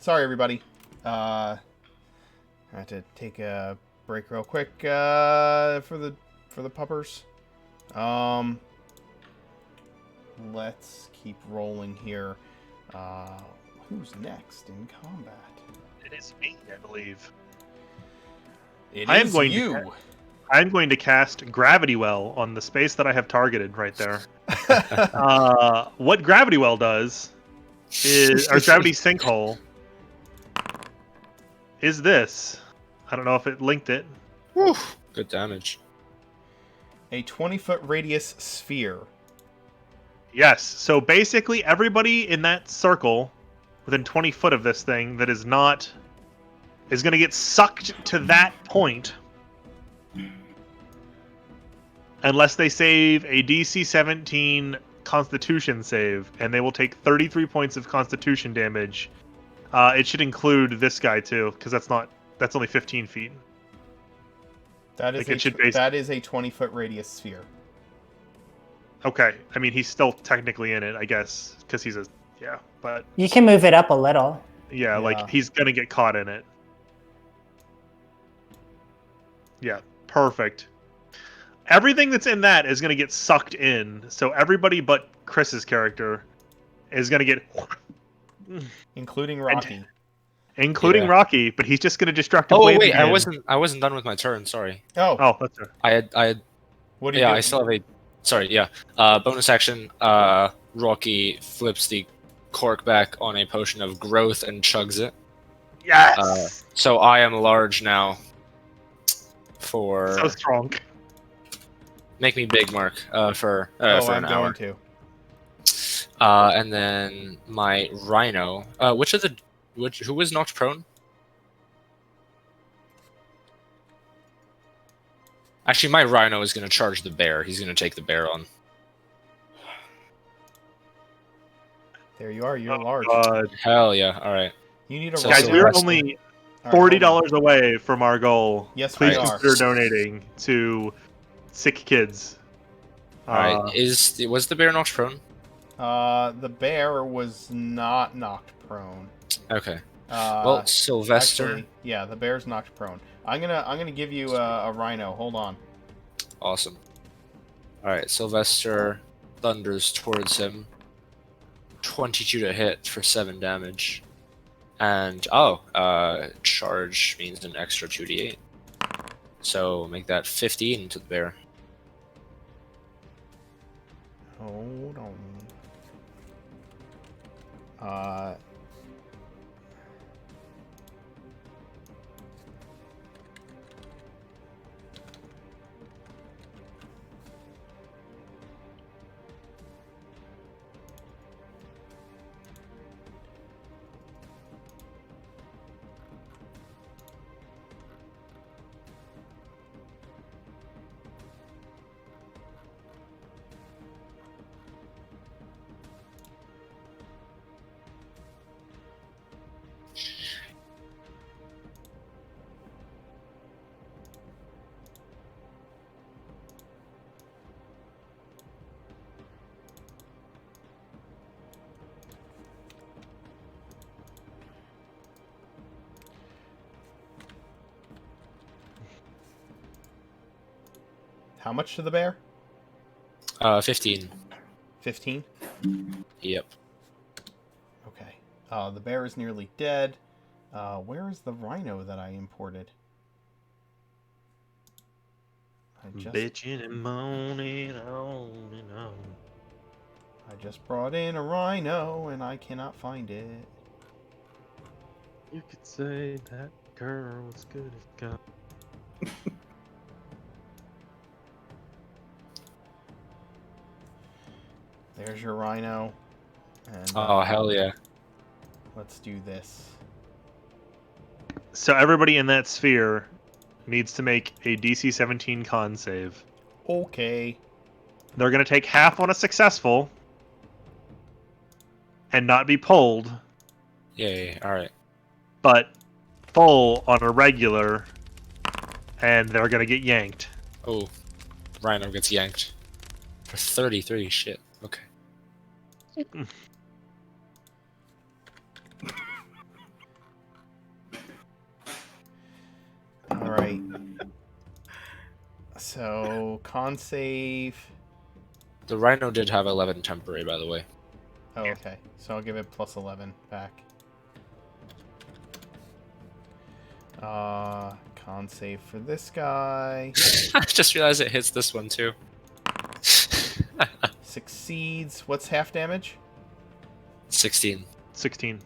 Sorry, everybody. I had to take a break real quick for the puppers. Let's keep rolling here. Who's next in combat? It is me, I believe. I am going you. I'm going to cast Gravity Well on the space that I have targeted right there. What Gravity Well does is, or Gravity Sinkhole, is this. I don't know if it linked it. Whew, good damage. A 20-foot radius sphere. Yes. So basically, everybody in that circle within 20 foot of this thing that is not is going to get sucked to that point unless they save a DC 17 Constitution save, and they will take 33 points of Constitution damage. It should include this guy too, because that's only 15 feet. That is that is a 20-foot radius sphere. Okay, I mean he's still technically in it, I guess, because he's a but You can move it up a little. yeah, like he's gonna get caught in it. Yeah, perfect. Everything that's in that is gonna get sucked in, so everybody but Chris's character is gonna get, including Rocky. Including Rocky, but he's just gonna destructive Oh blade wait, again. I wasn't done with my turn. Sorry. Oh, that's right. I had. What do you do? I still have a. Sorry, yeah. Bonus action. Rocky flips the cork back on a potion of growth and chugs it. Yes. So I am large now. For so strong. Make me big, Mark. For I'm an hour. going to. And then my rhino. Who was knocked prone? Actually, my rhino is going to charge the bear. He's going to take the bear on. There you are. You're large. Hell yeah! All right. You need a guys. We're only $40 away from our goal. Yes, please we are. consider donating to sick kids. All right. Was the bear knocked prone? The bear was not knocked prone. Okay. Well, Sylvester. Actually, yeah, the bear's knocked prone. I'm gonna give you a rhino. Hold on. Awesome. All right, Sylvester thunders towards him. 22 to hit for 7 damage, and charge means an extra 2d8. So make that 15 to the bear. Hold on. How much to the bear? 15. 15? Yep. Okay. The bear is nearly dead. Where is the rhino that I imported? Bitchin' and moaning on and on. I just brought in a rhino and I cannot find it. You could say that girl was good as gone. There's your rhino. And, oh, hell yeah. Let's do this. So everybody in that sphere needs to make a DC 17 con save. Okay. They're going to take half on a successful and not be pulled. Yeah, alright. But full on a regular, and they're going to get yanked. Oh, rhino gets yanked. For 33, shit. Okay. right. So, con save. The Rhino did have 11 temporary, by the way. Oh, okay. So I'll give it plus 11 back. Con save for this guy. I just realized it hits this one too. Succeeds. What's half damage? 16. 16.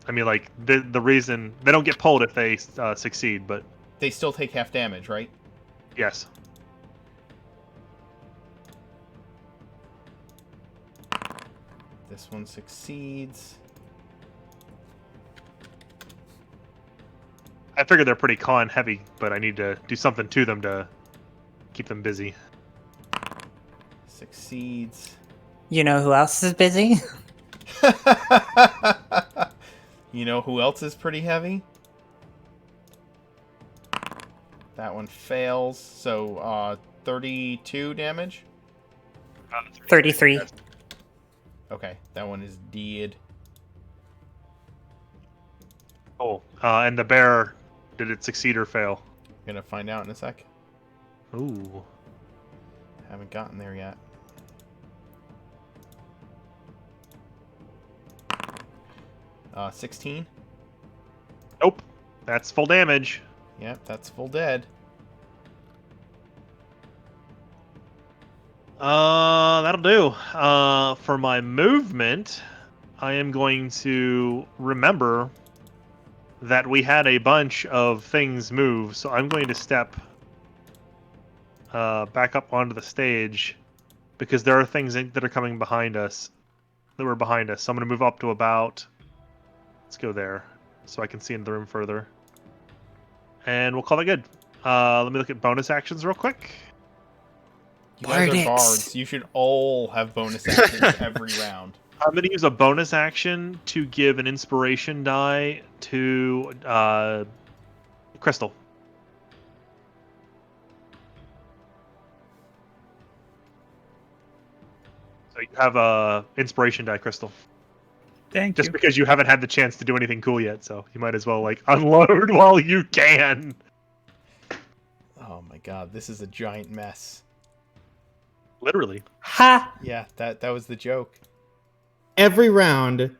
I mean, like, the reason... They don't get pulled if they succeed, but... They still take half damage, right? Yes. This one succeeds. I figure they're pretty con heavy, but I need to do something to them to keep them busy. Succeeds. You know who else is busy? You know who else is pretty heavy? That one fails. So, 32 damage? 33. Okay, that one is dead. Oh, and the bear, did it succeed or fail? Gonna find out in a sec. Ooh. Haven't gotten there yet. 16? Nope. That's full damage. Yep, that's full dead. That'll do. For my movement, I am going to remember that we had a bunch of things move, so I'm going to step back up onto the stage because there are things that are coming behind us that were behind us. So I'm going to move up to about... Let's go there so I can see into the room further. And we'll call that good. Let me look at bonus actions real quick. You guys are Bardix. bards. You should all have bonus actions every round. I'm going to use a bonus action to give an inspiration die to Crystal. So you have a inspiration die, Crystal. Thank Just you. because you haven't had the chance to do anything cool yet, so you might as well like unload while you can. Oh my god, this is a giant mess. Literally. Ha! Yeah, that was the joke. Every round,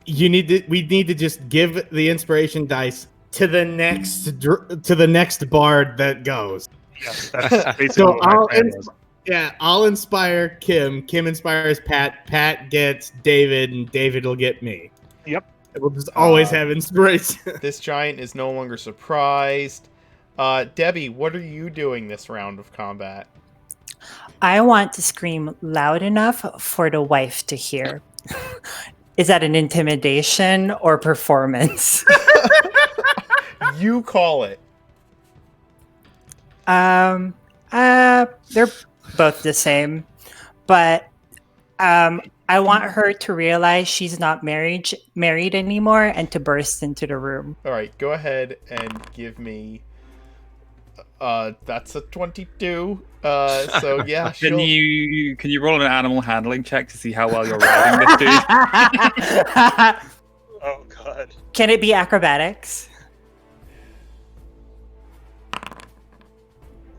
we need to just give the inspiration dice to the next bard that goes. Yes, that's basically So what my plan was. I'll inspire Kim. Kim inspires Pat. Pat gets David, and David will get me. Yep. We'll just always have inspiration. This giant is no longer surprised. Debbie, what are you doing this round of combat? I want to scream loud enough for the wife to hear. Is that an intimidation or performance? You call it. They're both the same, but I want her to realize she's not married anymore and to burst into the room. All right, go ahead and give me. That's a 22. So yeah, Can you roll an animal handling check to see how well you're riding this dude? Oh god. Can it be acrobatics?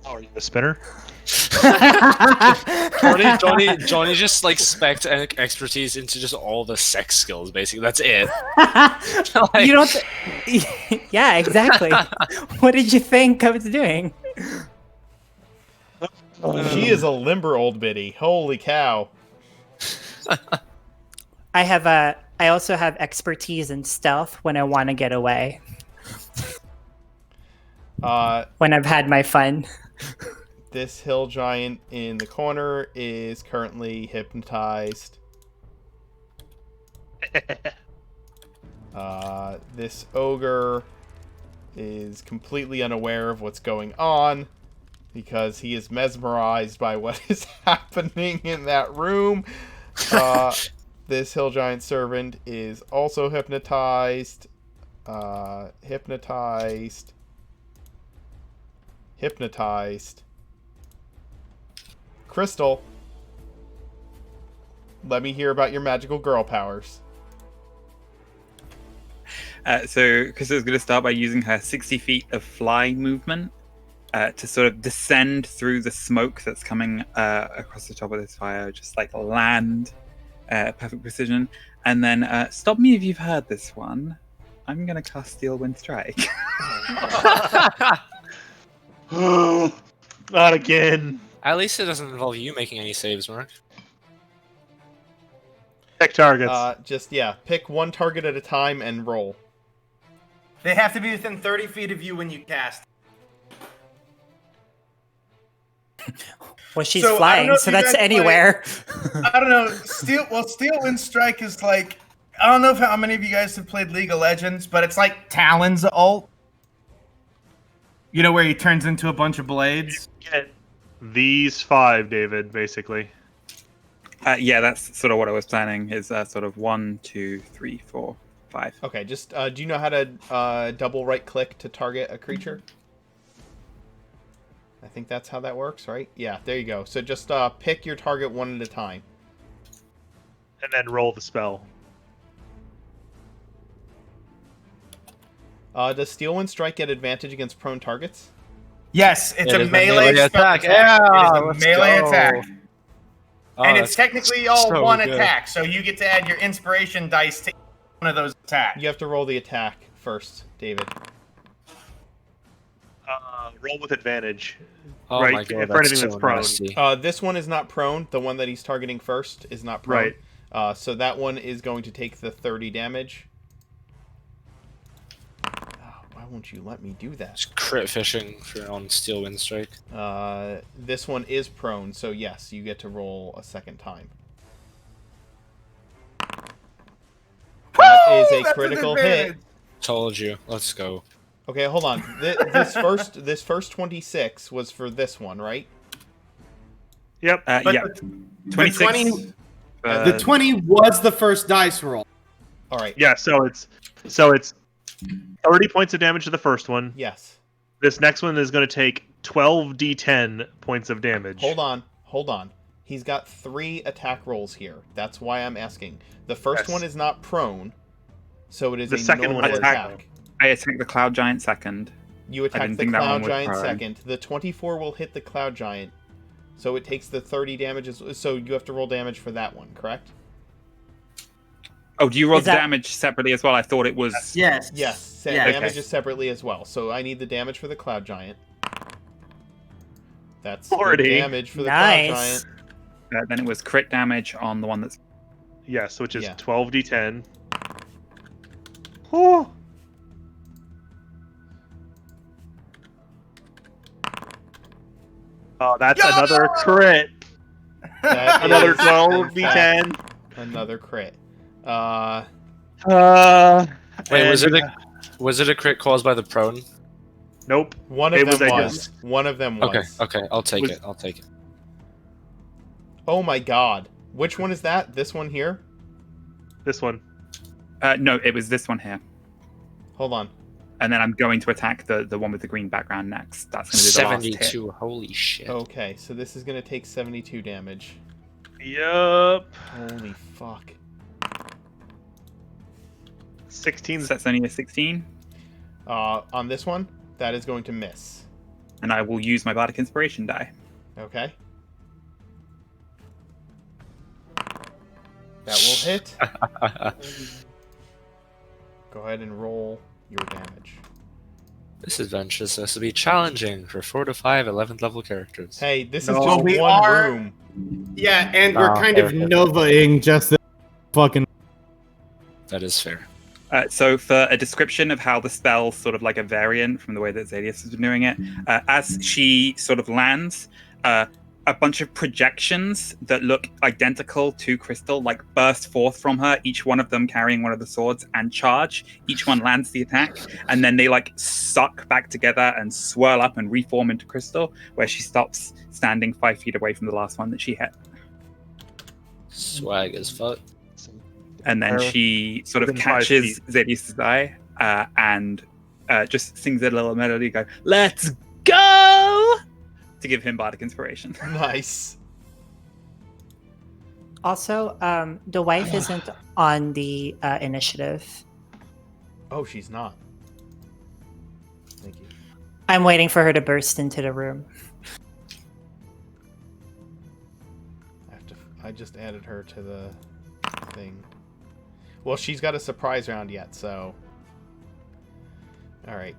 Oh, are you a spinner? Johnny just like spec'd expertise into just all the sex skills, basically. That's it. You don't. Yeah, exactly. What did you think I was doing? She is a limber old biddy. Holy cow. I also have expertise in stealth when I want to get away. When I've had my fun. This hill giant in the corner is currently hypnotized. This ogre is completely unaware of what's going on because he is mesmerized by what is happening in that room. This hill giant servant is also hypnotized. Hypnotized. Crystal, let me hear about your magical girl powers. So Krista's going to start by using her 60 feet of fly movement to sort of descend through the smoke that's coming across the top of this fire, just like land, perfect precision. And then stop me if you've heard this one. I'm going to cast Steel Wind Strike. Not again. At least it doesn't involve you making any saves, Mark. Pick targets. Pick one target at a time and roll. They have to be within 30 feet of you when you cast. Well, she's So, I don't know flying, if so you that's guys anywhere. I don't know. Steel Wind Strike is like, I don't know how many of you guys have played League of Legends, but it's like Talon's ult. You know where he turns into a bunch of blades? Get these 5, David, basically. Yeah, that's sort of what I was planning. Is sort of 1, 2, 3, 4, 5. Okay, just do you know how to double right click to target a creature? I think that's how that works, right? Yeah, there you go. So just pick your target one at a time. And then roll the spell. Does Steel Wind Strike get advantage against prone targets? yes, it's It a is a melee melee spell attack. Yeah, It is a let's melee go. attack. Oh, And that's it's technically all so one good. attack, so you get to add your inspiration dice to one of those attacks. You have to roll the attack first, David. Roll with advantage. Oh right, my god, in front of that's him so it's prone. nasty. This one is not prone. The one that he's targeting first is not prone. Right. So that one is going to take the 30 damage. Oh, why won't you let me do that? It's crit fishing on Steel Wind Strike. This one is prone, so yes, you get to roll a second time. That is a That's an critical hit. advantage. Told you. Let's go. Okay, hold on. This first 26 was for this one, right? Yep. Yeah, 26. 20 The 20 was the first dice roll. All right. Yeah, so it's 30 points of damage to the first one. Yes. This next one is going to take 12d10 points of damage. Hold on. He's got 3 attack rolls here. That's why I'm asking. The first Yes. one is not prone, so it is The a second normal one is attack. I attack the Cloud Giant second. You attack didn't the think that one Cloud was Giant prone. second. The 24 will hit the Cloud Giant, so it takes the 30 damage. So you have to roll damage for that one, correct? Oh, do you roll Is the that- damage separately as well? I thought it was. Yes. Yes. Yeah. Damage Okay. is separately as well. So I need the damage for the Cloud Giant. That's 40. the damage for the Nice. Cloud Giant. Then it was crit damage on the one that's. Yes, which is Yeah. 12d10. Whew. Oh, that's another crit. That Another is, in 12d10. fact, Another crit. Wait, And- was it a crit caused by the prone? Nope. One of It was them a was. One of them was. Okay, I'll take Was- it. I'll take it. Oh my god. Which one is that? This one here? This one. No, it was this one here. Hold on. And then I'm going to attack the one with the green background next. That's going to be the last hit. 72. Holy shit. Okay, so this is going to take 72 damage. Yup. Holy fuck. 16. So that's only a 16. On this one, that is going to miss. And I will use my Bardic Inspiration die. Okay. That will hit. Go ahead and roll your damage. This adventure is supposed to be challenging for 4 to 5 11th level characters. Hey, this No, is just we one are- room. Yeah, and we're Ah, kind fair, of fair. Novaing just the fucking. That is fair. So for a description of how the spell's sort of like a variant from the way that Zadius has been doing it, as she sort of lands, a bunch of projections that look identical to Crystal like burst forth from her, each one of them carrying one of the swords, and charge. Each one lands the attack, and then they like suck back together and swirl up and reform into Crystal, where she stops standing 5 feet away from the last one that she hit. Swag as fuck. And then she sort of Within 5 catches Zadius' eye and just sings a little melody, go, "Let's go!" to give him Bardic Inspiration. Nice. Also, the wife isn't on the initiative. Oh, she's not. Thank you. I'm waiting for her to burst into the room. I just added her to the thing. Well, she's got a surprise round yet, so. All right.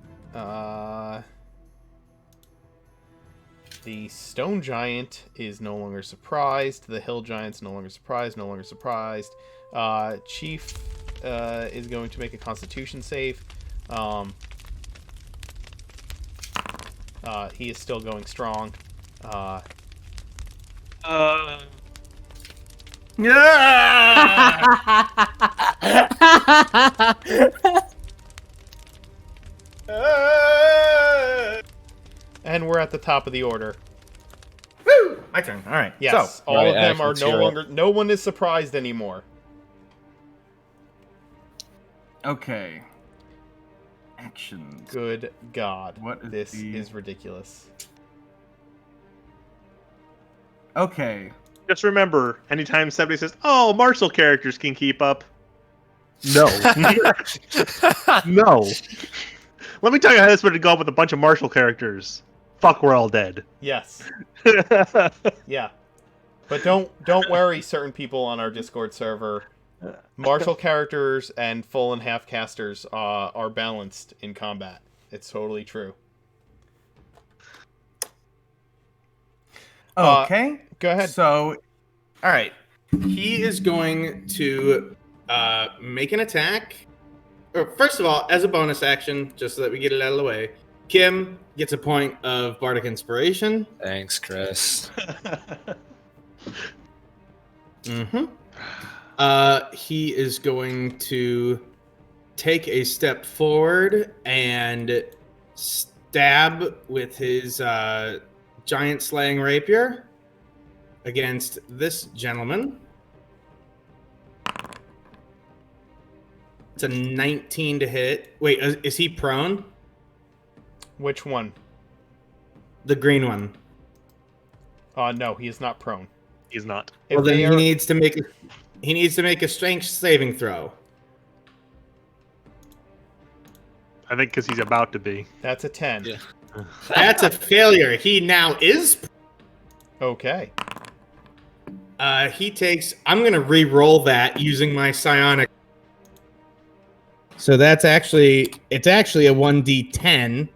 The stone giant is no longer surprised. The hill giant's no longer surprised. No longer surprised. Chief is going to make a Constitution save. He is still going strong. And we're at the top of the order. Woo! My turn. All right. Yes, So, all Right, of them Ash, are let's no hear it. longer. No one is surprised anymore. Okay. Actions. Good God, What is this the- is ridiculous. Okay. Just remember, anytime somebody says, "Oh, martial characters can keep up," no, no. Let me tell you how this would go up with a bunch of martial characters. Fuck, we're all dead. Yes, yeah, but don't worry. Certain people on our Discord server, martial characters and full and half casters are balanced in combat. It's totally true. okay. Go ahead. So, all right. He is going to make an attack. Or first of all, as a bonus action, just so that we get it out of the way, Kim gets a point of Bardic Inspiration. Thanks, Chris. Mm-hmm. He is going to take a step forward and stab with his giant slaying rapier against this gentleman. It's a 19 to hit. Wait, is he prone? Which one? The green one. No, he is not prone. He's not. If Well, then they he are- needs to make a strength saving throw. I think because he's about to be. That's a 10. Yeah. That's a failure. He now is. Okay. He takes. I'm gonna re-roll that using my psionic. So it's actually a 1d10.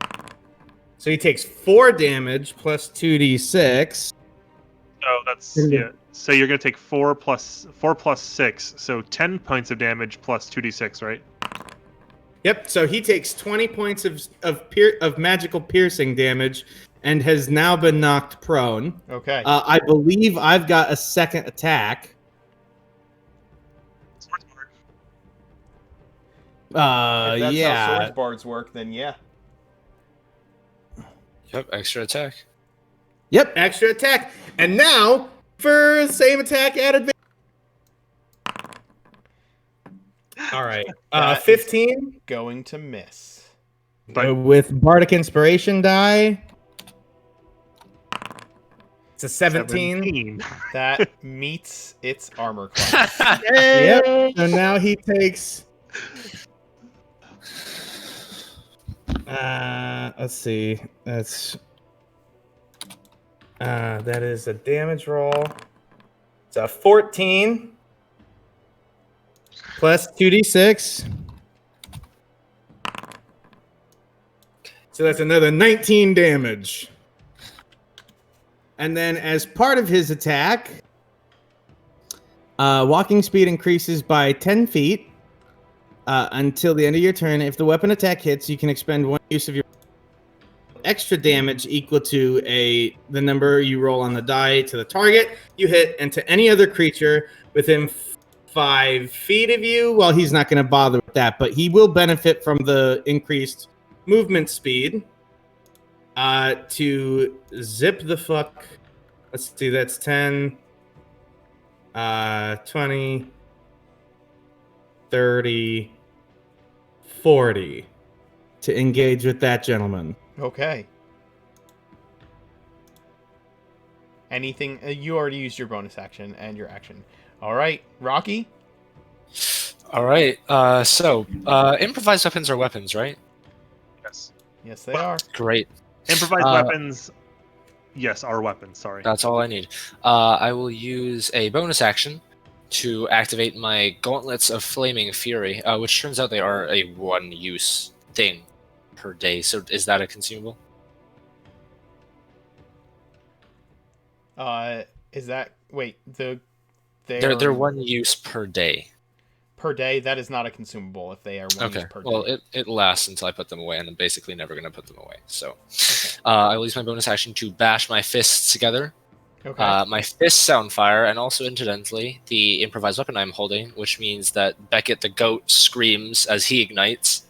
So he takes 4 damage plus 2d6. Oh, that's yeah. So you're gonna take 4 plus 6, so 10 points of damage plus 2d6, right? Yep. So he takes 20 points of magical piercing damage, and has now been knocked prone. Okay. I believe I've got a second attack. Swords Bard. If that's how Yeah. swords bards work, then yeah. Yep, extra attack. Yep. Extra attack, and now for the same attack at advantage. All right. That is- 15 Going to miss. But with Bardic Inspiration die. It's a 17. That meets its armor class. Yep. So now he takes. Let's see. That is a damage roll. It's a 14 plus 2d6. So that's another 19 damage. And then as part of his attack, walking speed increases by 10 feet until the end of your turn. If the weapon attack hits, you can expend 1 use of your extra damage equal to the number you roll on the die to the target you hit and to any other creature within 5 feet of you. Well, he's not going to bother with that, but he will benefit from the increased movement speed to zip the fuck. Let's see, that's 10, 20, 30, 40 to engage with that gentleman. Okay. Anything? You already used your bonus action and your action. All right, Rocky. All right. So improvised weapons are weapons, right? Yes. Yes, they are. Great. Improvised Uh, weapons. Yes, are weapons. Sorry. That's all I need. I will use a bonus action to activate my Gauntlets of Flaming Fury, which turns out they are a one-use thing per day. So is that a consumable? Is that wait They're one use per day. per day? That is not a consumable if they are one Okay. use per Well, day. it lasts until I put them away, and I'm basically never going to put them away. So Okay. I will use my bonus action to bash my fists together. Okay. My fists sound fire, and also incidentally, the improvised weapon I'm holding, which means that Beckett the goat screams as he ignites.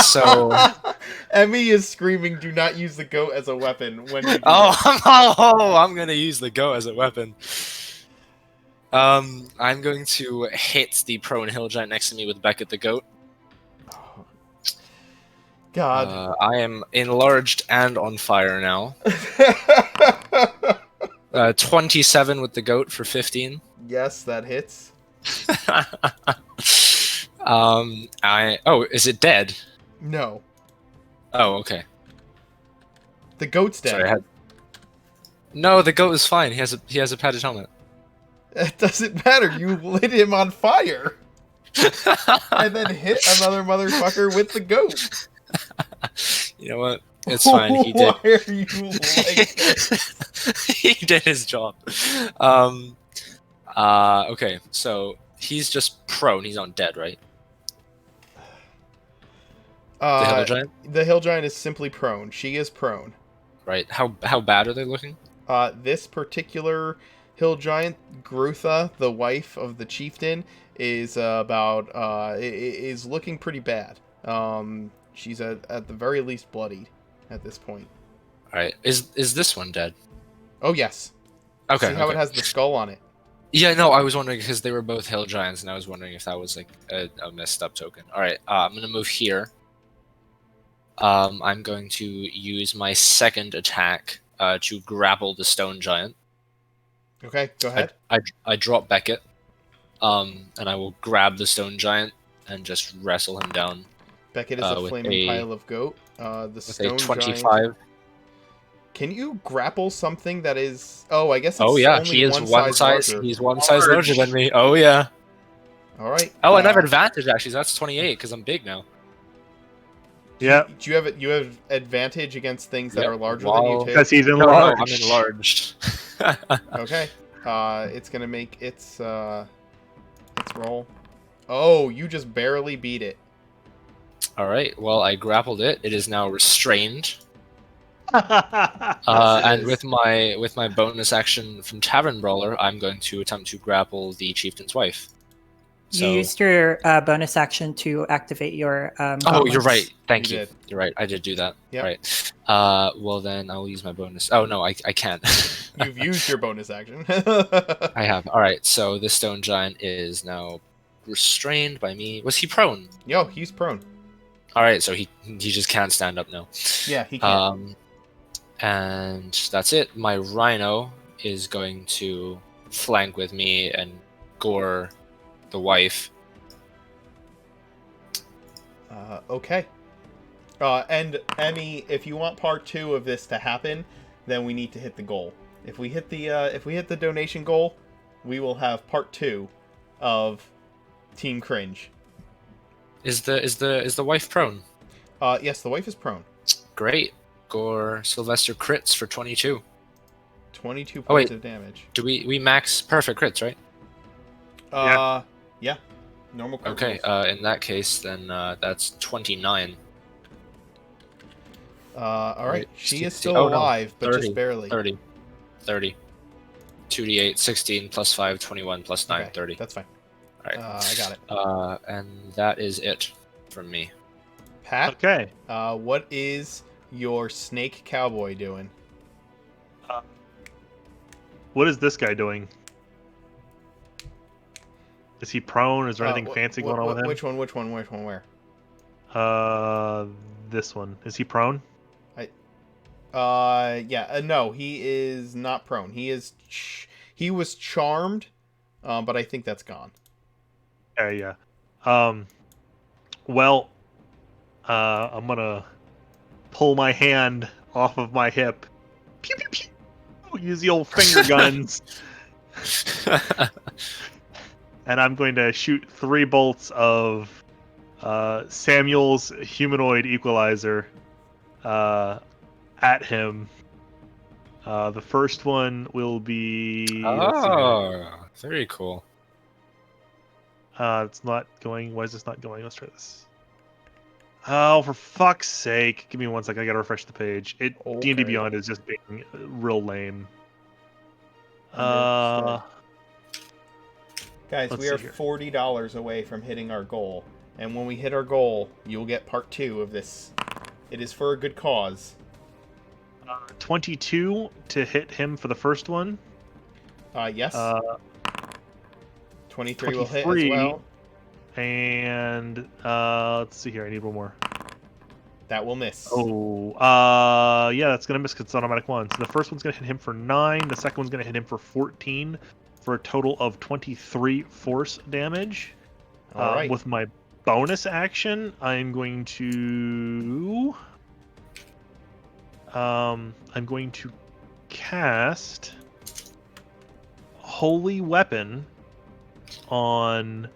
So- Emmy is screaming, "Do not use the goat as a weapon." When you do I'm gonna use the goat as a weapon. I'm going to hit the prone hill giant next to me with Beckett the goat. that. God. I am enlarged and on fire now. 27 with the goat for 15. Yes, that hits. Is it dead? No, Oh, okay. the goat's dead. Sorry, No, the goat is fine. He has a padded helmet. It doesn't matter. You lit him on fire and then hit another motherfucker with the goat. You know what? It's fine. He did. Why are you like this? He did his job. Okay, so he's just prone. He's not dead, right? The hill giant, The hill giant is simply prone. She is prone. right? How bad are they looking? This particular hill giant, Grutha, the wife of the chieftain, is is looking pretty bad. She's at the very least bloodied at this point. All right, is this one dead? Oh yes. Okay. See how okay. it has the skull on it. Yeah, no, I was wondering because they were both hill giants, and I was wondering if that was like a messed up token. All right, I'm gonna move here. I'm going to use my second attack to grapple the stone giant. Okay, go ahead. I drop Beckett, and I will grab the stone giant and just wrestle him down. Beckett is a with flaming a- pile of goat. The With stone a 25. giant. Can you grapple something that is? Oh, I guess. It's Oh yeah, only he is one size. larger. He's one size larger than me. Oh yeah. All right. Oh, and I have advantage actually. So that's 28 because I'm big now. Yeah, Do you have advantage against things that Yep, are larger than you while- too? because he's No, enlarged. I'm enlarged. Okay. It's gonna make its roll. Oh, you just barely beat it. All right. Well, I grappled it. It is now restrained. Yes, it And is. with my bonus action from Tavern Brawler, I'm going to attempt to grapple the chieftain's wife. You used your bonus action to activate your. Oh, gauntlets. you're right. Thank You you. did. You're right. I did do that. Yep. Right. Well, then I will use my bonus. Oh no, I can't. You've used your bonus action. I have. All right. So this stone giant is now restrained by me. Was he prone? Yo, he's prone. All right. So he just can't stand up now. Yeah, he can. And that's it. My rhino is going to flank with me and gore the wife. Okay. And Emmy, if you want part 2 of this to happen, then we need to hit the goal. If we hit the donation goal, we will have part 2 of Team Cringe. Is the wife prone? Yes, the wife is prone. Great. Gore Sylvester crits for 22. 22 Oh, wait. points of damage. Do we max perfect crits, right? Yeah. Normal crit Okay. rolls. In that case, then that's 29. All right. She is still Oh, no. alive, but 30, just barely. 30. 2d8, 16 plus 5, 21 plus 9, Okay, 30. That's fine. All right. I got it. And that is it from me. Pat, Okay. what is your snake cowboy doing? What is this guy doing? Is he prone? Is there anything Wh- fancy wh- going on with him? Which one, where? This one. Is he prone? Yeah, no, he is not prone. He was charmed, but I think that's gone. Yeah. Well, I'm gonna pull my hand off of my hip. Pew, pew, pew. Use the old finger guns. And I'm going to shoot 3 bolts of Samuel's humanoid equalizer at him. The first one will be. Let's see here. Oh, very cool. It's not going. Why is this not going? Let's try this. Oh, for fuck's sake! Give me 1 second. I gotta refresh the page. D&D Okay. Beyond is just being real lame. Understood. Guys, let's we are see here. $40 away from hitting our goal. And when we hit our goal, you'll get part 2 of this. It is for a good cause. 22 to hit him for the first one. Yes. 23 will hit as 23. well. And let's see here. I need one more. That will miss. Oh, yeah, that's gonna miss because it's automatic one. So the first one's gonna hit him for 9. The second one's gonna hit him for 14, for a total of 23 force damage. All right. With my bonus action, I'm going to cast Holy Weapon on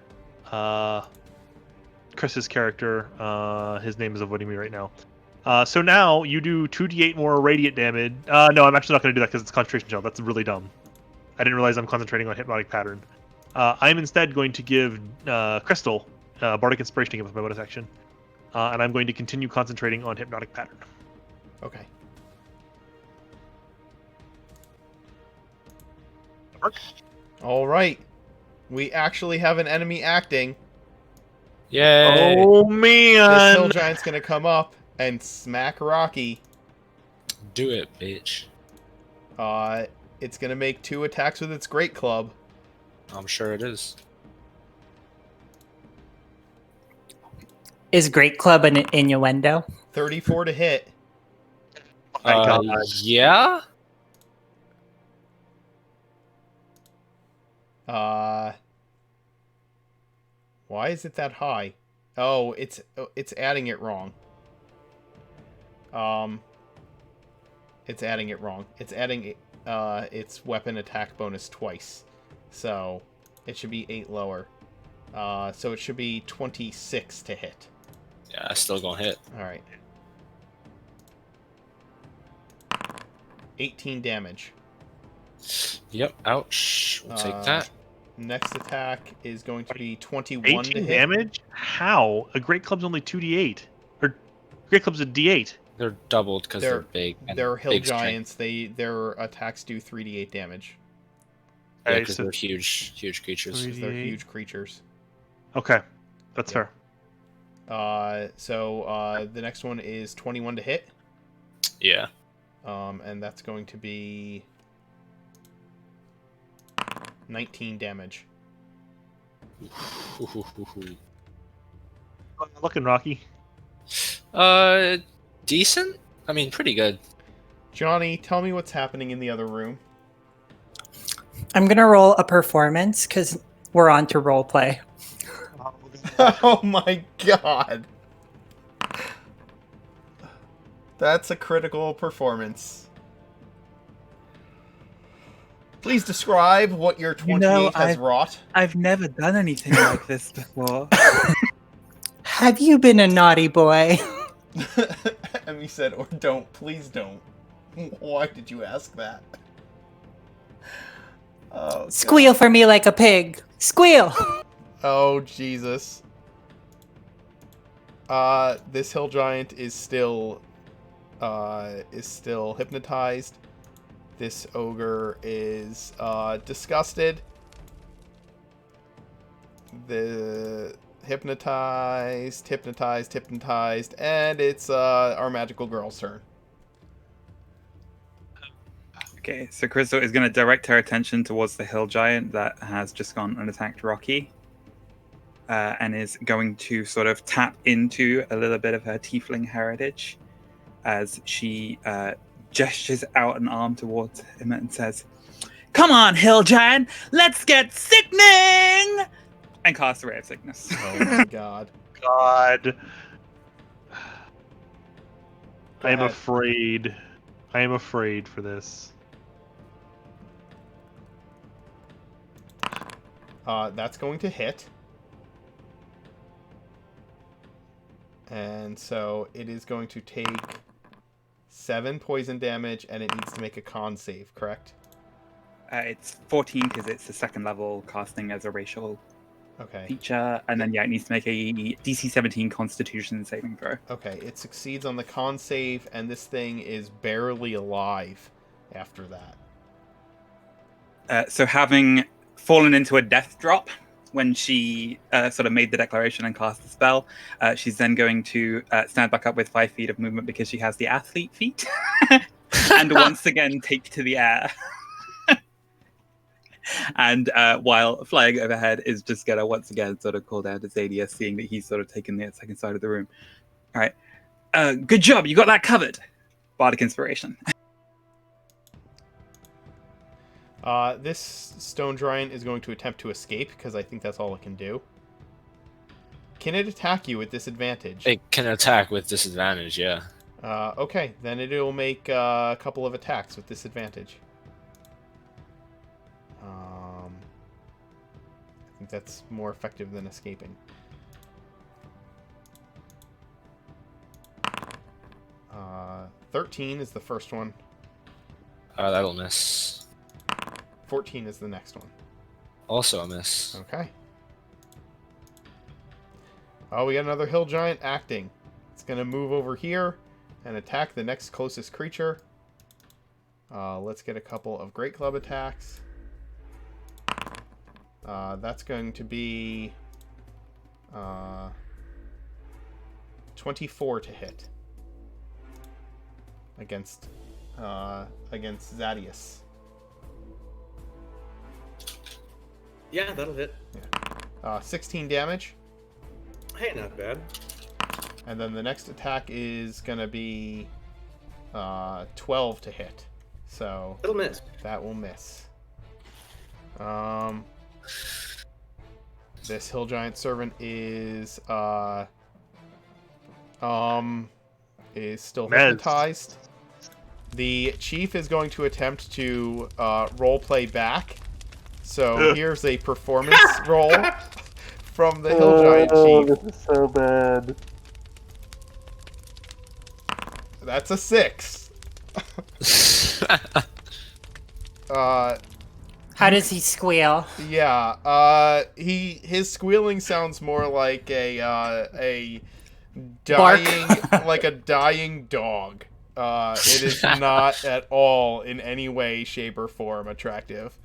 Chris's character. His name is avoiding me right now. So now you do 2d8 more radiant damage. No, I'm actually not going to do that because it's concentration gel. That's really dumb. I didn't realize I'm concentrating on Hypnotic Pattern. I'm instead going to give Crystal Bardic Inspiration to give with my bonus action. And I'm going to continue concentrating on Hypnotic Pattern. Okay. All right. We actually have an enemy acting. Yay! Oh, This man! hill giant's gonna come up and smack Rocky. Do it, bitch. It's gonna make 2 attacks with its great club. I'm sure it is. Is Great Club an innuendo? 34 to hit. My God. Yeah? Why is it that high? Oh, it's adding it wrong. It's adding it wrong. It's adding its weapon attack bonus twice. So, it should be 8 lower. So it should be 26 to hit. Yeah, still gonna hit. All right. 18 damage. Yep, ouch. We'll take that. Next attack is going to be 21 to 18 hit. damage? How? A Great Club's only 2d8. Or Great Club's a d8. They're doubled because they're big. And They're hill big strength. giants. Their attacks do 3d8 damage. Yeah, Okay, because so they're huge creatures. 3D8. 'Cause they're huge creatures. Okay, that's Yeah. fair. So the next one is 21 to hit. Yeah. And that's going to be 19 damage. Looking Rocky. Decent? I mean, pretty good. Johnny, tell me what's happening in the other room. I'm gonna roll a performance because we're on to role play. Oh my god. That's a critical performance. Please describe what your 28 has wrought. I've never done anything like this before. Have you been a naughty boy? Emmy said, or don't, please don't. Why did you ask that? Oh, God. Squeal for me like a pig. Squeal! Oh, Jesus. This hill giant is still hypnotized. This ogre is disgusted. The hypnotized, and it's our magical girl's turn. Okay, so Crystal is going to direct her attention towards the hill giant that has just gone and attacked Rocky. And is going to sort of tap into a little bit of her tiefling heritage as she gestures out an arm towards him and says, "Come on, hill giant, let's get sickening!" And cast Ray of Sickness. Oh my god. God. Go I am ahead. afraid. I am afraid for this. That's going to hit. And so it is going to take 7 poison damage, and it needs to make a con save, correct? It's 14 because it's the second level casting as a racial Okay. feature, and then it needs to make a DC 17 Constitution saving throw. Okay, it succeeds on the con save, and this thing is barely alive after that. So having fallen into a death drop when she sort of made the declaration and cast the spell, she's then going to stand back up with 5 feet of movement because she has the athlete feet, and once again take to the air. And while flying overhead is just going to once again sort of call down to Zadius, seeing that he's sort of taken the second side of the room. All right. Good job. You got that covered. Bardic Inspiration. This stone giant is going to attempt to escape, because I think that's all it can do. Can it attack you with disadvantage? It can attack with disadvantage, yeah. Okay, then it'll make a couple of attacks with disadvantage. I think that's more effective than escaping. 13 is the first one. That'll miss. 14 is the next one. Also a miss. Okay. Oh, we got another hill giant acting. It's going to move over here and attack the next closest creature. Let's get a couple of Great Club attacks. That's going to be 24 to hit against Zadius. Yeah, that'll hit. 16 damage. Hey, not bad. And then the next attack is going to be 12 to hit. So It'll miss. that will miss. This hill giant servant is still hypnotized. The chief is going to attempt to roleplay back. So here's a performance roll from the hill giant chief. This is so bad. That's a 6. How does he squeal? Yeah, his squealing sounds more like a dying like a dying dog. It is not at all in any way, shape, or form attractive.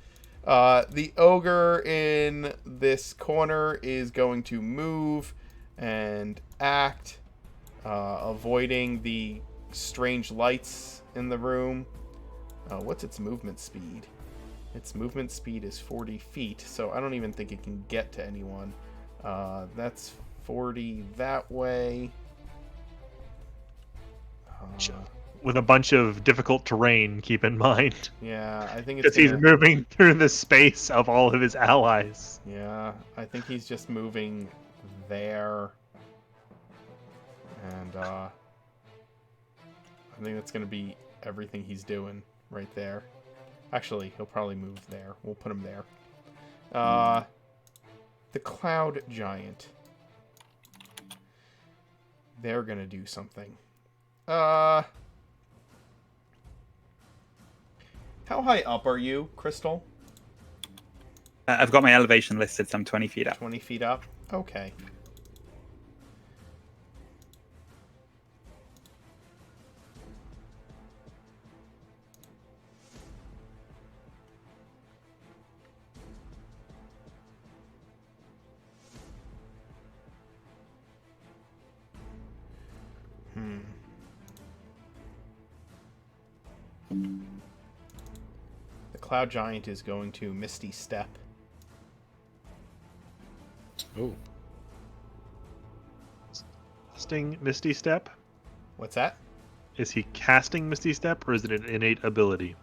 The ogre in this corner is going to move and act, avoiding the strange lights in the room. What's its movement speed? Its movement speed is 40 feet, so I don't even think it can get to anyone. That's 40 that way. With a bunch of difficult terrain, keep in mind. Yeah, I think it's Because he's moving through the space of all of his allies. Yeah, I think he's just moving there. And I think that's going to be everything he's doing right there. Actually, he'll probably move there. We'll put him there. The Cloud Giant. They're going to do something. How high up are you, Crystal? I've got my elevation listed, so I'm 20 feet up. 20 feet up? Okay. The Cloud Giant is going to Misty Step. Ooh. Casting Misty Step? What's that? Is he casting Misty Step, or is it an innate ability?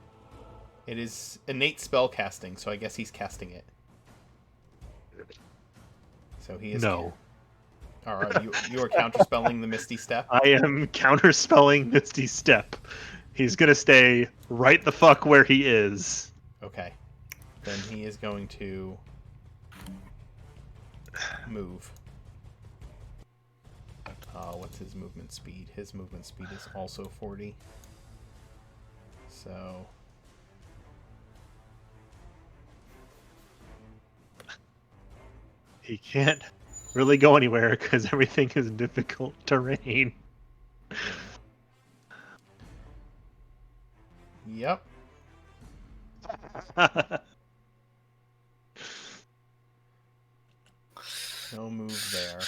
It is innate spell casting, so I guess he's casting it. So he is. No. All right, you are counterspelling the Misty Step. I am counterspelling Misty Step. He's gonna stay right the fuck where he is. Okay. Then he is going to move. What's his movement speed? His movement speed is also 40. So... He can't really go anywhere because everything is difficult terrain. Yep. No move there.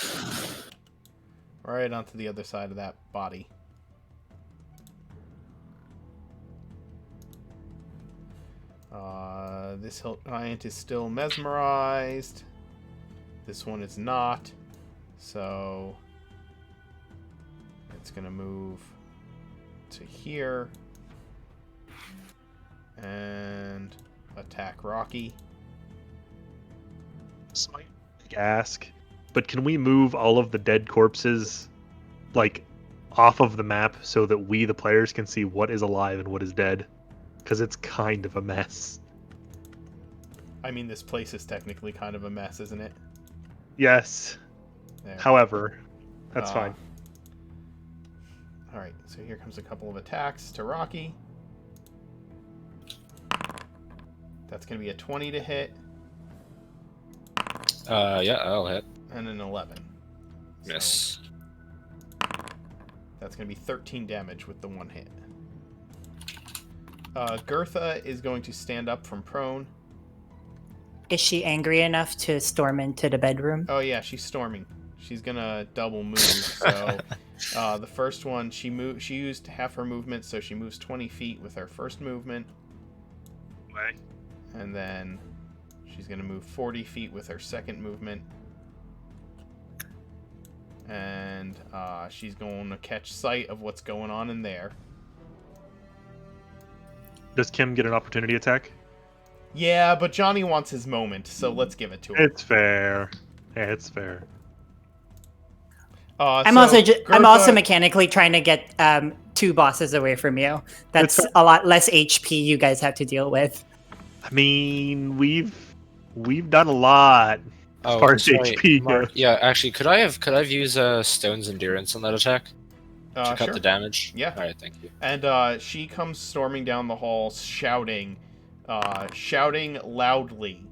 Right onto the other side of that body. This hill giant is still mesmerized. This one is not. So it's gonna move to here and attack Rocky. So I ask, but can we move all of the dead corpses like off of the map so that we, the players, can see what is alive and what is dead? Because it's kind of a mess. I mean, this place is technically kind of a mess, isn't it? Yes. There. However, that's fine. Alright, so here comes a couple of attacks to Rocky. That's going to be a 20 to hit. Yeah, I'll hit. And an 11. Miss. So that's going to be 13 damage with the one hit. Gertha is going to stand up from prone. Is she angry enough to storm into the bedroom? Oh yeah, she's storming. She's gonna double move. So the first one, she used half her movement, so she moves 20 feet with her first movement. Way. And then she's gonna move 40 feet with her second movement. And she's going to catch sight of what's going on in there. Does Kim get an opportunity attack? Yeah, but Johnny wants his moment, so let's give it to him. It's fair. Yeah, it's fair. I'm so also Gertha- mechanically trying to get 2 bosses away from you. That's a lot less HP you guys have to deal with. I mean, we've done a lot as far as sorry, HP Mark, goes. yeah, actually, could I have used Stone's Endurance on that attack to cut sure. the damage? Yeah. All right, thank you. And she comes storming down the hall, shouting loudly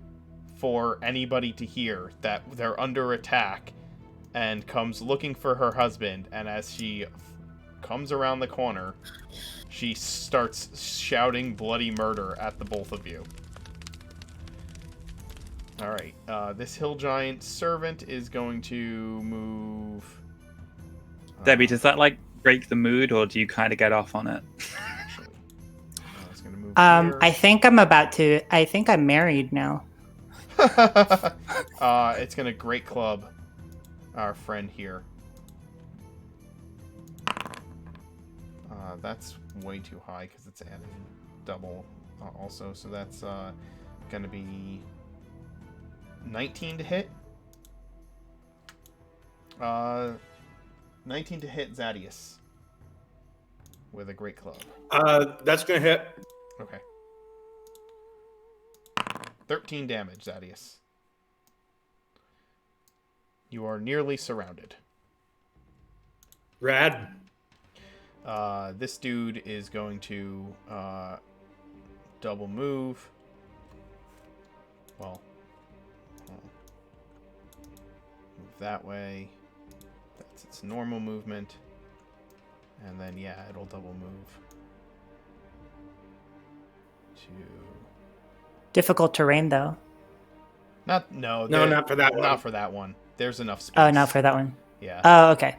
for anybody to hear that they're under attack, and comes looking for her husband. And as she comes around the corner, she starts shouting bloody murder at the both of you. Alright, this hill giant servant is going to move... Debbie, does that like break the mood, or do you kind of get off on it? Actually, it's going to move here. I think I'm married now. It's going to great club our friend here. That's way too high because it's adding double also. So that's going to be 19 to hit. 19 to hit Zadius with a great club. That's gonna hit. Okay. 13 damage, Zadius. You are nearly surrounded. Rad. This dude is going to double move. Well, move that way. That's its normal movement. And then, yeah, it'll double move to... Difficult terrain, though. Not for that one. Not for that one. There's enough space. Oh, not for that one. Yeah. Oh, okay.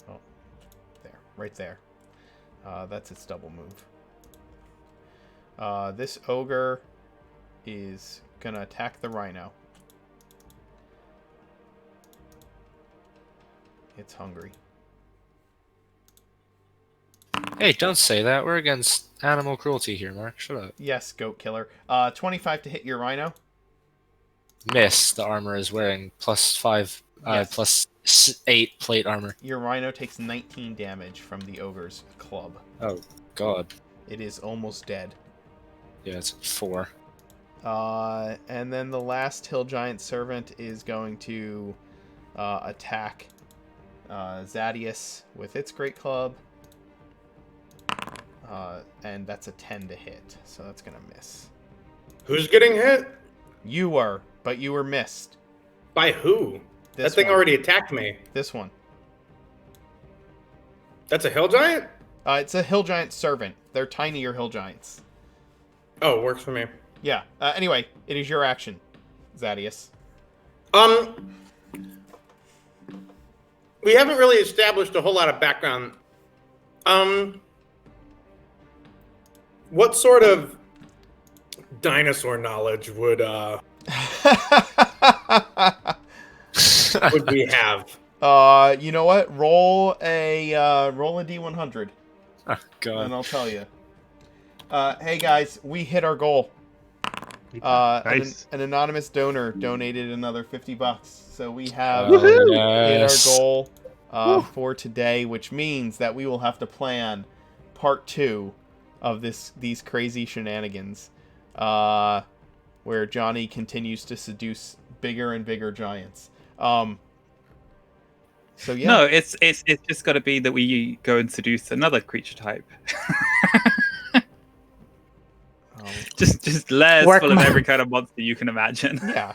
Oh, there. Right there. That's its double move. This ogre is gonna attack the rhino. It's hungry. Hey, don't say that. We're against animal cruelty here, Mark. Shut up. Yes, goat killer. 25 to hit your rhino. Miss. The armor is wearing +5, Yes. +8 plate armor. Your rhino takes 19 damage from the ogre's club. Oh, God. It is almost dead. Yeah, it's 4. And then the last hill giant servant is going to attack Zadius with its great club. And that's a 10 to hit, so that's gonna miss. Who's getting hit? You were, but you were missed. By who? This That thing one. already attacked me. This one. That's a hill giant? It's a hill giant servant. They're tinier hill giants. Oh, works for me. Yeah. Anyway, it is your action, Zadius. We haven't really established a whole lot of background. What sort of dinosaur knowledge would would we have? You know what? Roll a D100, Oh, and God. I'll tell you. Hey guys, we hit our goal. Nice. An anonymous donor donated another $50, so we have Oh, hit yes. our goal for today, which means that we will have to plan part 2 of these crazy shenanigans, where Johnny continues to seduce bigger and bigger giants. So yeah, No, it's just got to be that we go and seduce another creature type. Just layers Work full of mo- every kind of monster you can imagine. yeah.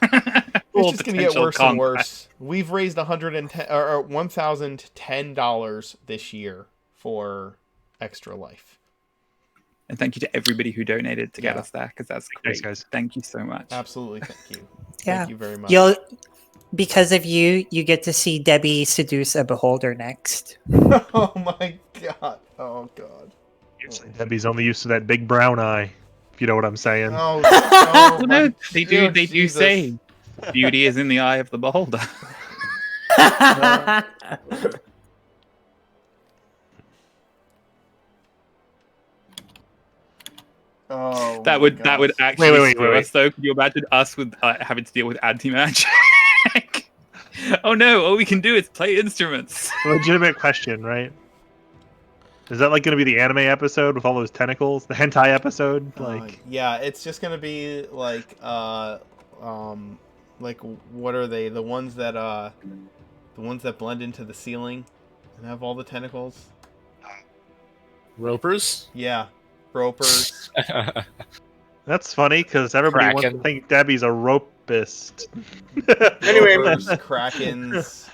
Full It's just gonna get potential worse and combat. worse. We've raised $1,010 this year for Extra Life. And thank you to everybody who donated to get Yeah. us there, because that's great. Thanks, guys. Thank you so much. Absolutely, thank you. Yeah. Thank you very much. Because of you, you get to see Debbie seduce a beholder next. Oh my god. Oh god. Debbie's only used to that big brown eye, if you know what I'm saying. Oh, Well, oh no, my they do. dear They do Jesus. say beauty is in the eye of the beholder. Oh, That my would gosh. actually wait, screw wait. us though. Can you imagine us with having to deal with anti magic? Oh no! All we can do is play instruments. Legitimate question, right? Is that like going to be the anime episode with all those tentacles? The hentai episode? Yeah, it's just gonna be like what are they? The ones that blend into the ceiling and have all the tentacles. Ropers? Yeah, ropers. That's funny because everybody wants to Kraken. think Debbie's a ropist. Anyway, Ropers, krakens,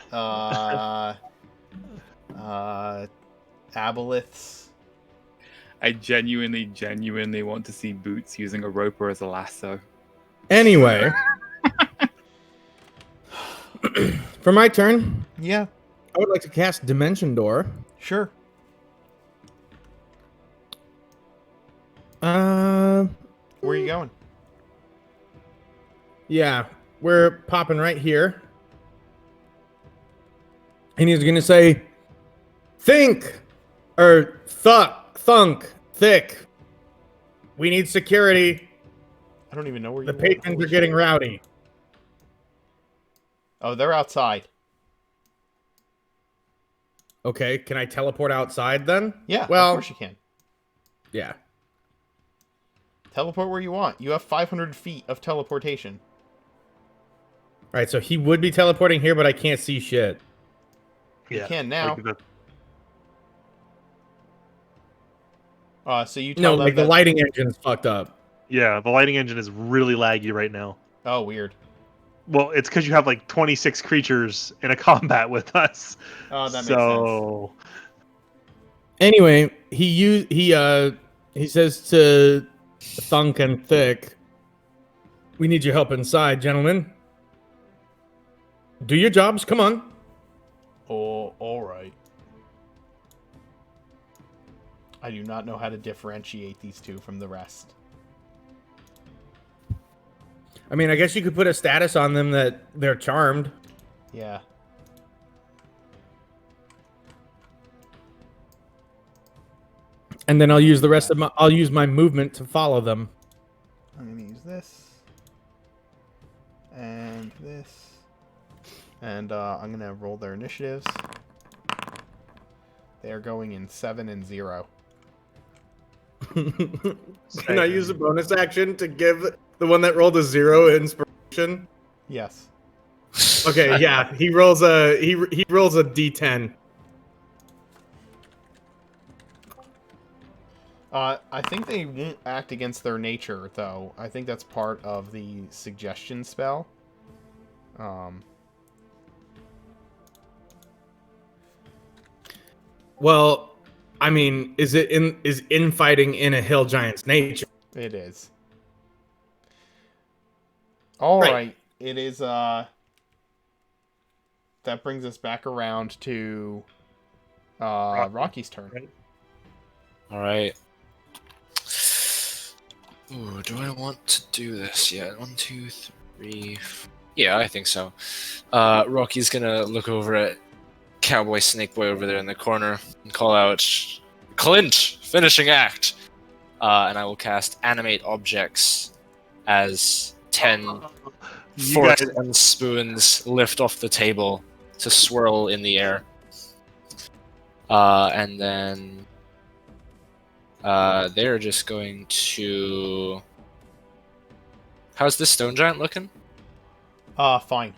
aboliths. I genuinely want to see Boots using a roper as a lasso. Anyway, for my turn, Yeah, I would like to cast Dimension Door. sure. Where are you going? Yeah, we're popping right here. And he's gonna say, think, or thunk, thick. We need security. I don't even know where The you patrons Holy are getting shit. rowdy. Oh, they're outside. Okay, can I teleport outside then? Yeah, Well, of course you can. yeah. Teleport where you want. You have 500 feet of teleportation. All right, so he would be teleporting here, but I can't see shit. You can now. So you tell No, them like the that- lighting engine's fucked up. Yeah, the lighting engine is really laggy right now. Oh, weird. Well, it's because you have like 26 creatures in a combat with us. Oh, that makes sense. So Anyway, he says to Thunk and Thick, "We need your help inside, gentlemen. Do your jobs. Come on." Oh, all right. I do not know how to differentiate these two from the rest. I mean, I guess you could put a status on them that they're charmed. Yeah. And then I'll use my movement to follow them. I'm gonna use this and this, and I'm gonna roll their initiatives. They are going in 7 and 0. Can I use a bonus action to give the one that rolled a 0 inspiration? Yes. Okay, yeah. He rolls a D10. I think they won't act against their nature, though. I think that's part of the suggestion spell. Well, I mean, is infighting in a hill giant's nature? It is. All Right. right. It is. That brings us back around to Rocky's turn. All right. Ooh, do I want to do this yet? 1, 2, 3. Yeah, I think so. Rocky's gonna look over at Cowboy Snake Boy over there in the corner and call out, "Clint, finishing act!" And I will cast Animate Objects as 10 You forks guys- and spoons lift off the table to swirl in the air. And then they're just going to... How's this stone giant looking? Fine.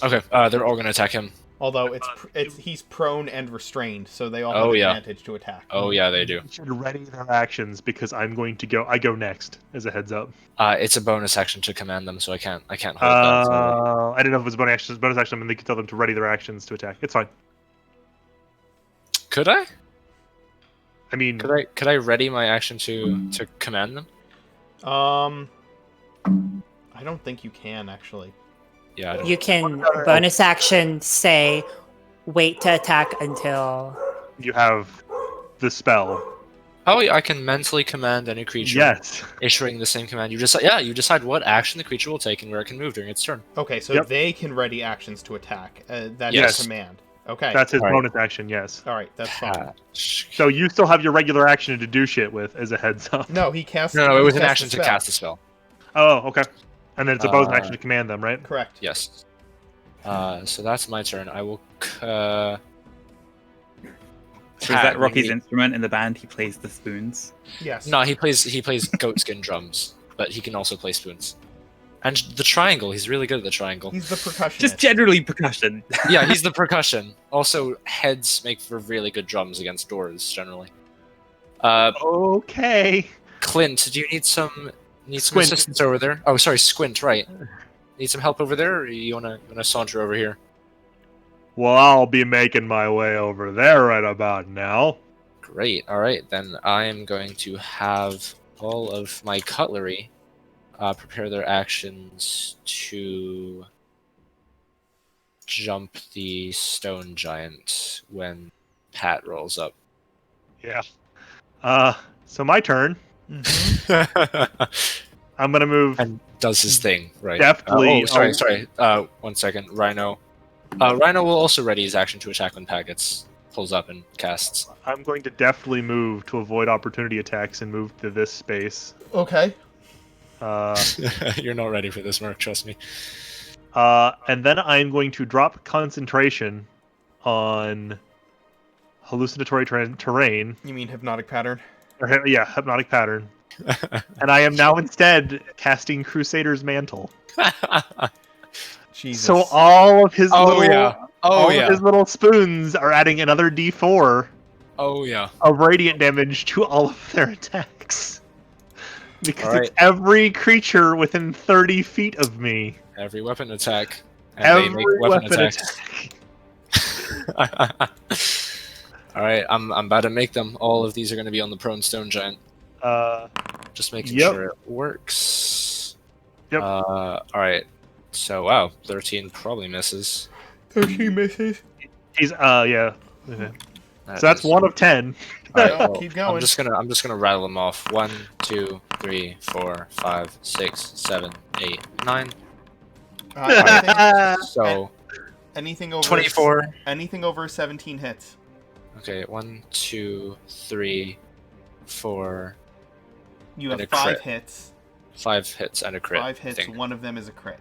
Okay, they're all going to attack him. Although he's prone and restrained, so they all Oh, have yeah. advantage to attack. Oh yeah, they do. You should ready their actions because I'm going to go. I go next as a heads up. It's a bonus action to command them, so I can't hold that. I didn't know if it was bonus action. Bonus action, and they could tell them to ready their actions to attack. It's fine. Could I? I mean, Could I ready my action to command them? I don't think you can actually. Yeah, I don't. You can bonus action say, wait to attack until. you have the spell. Oh, yeah, I can mentally command any creature. Yes. Issuing the same command. You decide what action the creature will take and where it can move during its turn. Okay, so Yep. they can ready actions to attack. That is Yes. a command. Okay. That's his All right. bonus action. Yes. All right, that's fine. So you still have your regular action to do shit with as a heads up. No, he cast. No, it he was an cast action the to spell. cast the spell. Oh, okay. And then it's a bonus Uh, action to command them, right? Correct. Yes. So that's my turn. I will. Uh, So is that Cat, Rocky's we need- instrument in the band? He plays the spoons. Yes. No, he plays goatskin drums, but he can also play spoons. And the triangle, he's really good at the triangle. He's the percussionist. Just generally percussion. Yeah, he's the percussion. Also, heads make for really good drums against doors, generally. Okay. Clint, do you need some Squint. assistance over there? Oh, sorry, Squint, right. Need some help over there, or you wanna saunter over here? Well, I'll be making my way over there right about now. Great, alright, then I am going to have all of my cutlery prepare their actions to jump the stone giant when Pat rolls up. Yeah. So my turn. I'm gonna move. And does his thing, right? Deftly. Sorry. 1 second. Rhino. Rhino will also ready his action to attack when Pat pulls up and casts. I'm going to deftly move to avoid opportunity attacks and move to this space. Okay. You're not ready for this, Mark. Trust me. And then I'm going to drop concentration on hallucinatory terrain. You mean hypnotic pattern? Or, yeah, hypnotic pattern. And I am now instead casting Crusader's Mantle. Jesus. So all of his Oh, yeah. all of his little spoons are adding another D4 Oh yeah. of radiant damage to all of their attacks. Because Alright. it's every creature within 30 feet of me. Every weapon attack. And Every they make weapon attacks. attack. Alright, I'm about to make them. All of these are going to be on the prone stone giant. Just making Yep. sure it works. Yep. Alright. So, wow. 13 probably misses. 13 misses. He's yeah. That So that's is- 1 of 10. Alright, Yeah, well, keep going. I'm just gonna rattle them off. 1, 2, 3, 4, 5, 6, 7, 8, 9. I think So anything over 24. Anything over 17 hits. Okay, 1, 2, 3, for You And have a 5 crit. hits. 5 hits and a crit. 5 I hits, think. one of them is a crit.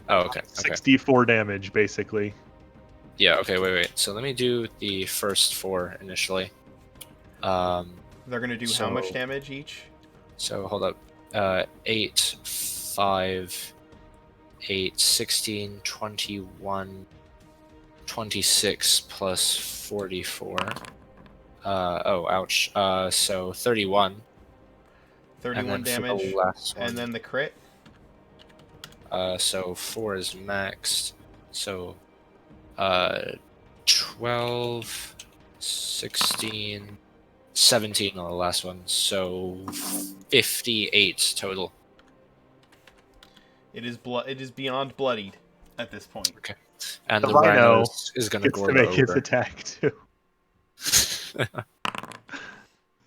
Oh, okay. Okay. 64 damage, basically. Yeah. Okay. Wait. So let me do the first 4 initially. They're going to do how much So- damage each? So hold up. 8, 5, 8, 16, 21, 26 plus 44. Oh, ouch. So 31. 31 and then for damage. the last one, And then the crit? so 4 is maxed. So 12, 16, 17 on the last one. So 58 total. It is beyond bloodied at this point. And The the rhino rhino is going to Gets gore to the make his ogre. attack too.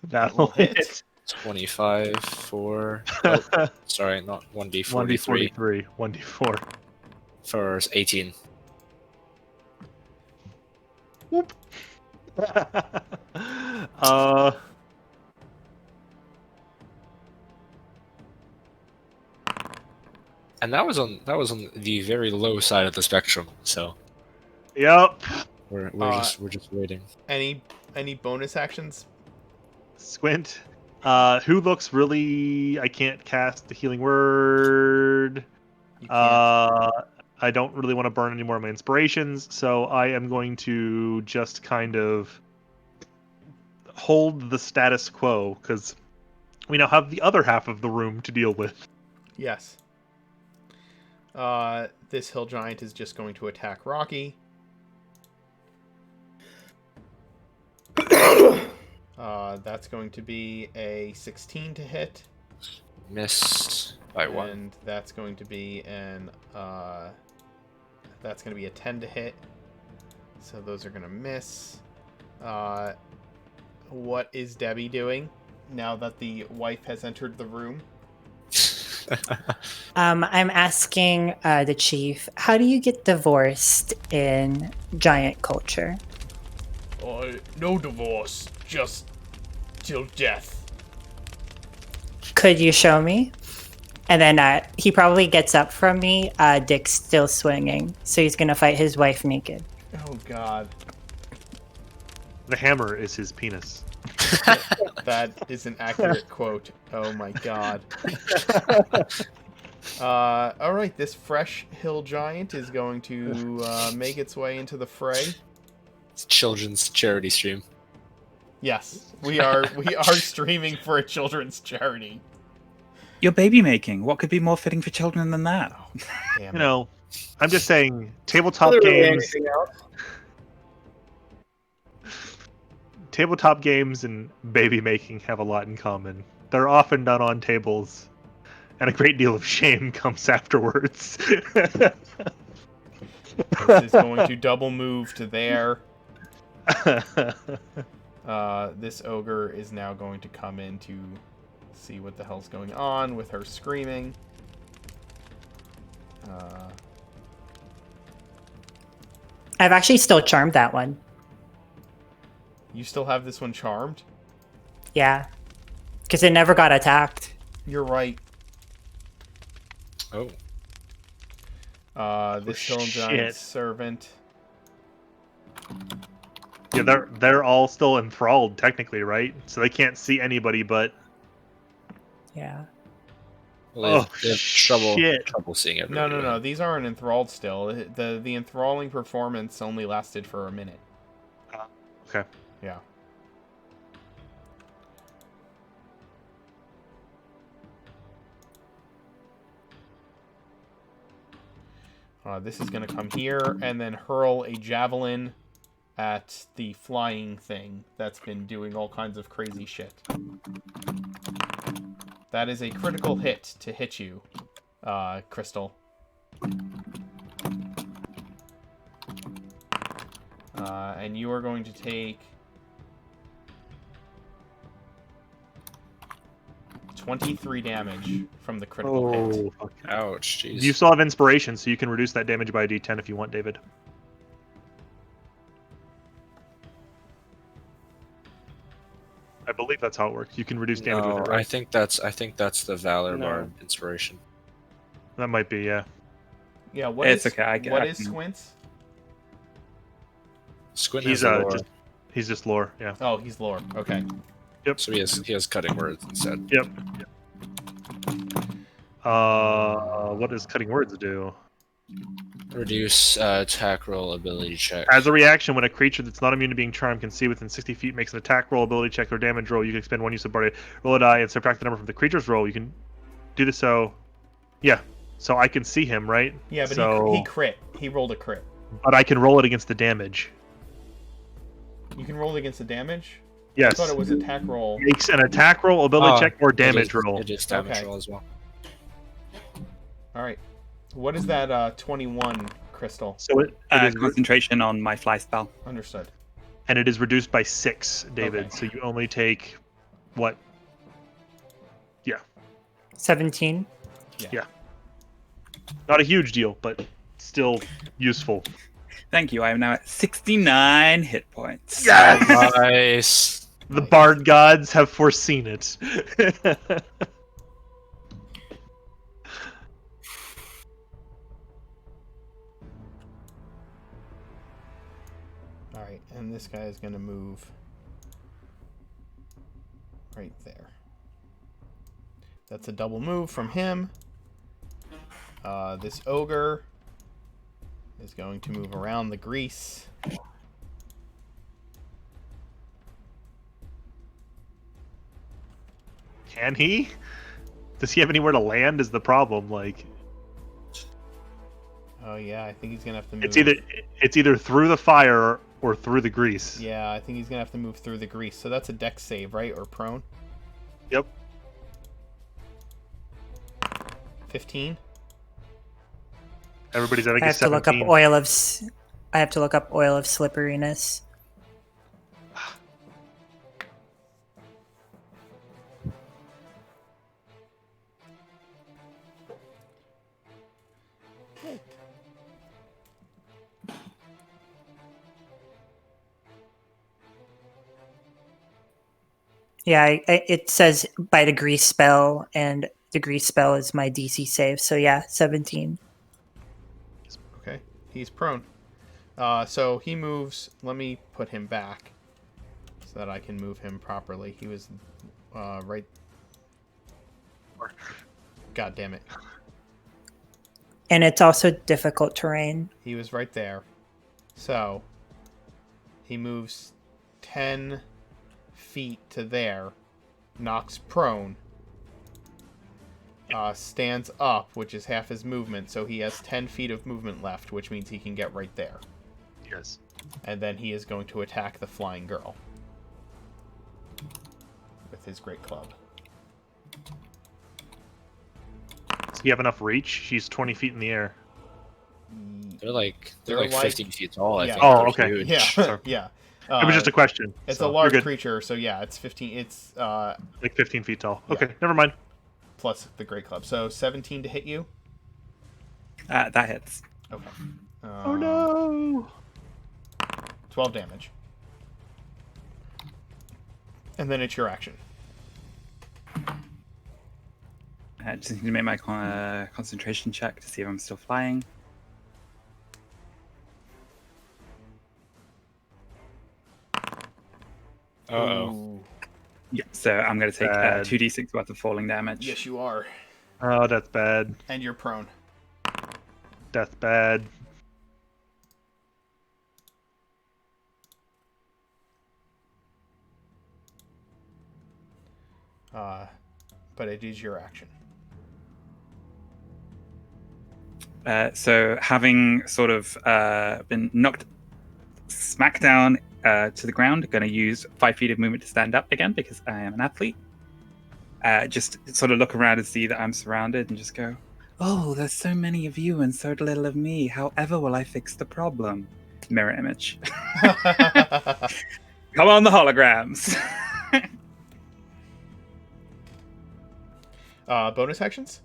That will That'll hit. hit. 25 for... Oh, sorry, not 1d43. 1d43, 1d4. For 18. Whoop. And that was on the very low side of the spectrum, so Yep. we're just waiting. Any bonus actions? Squint. Who looks really? I can't cast the healing word. You can't. I don't really want to burn any more of my inspirations, so I am going to just kind of hold the status quo because we now have the other half of the room to deal with. Yes. This hill giant is just going to attack Rocky. That's going to be a 16 to hit. Miss by 1. And that's going to be a 10 to hit. So those are going to miss. What is Debbie doing now that the wife has entered the room? I'm asking the chief, how do you get divorced in giant culture? No divorce, just till death. Could you show me? And then he probably gets up from me. Dick's still swinging, so he's gonna fight his wife naked. Oh God, The hammer is his penis. that is an accurate quote. Oh my God. All right, this fresh hill giant is going to make its way into the fray. It's children's charity stream. Yes, we are streaming for a children's charity. You're baby making. What could be more fitting for children than that? Damn You it. know, I'm just saying, tabletop Literally games. anything else. Tabletop games and baby making have a lot in common. They're often done on tables, and a great deal of shame comes afterwards. This is going to double move to there. This ogre is now going to come in to see what the hell's going on with her screaming. I've actually still charmed that one. You still have this one charmed? Yeah, because it never got attacked. You're right. Oh. This hill shit. giant servant. Yeah, they're all still enthralled technically, right? So they can't see anybody but. Yeah. Well, Oh, they have trouble shit. seeing No, everybody. no. These aren't enthralled still. The enthralling performance only lasted for a minute. Okay. Yeah. This is going to come here and then hurl a javelin at the flying thing that's been doing all kinds of crazy shit. That is a critical hit to hit you, Crystal. And you are going to take 23 damage from the critical hit. fuck. Ouch, jeez. You still have inspiration, so you can reduce that damage by a d10 if you want, David. I believe that's how it works. You can reduce damage with No, it, right? I think that's the Valor No. Bard inspiration. That might be, yeah. Yeah, what It's is okay, I what can- is Squints? Squint He's has lore, he's just lore, yeah. Oh, he's lore. Okay. so he has cutting words instead. Yep. What does cutting words do? Reduce attack roll ability check. As a reaction, when a creature that's not immune to being charmed can see within 60 feet makes an attack roll, ability check, or damage roll, you can expend one use of body, roll a die, and subtract the number from the creature's roll. You can do this so... Yeah. So I can see him, right? Yeah, but so... he crit. He rolled a crit. But I can roll it against the damage. You can roll it against the damage? Yes. I thought it was attack roll. Makes an attack roll, ability Oh, check, or It damage is- roll. It is damage Okay. roll as well. All right. What is that 21 crystal? So it is Concentration on my fly spell. Understood. and it is reduced by 6, David. Okay. So you only take what? 17. Not a huge deal, but still useful. Thank you. I am now at 69 hit points. Yes! Nice. The Bard gods have foreseen it. All right, and this guy is going to move right there. That's a double move from him. This ogre is going to move around the grease. Can he? Does he have anywhere to land? Is the problem? Like, Oh yeah, I think he's gonna have to move. it's either through the fire or through the grease. Yeah, I think he's gonna have to move through the grease. So that's a dex save, right? Or prone. Yep. 15. Everybody's at like I a have to look 17. up oil of. I have to look up oil of slipperiness. Yeah, it says by the grease spell, and the grease spell is my DC save. So yeah, 17. Okay, he's prone. So he moves. Let me put him back so that I can move him properly. He was right. God damn it. And it's also difficult terrain. He was right there. So he moves 10 feet to there, knocks prone, stands up, which is half his movement, so he has 10 feet of movement left, which means he can get right there. Yes. And then he is going to attack the flying girl with his great club. Does he have enough reach? She's 20 feet in the air. They're like They're 15 feet tall. I yeah. think. Oh, They're okay. huge. Yeah, Sorry. yeah. It was just a question. It's so a large you're good. creature, so yeah, it's 15. It's Like 15 feet tall. Yeah. Okay, never mind. plus the great club. So 17 to hit you. That hits. Okay. Oh no! 12 damage. And then it's your action. I just need to make my concentration check to see if I'm still flying. Uh-oh. Ooh. Yeah, so I'm going to take Bad. 2d6 worth of falling damage. Yes, you are. Oh, that's bad. And you're prone. That's bad. But it is your action. So having sort of been knocked smack down to the ground, going to use 5 feet of movement to stand up again because I am an athlete. Just sort of look around and see that I'm surrounded and just go, oh, there's so many of you and so little of me. However will I fix the problem? Mirror image. Come on, the holograms. Bonus actions?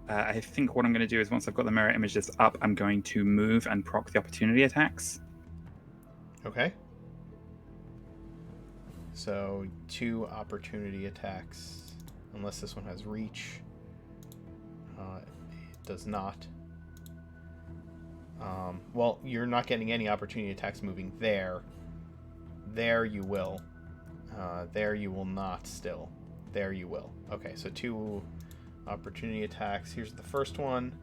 I think what I'm going to do is once I've got the mirror images up, I'm going to move and proc the opportunity attacks. Okay. So 2 opportunity attacks, unless this one has reach. It does not. Well, you're not getting any opportunity attacks moving there. There you will. There you will not still. There you will. Okay, so 2 opportunity attacks. Here's the first one.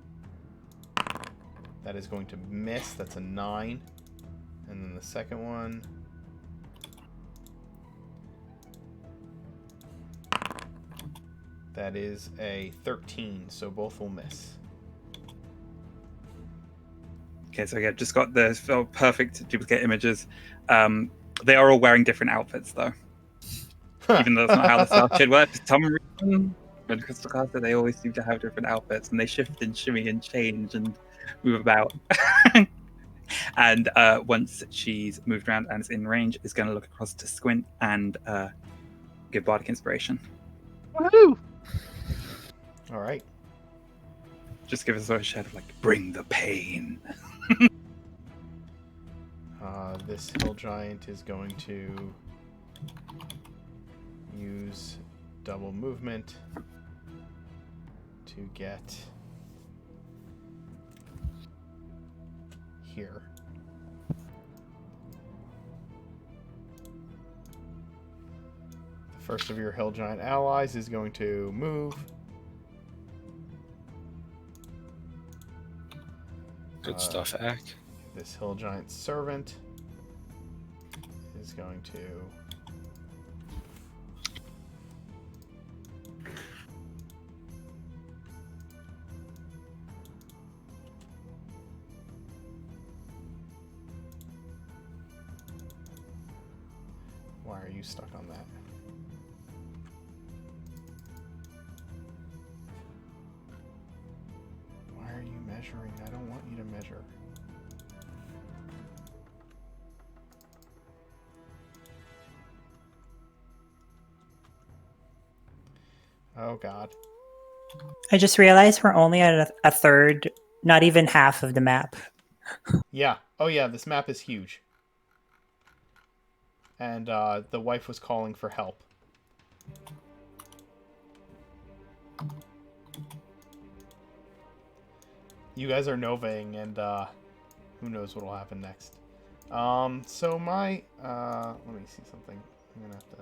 That is going to miss. That's a 9. And then the second one. That is a 13, so both will miss. Okay, so yeah, just got the perfect duplicate images. They are all wearing different outfits, though. Even though that's not how the style should work. For some reason, when Crystal Caster, they always seem to have different outfits, and they shift and shimmy and change and move about. And once she's moved around and is in range, is going to look across to Squint and give Bardic Inspiration. Woohoo! All right. Just give us a shout of like, bring the pain. This hill giant is going to use double movement to get here. The first of your hill giant allies is going to move. Good stuff, Ack. This hill giant servant is going to Why are you stuck on that? Why are you measuring? I don't want you to measure. Oh god. I just realized we're only at a third, not even half of the map. Yeah. Oh yeah, this map is huge. And the wife was calling for help. You guys are novaing, and who knows what will happen next. So my let me see something. I'm gonna have to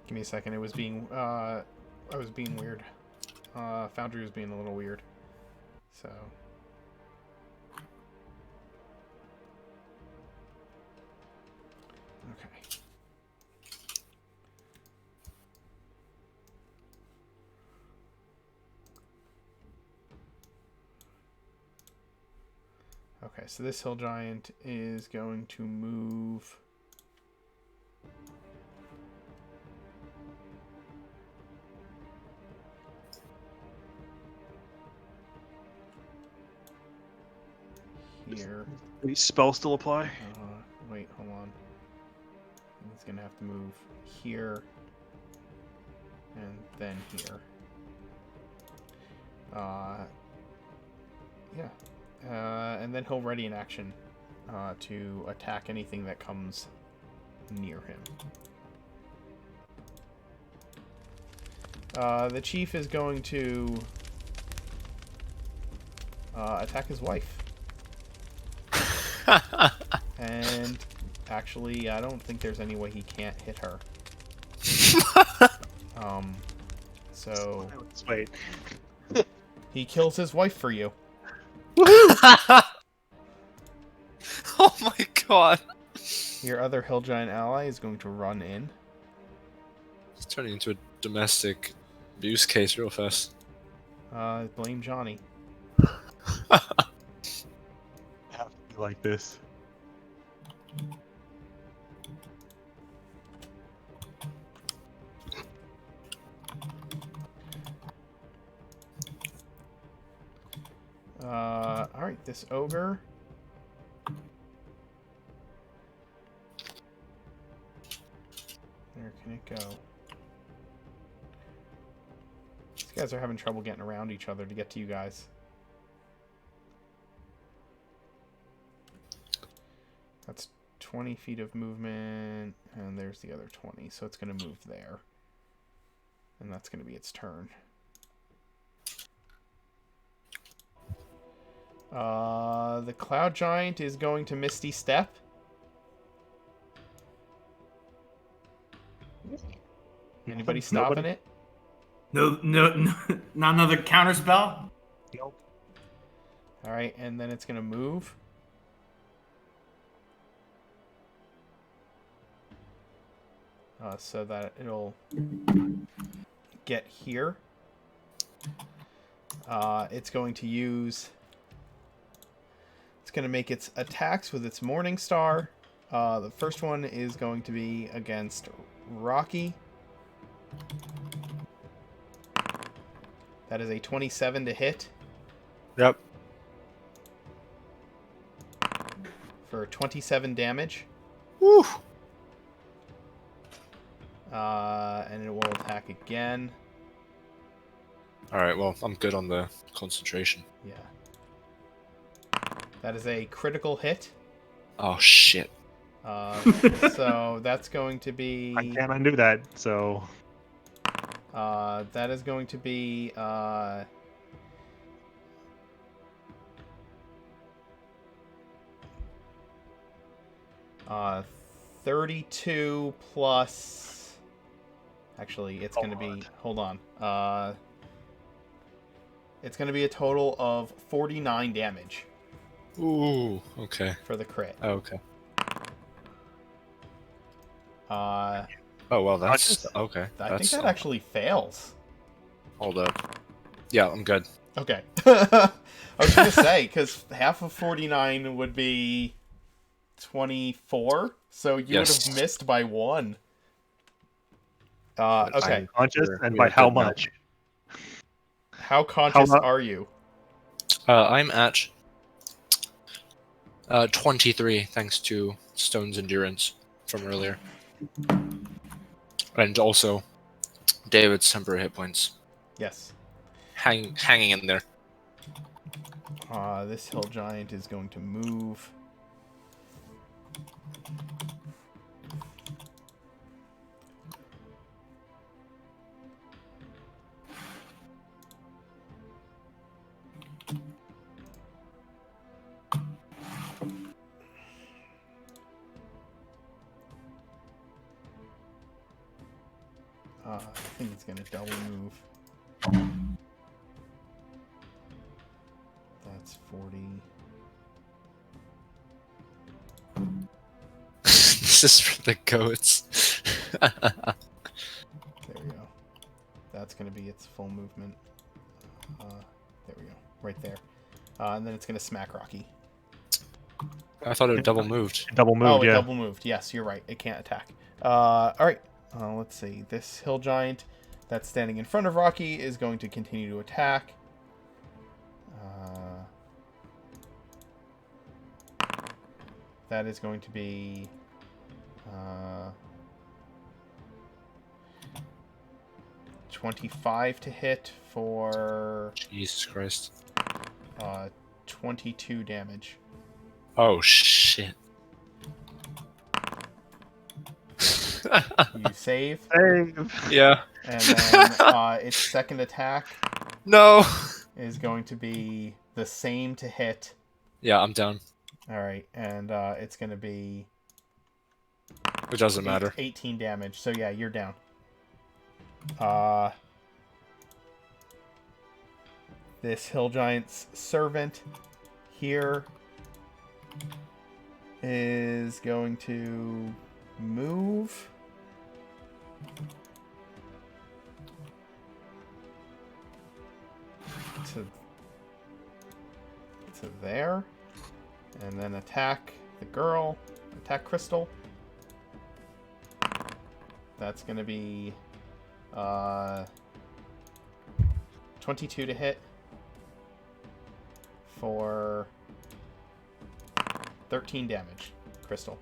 give me a second. It was being I was being weird. Foundry was being a little weird. So okay. Okay, so this hill giant is going to move here. These spells still apply? Wait, hold on. He's gonna have to move here and then here. Yeah. And then he'll ready an action to attack anything that comes near him. The chief is going to attack his wife. And actually, I don't think there's any way he can't hit her. So Wait. he kills his wife for you. Oh my god. Your other hill giant ally is going to run in. It's turning into a domestic abuse case real fast. Blame Johnny. Have to be like this. Alright, this ogre. Where can it go? These guys are having trouble getting around each other to get to you guys. That's 20 feet of movement, and there's the other 20, so it's going to move there. And that's going to be its turn. The Cloud Giant is going to Misty Step. Anybody stopping it? No, not another counter spell. Nope. Alright, and then it's going to move. So that it'll get here. It's going to use... It's going to make its attacks with its Morning Star. The first one is going to be against Rocky. That is a 27 to hit. Yep. For 27 damage. Woo! And it will attack again. Alright, well, I'm good on the concentration. Yeah. That is a critical hit. Oh, shit. So that's going to be... I can't undo that, so... that is going to be... 32 plus... Actually, it's going to be... Hold on. It's going to be a total of 49 damage. Ooh, okay. For the crit. Oh, okay. Oh, well, that's... Okay. I think that actually fails. Hold up. Yeah, I'm good. Okay. I was going to say, because half of 49 would be 24, so you would have missed by 1. Okay. I'm conscious, and by how much? How conscious are you? I'm at 23, thanks to Stone's Endurance from earlier. And also David's temporary hit points. Yes. Hanging in there. This hill giant is going to move. I think it's going to double move. That's 40. This is for the goats. There we go. That's going to be its full movement. There we go. Right there. And then it's going to smack Rocky. I thought it double moved. It double moved, it yeah. double moved. Yes, you're right. It can't attack. Alright. Let's see. This hill giant that's standing in front of Rocky is going to continue to attack. That is going to be 25 to hit for Jesus Christ. 22 damage. Oh shit. You save. Yeah. And then its second attack No. is going to be the same to hit. Yeah, I'm down. Alright, and it's going to be... It doesn't matter. 18 damage, so yeah, you're down. This hill giant's servant here is going to move to there, and then attack the girl, attack Crystal. That's going to be 22 to hit for 13 damage. Crystal.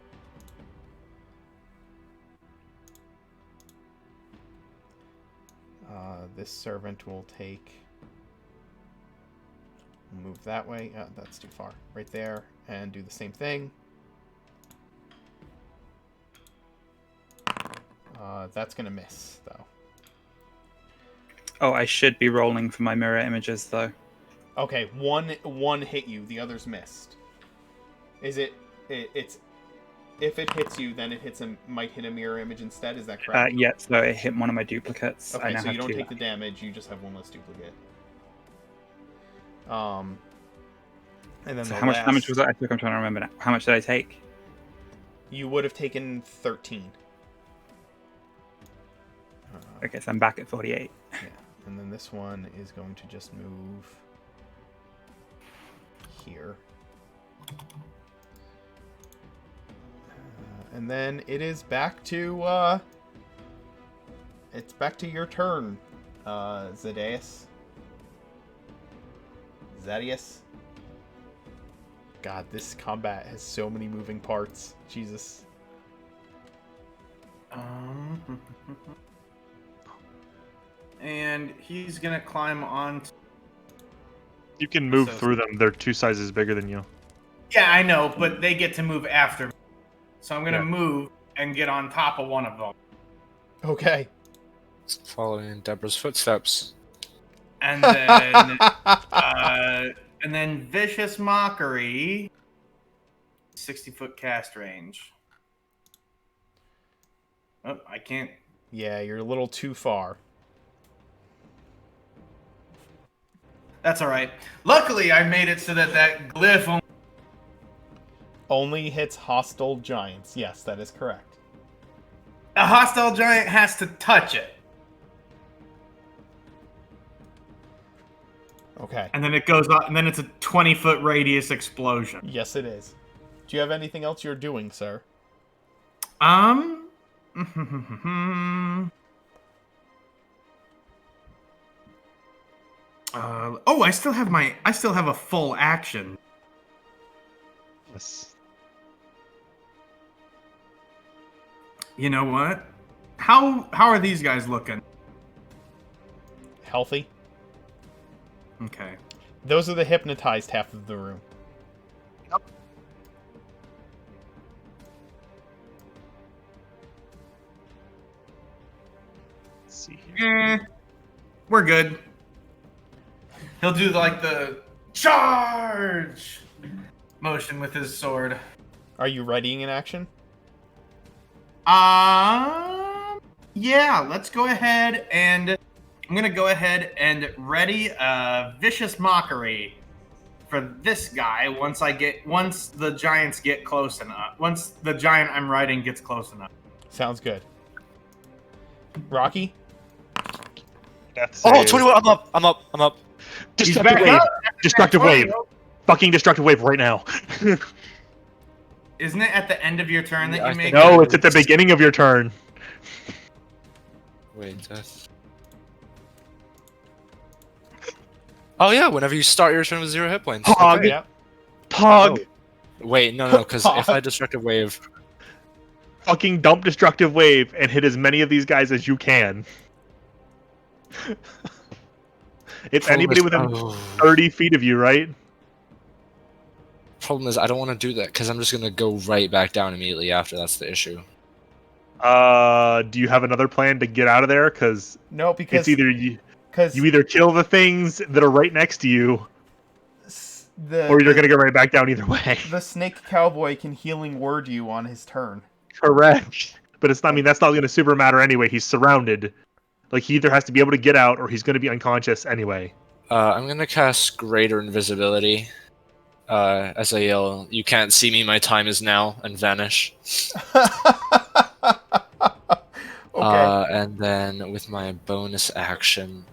This servant will take... Move that way. That's too far. Right there. And do the same thing. That's going to miss, though. Oh, I should be rolling for my mirror images, though. Okay, one hit you. The others missed. Is it... It's... If it hits you, then it might hit a mirror image instead. Is that correct? Yeah, so it hit one of my duplicates. I Okay, now so you have don't two take the left. damage. You just have one less duplicate. And then So the how much last, damage was that? I think I'm trying to remember now. How much did I take? You would have taken 13. Okay, so I'm back at 48. Yeah, and then this one is going to just move here. And then it is back to it's back to your turn, Zadius. God, this combat has so many moving parts. Jesus. And he's gonna climb on. You can move So- through them. They're 2 sizes bigger than you. Yeah, I know, but they get to move after me. So I'm gonna Yeah. move and get on top of one of them. Okay. Following in Deborah's footsteps. And then and then Vicious Mockery. 60-foot cast range. Oh, I can't. Yeah, you're a little too far. That's all right. Luckily, I made it so that glyph Only hits hostile giants. Yes, that is correct. a hostile giant has to touch it, Okay. and then it goes up, and then it's a 20-foot radius explosion. Yes, it is. Do you have anything else you're doing, sir? Oh, I still have a full action. Yes. You know what? How are these guys looking? Healthy? Okay. Those are the hypnotized half of the room. Let's see here. We're good. He'll do like the charge motion with his sword. Are you readying an action? Yeah, let's go ahead and I'm gonna go ahead and ready a Vicious Mockery for this guy once the giants get close enough. Once the giant I'm riding gets close enough. Sounds good. Rocky? Death Oh, save. 21! I'm up! Destructive back wave! up. Destructive wave! Fucking destructive wave right now! Isn't it at the end of your turn that Yeah, I you make? think- No, it's at the beginning of your turn. Wait, death. Oh yeah, whenever you start your turn with 0 hit points. Pog! Yeah. Pog! Wait, no, because if I destructive wave, Fucking dump destructive wave and hit as many of these guys as you can. It's anybody within 30 feet of you, right? Problem is, I don't want to do that because I'm just gonna go right back down immediately after. That's the issue. Do you have another plan to get out of there? Because No, because it's either you because either kill the things that are right next to you, or you're gonna go right back down either way. the snake cowboy can healing word you on his turn. Correct. But it's not. I mean, that's not gonna super matter anyway. He's surrounded. Like he either has to be able to get out, or he's gonna be unconscious anyway. I'm gonna cast Greater Invisibility. As I yell, "You can't see me! My time is now!" and vanish. Okay. And then with my bonus action,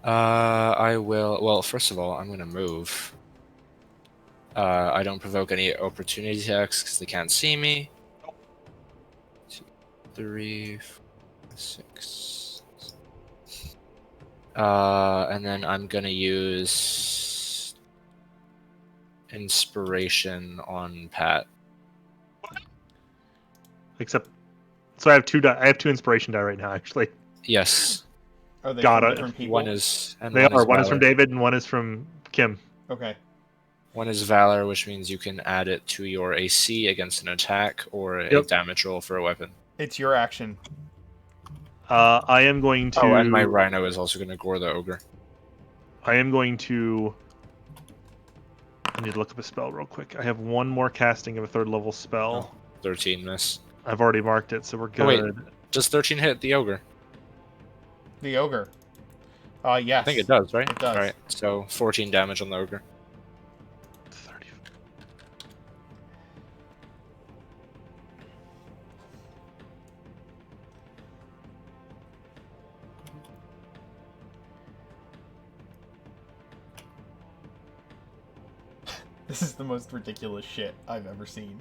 I will. Well, first of all, I'm gonna move. I don't provoke any opportunity attacks because they can't see me. 2, 3, 4, 6. And then I'm gonna use inspiration on Pat. Except, so I have two. I have two inspiration die right now. Actually, Yes, Are they Got from it. different people? one is they are. One is Valor. from David, and one is from Kim. Okay. One is Valor, which means you can add it to your AC against an attack or a Yep. damage roll for a weapon. It's your action. I am going to. Oh, and my Rhino is also going to gore the ogre. I am going to. I need to look up a spell real quick. I have one more casting of a 3rd level spell. 13 miss. I've already marked it, so we're good. Oh, wait. Does 13 hit the ogre? The ogre. Yes. I think it does, right? It does. Alright, so 14 damage on the ogre. 30. This is the most ridiculous shit I've ever seen.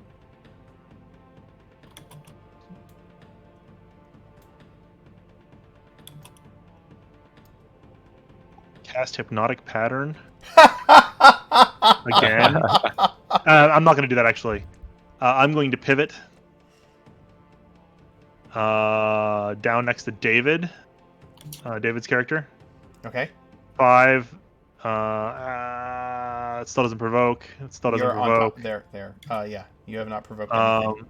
Cast hypnotic pattern again. I'm not going to do that actually. I'm going to pivot down next to David. David's character. Okay. 5. It still doesn't provoke. It still doesn't You're provoke. on top. There. Yeah. You have not provoked anything.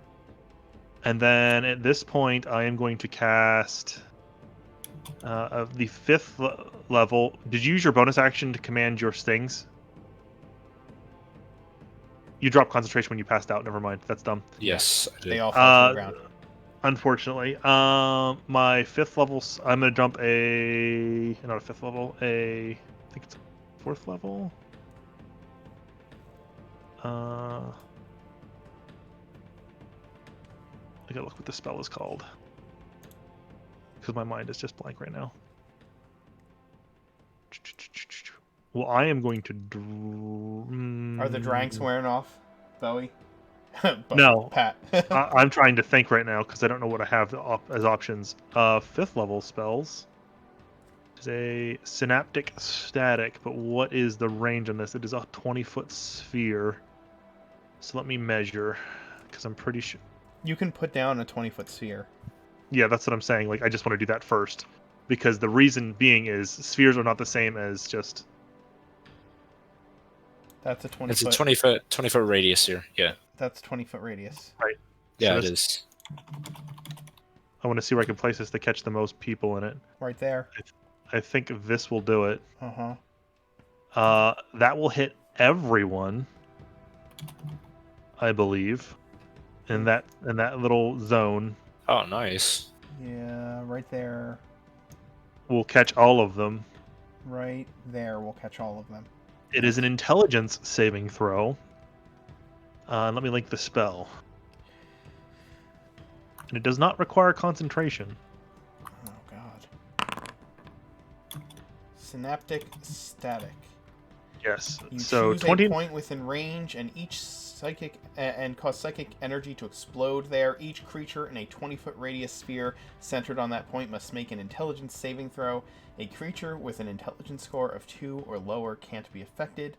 And then at this point, I am going to cast of the 5th level. Did you use your bonus action to command your stings? You dropped concentration when you passed out. Never mind. That's dumb. Yes, I did. They all fall to the ground. Unfortunately, my 5th level. I'm gonna jump not a 5th level. I think it's 4th level. I gotta look what the spell is called because my mind is just blank right now. Well, I am going to. Are the dranks wearing off, Bowie? No. Pat. I'm trying to think right now because I don't know what I have as options. 5th level spells is a synaptic static, but what is the range on this? It is a 20-foot sphere. So let me measure because I'm pretty sure. You can put down a 20-foot sphere. Yeah, that's what I'm saying. Like, I just want to do that first because the reason being is spheres are not the same as just. That's a 20 It's foot. a 20-foot radius here. Yeah. That's 20-foot radius. Right. Yeah, So it this- is. I want to see where I can place this to catch the most people in it. Right there. I think this will do it. Uh-huh. That will hit everyone, I believe, in that little zone. Oh, nice. Yeah, right there. We'll catch all of them. Right there. We'll catch all of them. It is an intelligence saving throw. Let me link the spell. And it does not require concentration. Oh, God. Synaptic static. Yes. You So choose 20. a point within range and cause psychic energy to explode there. Each creature in a 20-foot radius sphere centered on that point must make an intelligence saving throw. A creature with an intelligence score of 2 or lower can't be affected.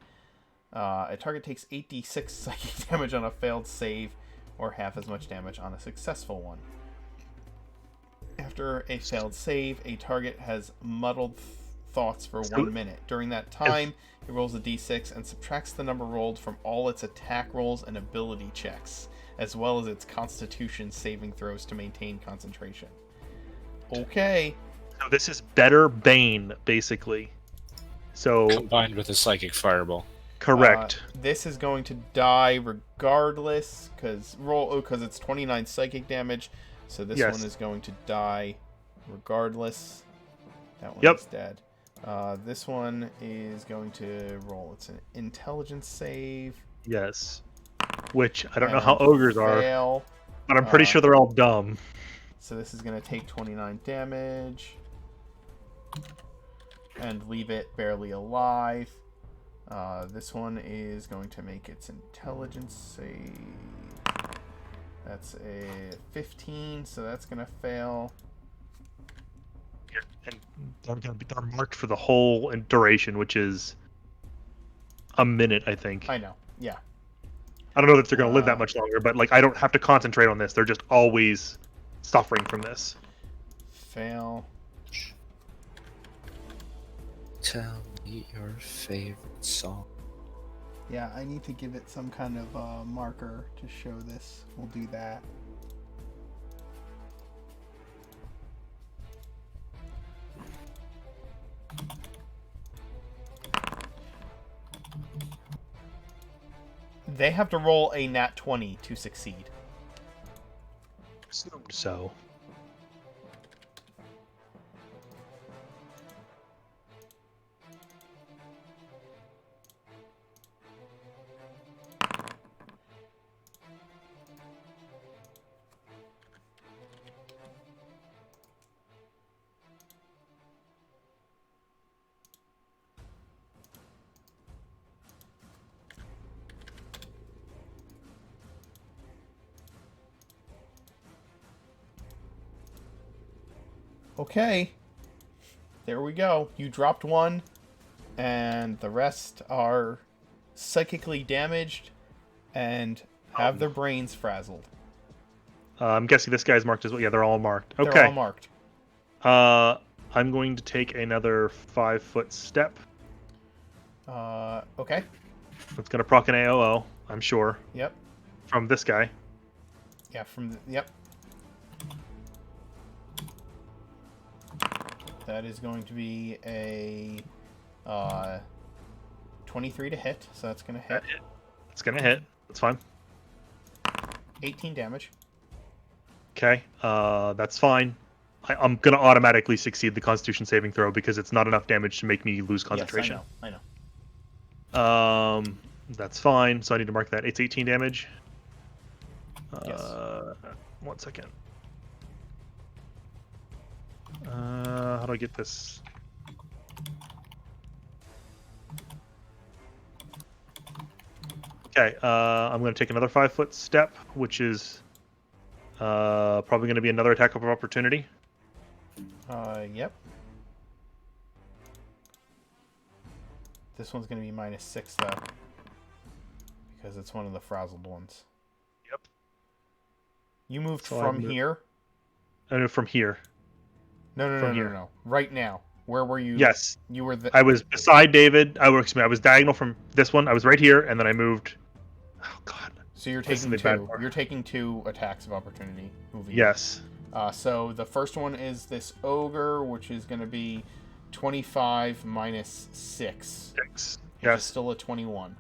A target takes 8d6 psychic damage on a failed save, or half as much damage on a successful one. After a failed save, a target has muddled thoughts for 1 minute. During that time, it rolls a d6 and subtracts the number rolled from all its attack rolls and ability checks, as well as its constitution saving throws to maintain concentration. Okay. So this is better Bane, basically. So Combined with a psychic fireball. correct. This is going to die regardless, because it's 29 psychic damage, so this Yes. one is going to die regardless. That one Yep. is dead. This one is going to roll. It's an intelligence save. Yes. Which I don't know how ogres are, fail. but I'm pretty sure they're all dumb. So this is going to take 29 damage and leave it barely alive. This one is going to make its intelligence save. That's a 15, so that's going to fail. and they're marked for the whole duration, which is a minute, I think. I know. Yeah. I don't know that they're going to live that much longer, but like I don't have to concentrate on this. They're just always suffering from this. Fail. Tell me your favorite song. Yeah, I need to give it some kind of marker to show this. We'll do that. They have to roll a nat 20 to succeed. Assumed so. Okay. There we go. You dropped one, and the rest are psychically damaged and have their brains frazzled. I'm guessing this guy's marked as well. Yeah, they're all marked. Okay. They're all marked. I'm going to take another 5-foot step. Okay. It's going to proc an AOO, I'm sure. Yep. From this guy. Yeah, yep. That is going to be a 23 to hit, so that's going to hit. It's going to hit. That's fine. 18 damage. Okay, that's fine. I'm going to automatically succeed the Constitution saving throw because it's not enough damage to make me lose concentration. Yes, I know. That's fine. So I need to mark that. It's 18 damage. Yes. 1 second. How do I get this? Okay, I'm going to take another 5-foot step, which is probably going to be another attack of opportunity. Yep. This one's going to be -6, though. Because it's one of the frazzled ones. Yep. You moved So from here? No, from here. No. Right now. Where were you? Yes. You were I was beside David. I was diagonal from this one. I was right here, and then I moved. Oh, God. So you're taking two. You're taking 2 attacks of opportunity. Moving. Yes. So the first one is this ogre, which is going to be 25 minus 6. 6. Which Yes. is still a 21.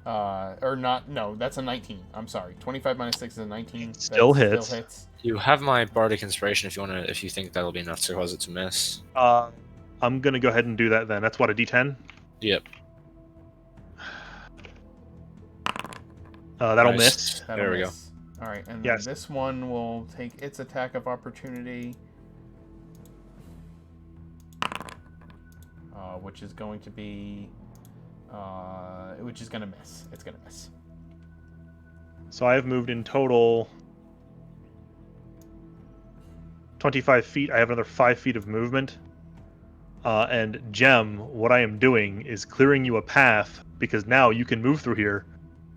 Or not? No, that's a 19. I'm sorry. 25 minus 6 is a 19. Still That hits. Still hits. You have my bardic inspiration if you think that'll be enough to cause it to miss. I'm gonna go ahead and do that then. That's what, a D10? Yep. That'll Nice. miss. That'll There we miss. All right, and Yes. then this one will take its attack of opportunity, which is going to be, which is going to miss. It's going to miss. So I have moved in total 25 feet. I have another 5 feet of movement. And Gem, what I am doing is clearing you a path because now you can move through here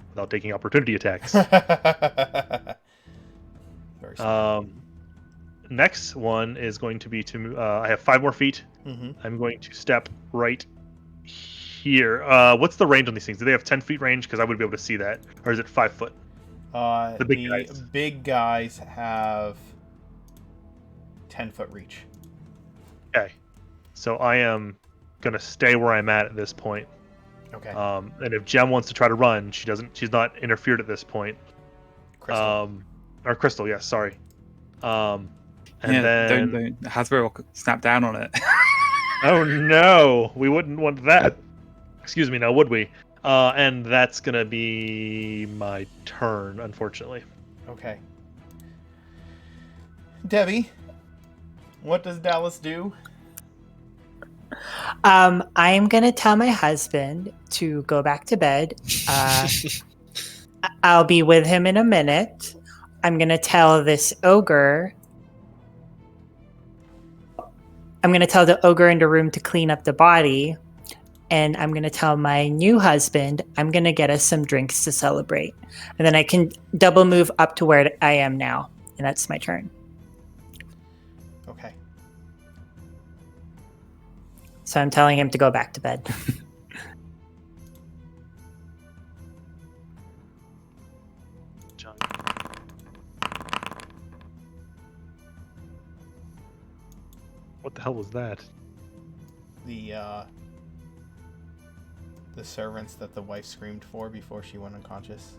without taking opportunity attacks. Very smart. Next one is going to be to I have 5 more feet. Mm-hmm. I'm going to step right here. What's the range on these things? Do they have 10 feet range? Because I would be able to see that. Or is it 5 foot? The big guys. big guys have 10-foot reach. Okay. So I am going to stay where I'm at this point. Okay. And if Gem wants to try to run, she's not interfered at this point. Crystal. Or Crystal, yes, sorry. And yeah, then don't Hasbro will snap down on it. oh no, we wouldn't want that. Excuse me, now would we? And that's gonna be my turn, unfortunately. Okay. Debbie, what does Dallas do? I am gonna tell my husband to go back to bed. I'll be with him in a minute. I'm gonna tell this ogre I'm going to tell the ogre in the room to clean up the body. And I'm going to tell my new husband, I'm going to get us some drinks to celebrate. And then I can double move up to where I am now. And that's my turn. Okay. So I'm telling him to go back to bed. John. What the hell was that? The servants that the wife screamed for before she went unconscious.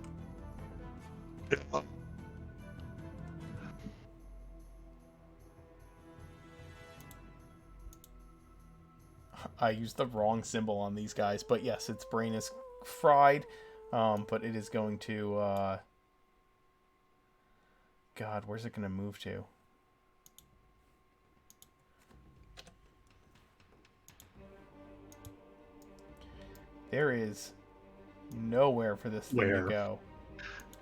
I used the wrong symbol on these guys, but yes, its brain is fried. But it is going to God, where's it gonna move to? There is nowhere for this thing to Where? go.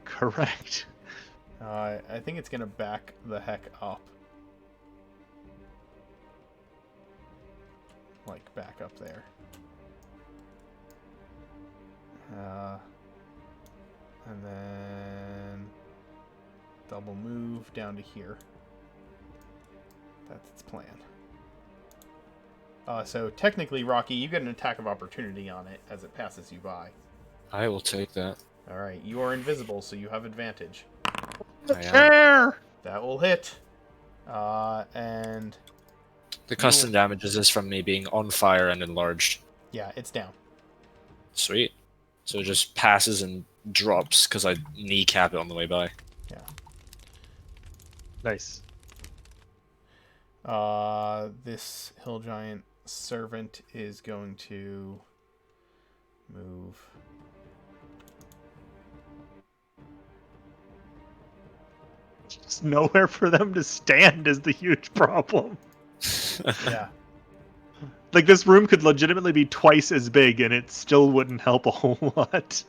Correct. I think it's gonna back the heck up. Like, back up there. And then double move down to here. That's its plan. So technically, Rocky, you get an attack of opportunity on it as it passes you by. I will take that. Alright, you are invisible, so you have advantage. I am. That will hit. And The custom damage is this from me being on fire and enlarged. yeah, it's down. Sweet. So it just passes and drops because I kneecap it on the way by. Yeah. Nice. This hill giant servant is going to move. Just nowhere for them to stand is the huge problem. Yeah. Like, this room could legitimately be twice as big and it still wouldn't help a whole lot.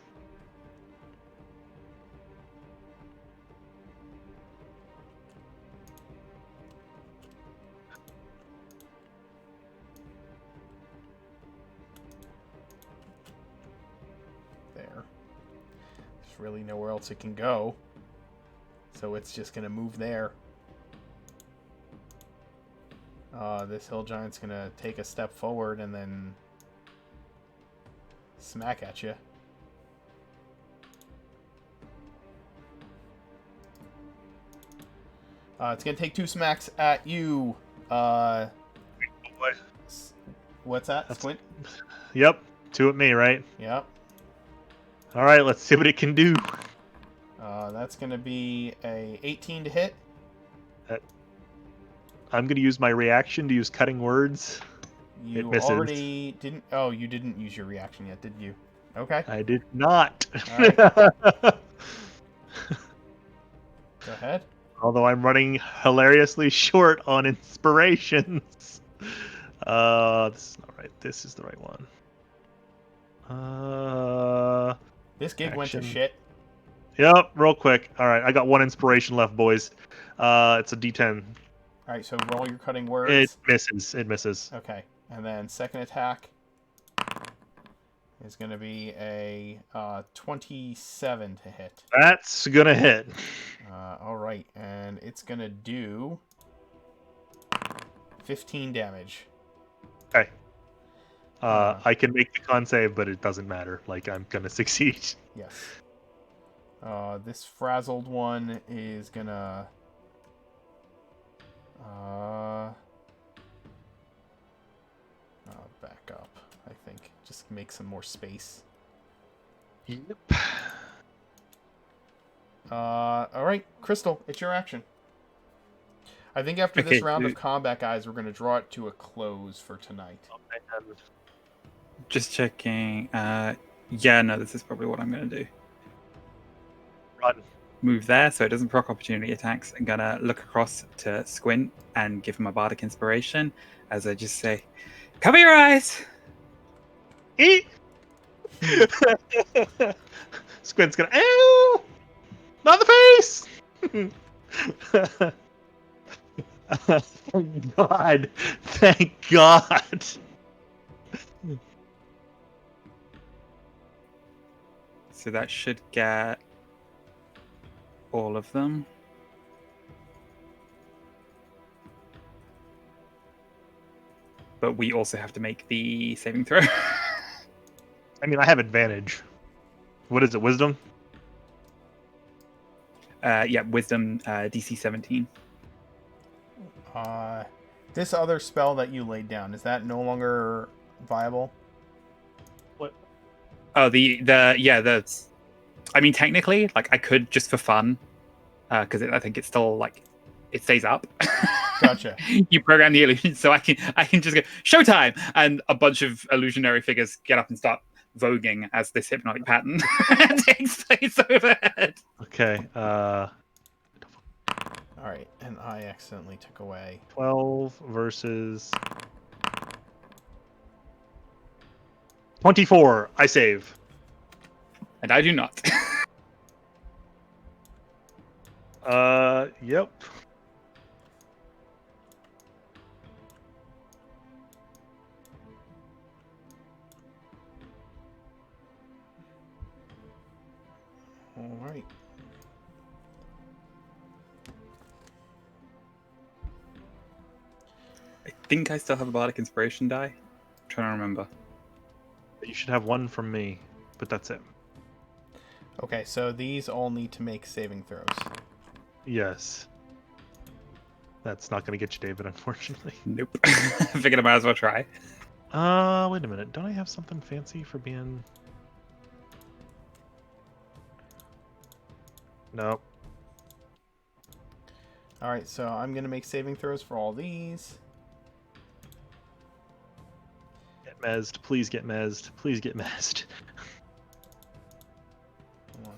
There. There's really nowhere else it can go. So it's just going to move there. This hill giant's going to take a step forward and then smack at you. It's going to take 2 smacks at you. What? What's that? Squint? Yep. 2 at me, right? Yep. Alright, let's see what it can do. That's going to be a 18 to hit. I'm going to use my reaction to use cutting words. You It misses. already didn't... Oh, you didn't use your reaction yet, did you? Okay. I did not. Alright. Go ahead. Although I'm running hilariously short on inspirations. This is not right. This is the right one. This gig went to action. shit. Yep, real quick. Alright, I got 1 inspiration left, boys. It's a D10. Alright, so roll your cutting words. It misses. It misses. Okay. And then second attack is going to be a 27 to hit. That's gonna hit. Alright, and it's going to do 15 damage. Okay. I can make the con save, but it doesn't matter. Like, I'm gonna succeed. Yes. This frazzled one is gonna back up, I think. Just make some more space. Yep. Alright, Crystal, it's your action. I think after this round of combat, guys, we're gonna draw it to a close for tonight. Just checking. Yeah, no, this is probably what I'm going to do. Run. Move there so it doesn't proc opportunity attacks. I'm going to look across to Squint and give him a bardic inspiration as I just say, cover your eyes! Eat! Squint's gonna, ow! Not the face! Thank God. Thank God. So that should get all of them. But we also have to make the saving throw. I mean, I have advantage. What is it? Wisdom? Yeah, wisdom DC 17. This other spell that you laid down, is that no longer viable? What? Oh, the I mean, technically, like I could just for fun, because I think it's still like it stays up. Gotcha. You program the illusion, so I can just go showtime, and a bunch of illusionary figures get up and start voguing as this hypnotic pattern takes place overhead. Okay. All right, and I accidentally took away 12 versus 24. I save. And I do not. Yep. All right. I think I still have a bardic inspiration die. I'm trying to remember. You should have one from me, but that's it. Okay, so these all need to make saving throws. Yes. That's not going to get you, David, unfortunately. Nope. I figured I might as well try. Wait a minute. Don't I have something fancy for being... Nope. All right, so I'm going to make saving throws for all these. Get mezzed. Please get mezzed. Please get mezzed. Hold on.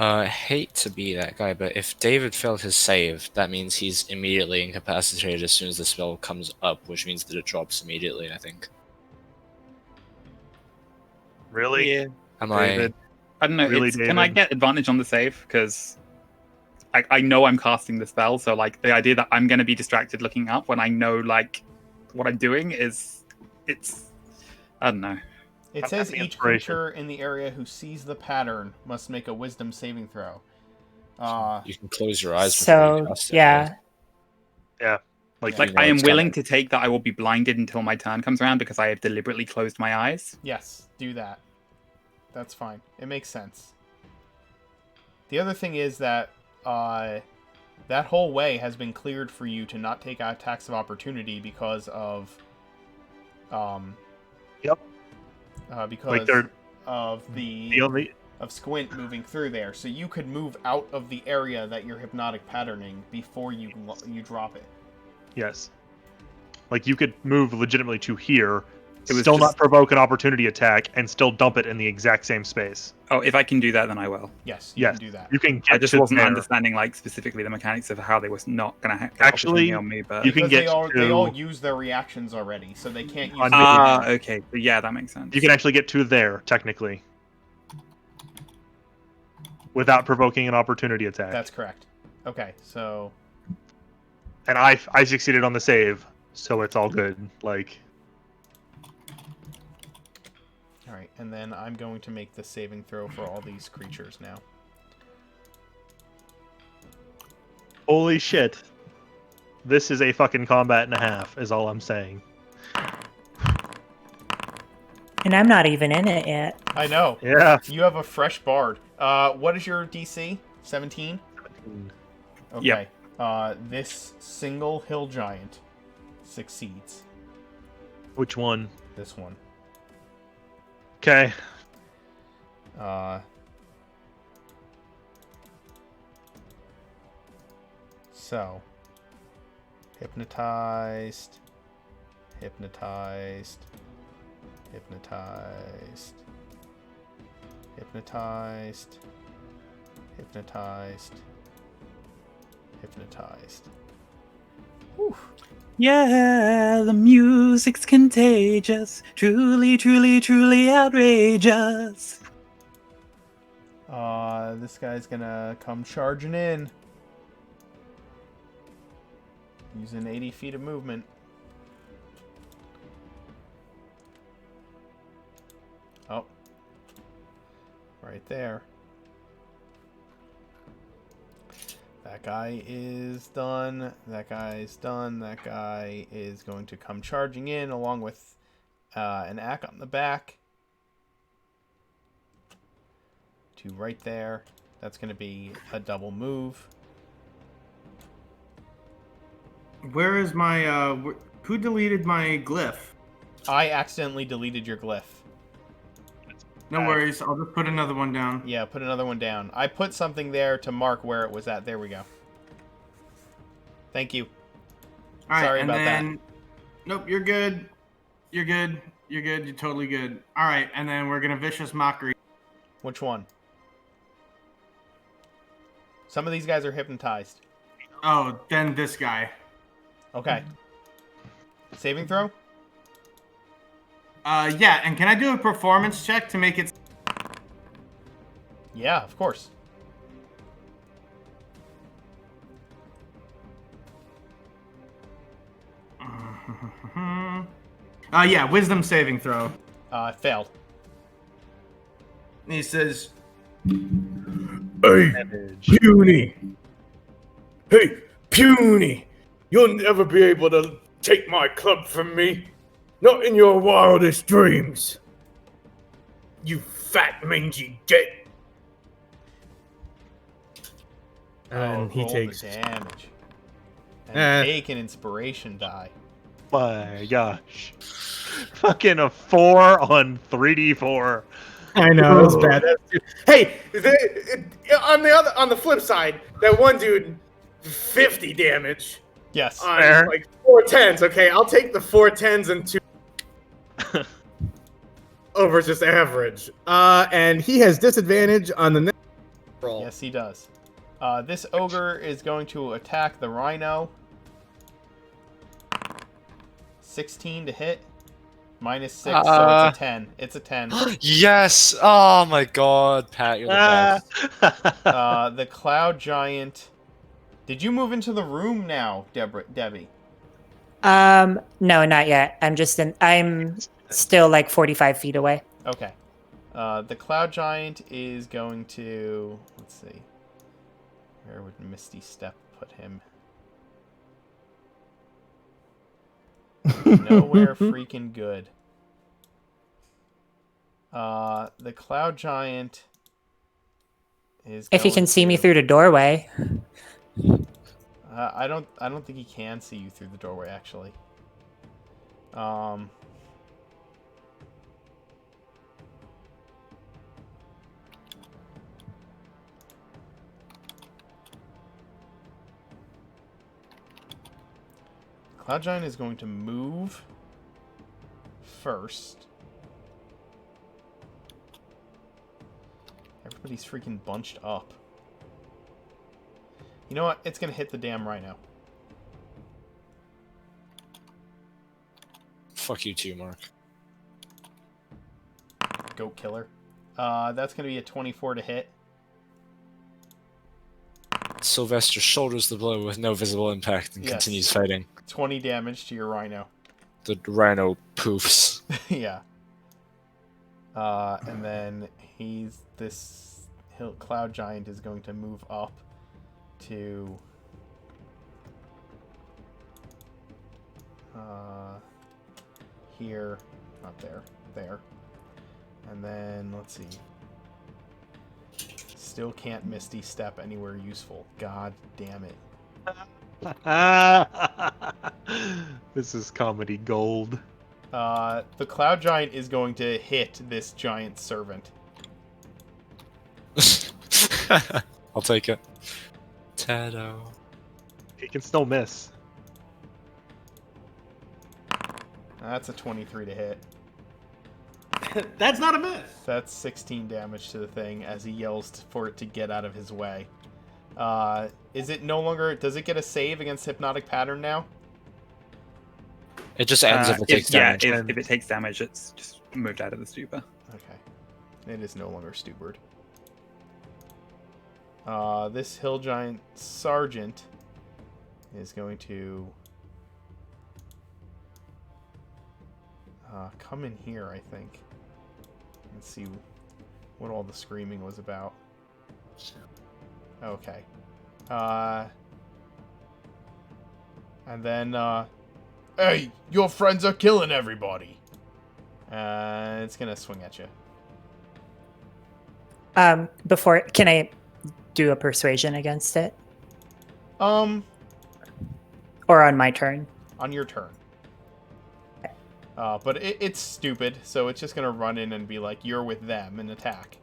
I hate to be that guy, but if David failed his save, that means he's immediately incapacitated as soon as the spell comes up, which means that it drops immediately, I think. Really? Yeah. Am David? I don't know. Really, Can I David? get advantage on the save? Because I know I'm casting the spell, so like the idea that I'm going to be distracted looking up when I know like what I'm doing it's I don't know. It I'm says having each inspiration. creature in the area who sees the pattern must make a wisdom saving throw. You can close your eyes before you So cast it. yeah, Like, Like You know, I am it's willing kinda- to take that I will be blinded until my turn comes around because I have deliberately closed my eyes. Yes, do that. That's fine. It makes sense. The other thing is that that whole way has been cleared for you to not take attacks of opportunity because of Yep. because Like they're of the only... of Squint moving through there, so you could move out of the area that you're hypnotic patterning before you drop it. Yes. Like you could move legitimately to here, It was still just- not provoke an opportunity attack, and still dump it in the exact same space. Oh, if I can do that, then I will. Yes, you Yes. can do that. You can get I just to wasn't there. understanding like specifically the mechanics of how they was not going to get Actually, opportunity on me. But you can Because get they all to... use their reactions already, so they can't use. On anything. okay, so yeah, that makes sense. You can actually get to there, technically. Without provoking an opportunity attack. That's correct. Okay, so And I succeeded on the save, so it's all good. Like, all right, and then I'm going to make the saving throw for all these creatures now. holy shit. This is a fucking combat and a half, is all I'm saying. and I'm not even in it yet. I know. Yeah. You have a fresh bard. What is your DC? 17? Okay. Yep. This single hill giant succeeds. Which one? This one. Okay. So, hypnotized, hypnotized, hypnotized, hypnotized, hypnotized, hypnotized. Whew. Yeah, the music's contagious. Truly, truly, truly outrageous. This guy's gonna come charging in. Using 80 feet of movement. Oh. Right there. That guy is done. That guy's done. That guy is going to come charging in along with an ack on the back. To right there. That's going to be a double move. Where is my, who deleted my glyph? I accidentally deleted your glyph. No worries, I'll just put another one down. Yeah, put another one down. I put something there to mark where it was at. There we go. Thank you. All right, Sorry and about then, that. Nope, you're good. You're good. You're good. You're totally good. All right, and then we're gonna vicious mockery. Which one? Some of these guys are hypnotized. Oh, then this guy. Okay. Saving throw? Yeah, and can I do a performance check to make it? Yeah, of course. Yeah, wisdom saving throw. Failed. And he says, Hey, puny. Hey, puny. You'll never be able to take my club from me. Not in your wildest dreams. You fat, mangy git. And he roll takes the damage. And take an inspiration die. My gosh. Fucking a 4 on 3d4. I know, it was bad. Hey, on the flip side, that one dude, 50 damage. Yes. On Fair. like 4 10s. Okay, I'll take the 4 10s and 2 over just average. And he has disadvantage on the next roll. Yes, he does. This ogre is going to attack the rhino. 16 to hit. -6, so it's a 10. It's a 10. Yes! Oh my god, Pat, you're the best. The cloud giant. Did you move into the room now, Debbie? No, not yet. I'm still like 45 feet away. Okay. The cloud giant is going to. Let's see. Where would Misty Step put him? Nowhere freaking good. The cloud giant is. If he can see me through the doorway. I don't think he can see you through the doorway, actually. Cloud Giant is going to move first. Everybody's freaking bunched up. You know what? It's going to hit the damn rhino. Fuck you too, Mark. Goat killer. That's going to be a 24 to hit. Sylvester shoulders the blow with no visible impact and continues fighting. 20 damage to your rhino. The rhino poofs. Yeah. And then this cloud giant is going to move up to here, not there, there. And then let's see. Still can't Misty Step anywhere useful. God damn it. This is comedy gold. The cloud giant is going to hit this giant servant. I'll take it. Tado. He can still miss. That's a 23 to hit. That's not a miss. That's 16 damage to the thing as he yells for it to get out of his way. Is it no longer... Does it get a save against Hypnotic Pattern now? It just ends if it takes damage. Yeah, if it takes damage, it's just moved out of the stupor. Okay. It is no longer stupid. This hill giant sergeant is going to come in here, I think. Let's see what all the screaming was about. Okay. And then, hey, your friends are killing everybody. It's gonna swing at you. Before, can I do a persuasion against it? Or on my turn? On your turn. But it's stupid, so it's just gonna run in and be like, you're with them, and attack.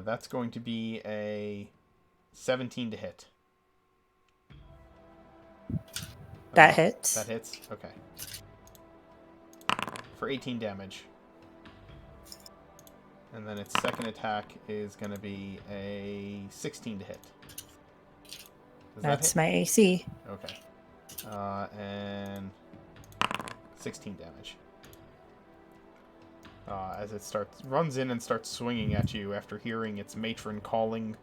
That's going to be a 17 to hit. That hits. That hits? Okay. For 18 damage. And then its second attack is going to be a 16 to hit. That's my AC. Okay. And 16 damage. As it runs in and starts swinging at you after hearing its matron calling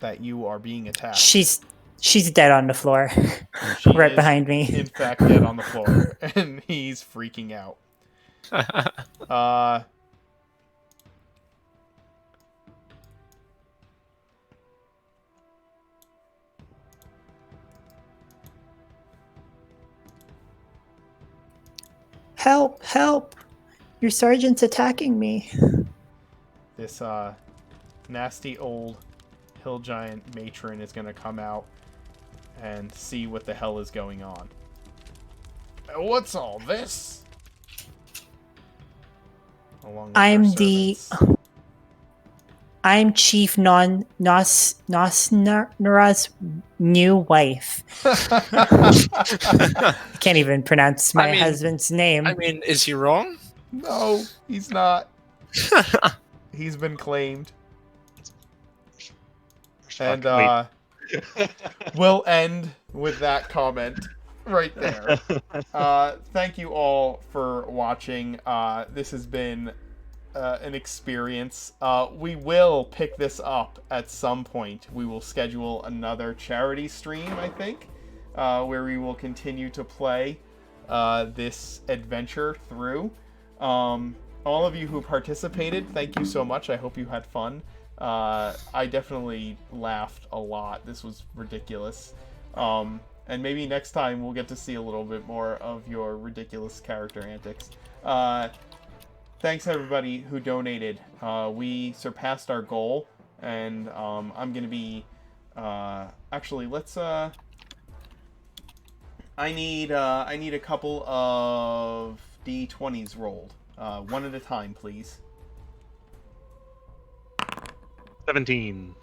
that you are being attacked. She's dead on the floor, right behind me. In fact, dead on the floor, and he's freaking out. Help! Help! Your sergeant's attacking me. This nasty old hill giant matron is going to come out and see what the hell is going on. What's all this? I'm Chief Nosnara's new wife. I can't even pronounce my husband's name. I mean, is he wrong? No, he's not. He's been claimed. And we'll end with that comment right there. Thank you all for watching. This has been an experience. We will pick this up at some point. We will schedule another charity stream, I think, where we will continue to play this adventure through. All of you who participated, thank you so much. I hope you had fun. I definitely laughed a lot. This was ridiculous. And maybe next time we'll get to see a little bit more of your ridiculous character antics. Thanks everybody who donated. We surpassed our goal, and I'm gonna be actually let's I need a couple of D20s rolled. One at a time, please. 17.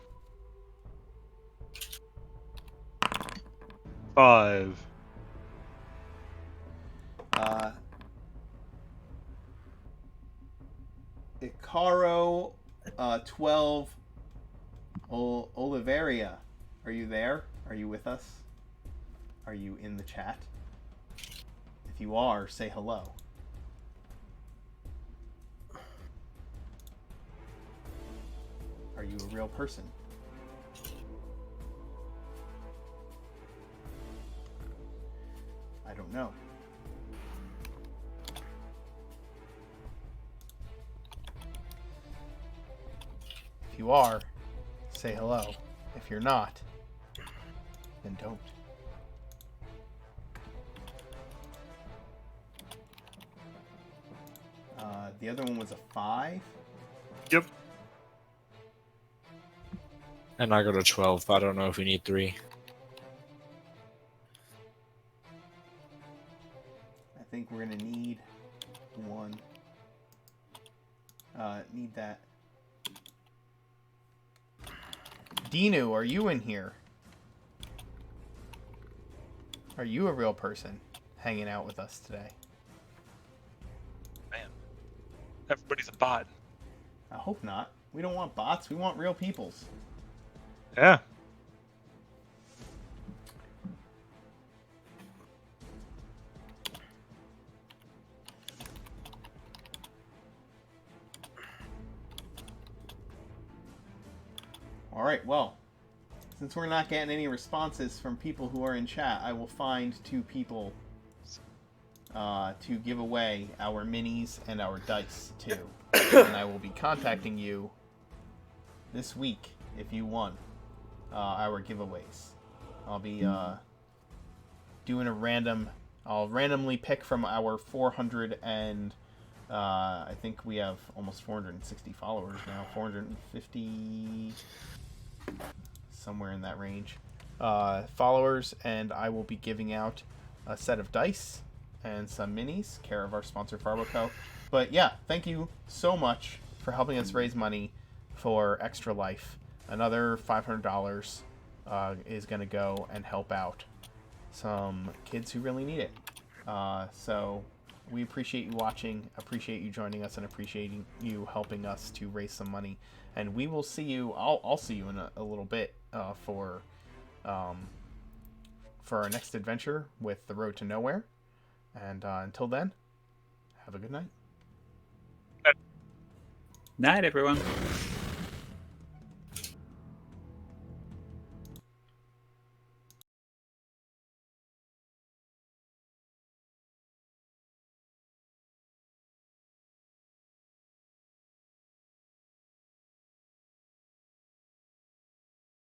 5. Icaro, 12. Oliveria, are you there? Are you with us? Are you in the chat? If you are, say hello. Are you a real person? I don't know. If you are, say hello. If you're not, then don't. The other one was a 5? Yep. And I got a 12, but I don't know if we need 3. I think we're gonna need 1. Need that. Dinu, are you in here? Are you a real person hanging out with us today? Man, everybody's a bot. I hope not. We don't want bots. We want real peoples. Yeah. All right, well, Since we're not getting any responses from people who are in chat, I will find 2 people to give away our minis and our dice to. And I will be contacting you this week if you won our giveaways. I'll be doing a random... I'll randomly pick from our 400 and... I think we have almost 460 followers now. 450... somewhere in that range. Followers, and I will be giving out a set of dice and some minis, care of our sponsor Farboco. But yeah, thank you so much for helping us raise money for Extra Life. Another $500 is going to go and help out some kids who really need it. So we appreciate you watching, appreciate you joining us, and appreciating you helping us to raise some money. And we will see you. I'll see you in a little bit for our next adventure with The Road to Nowhere. And until then, have a good night. Night, everyone.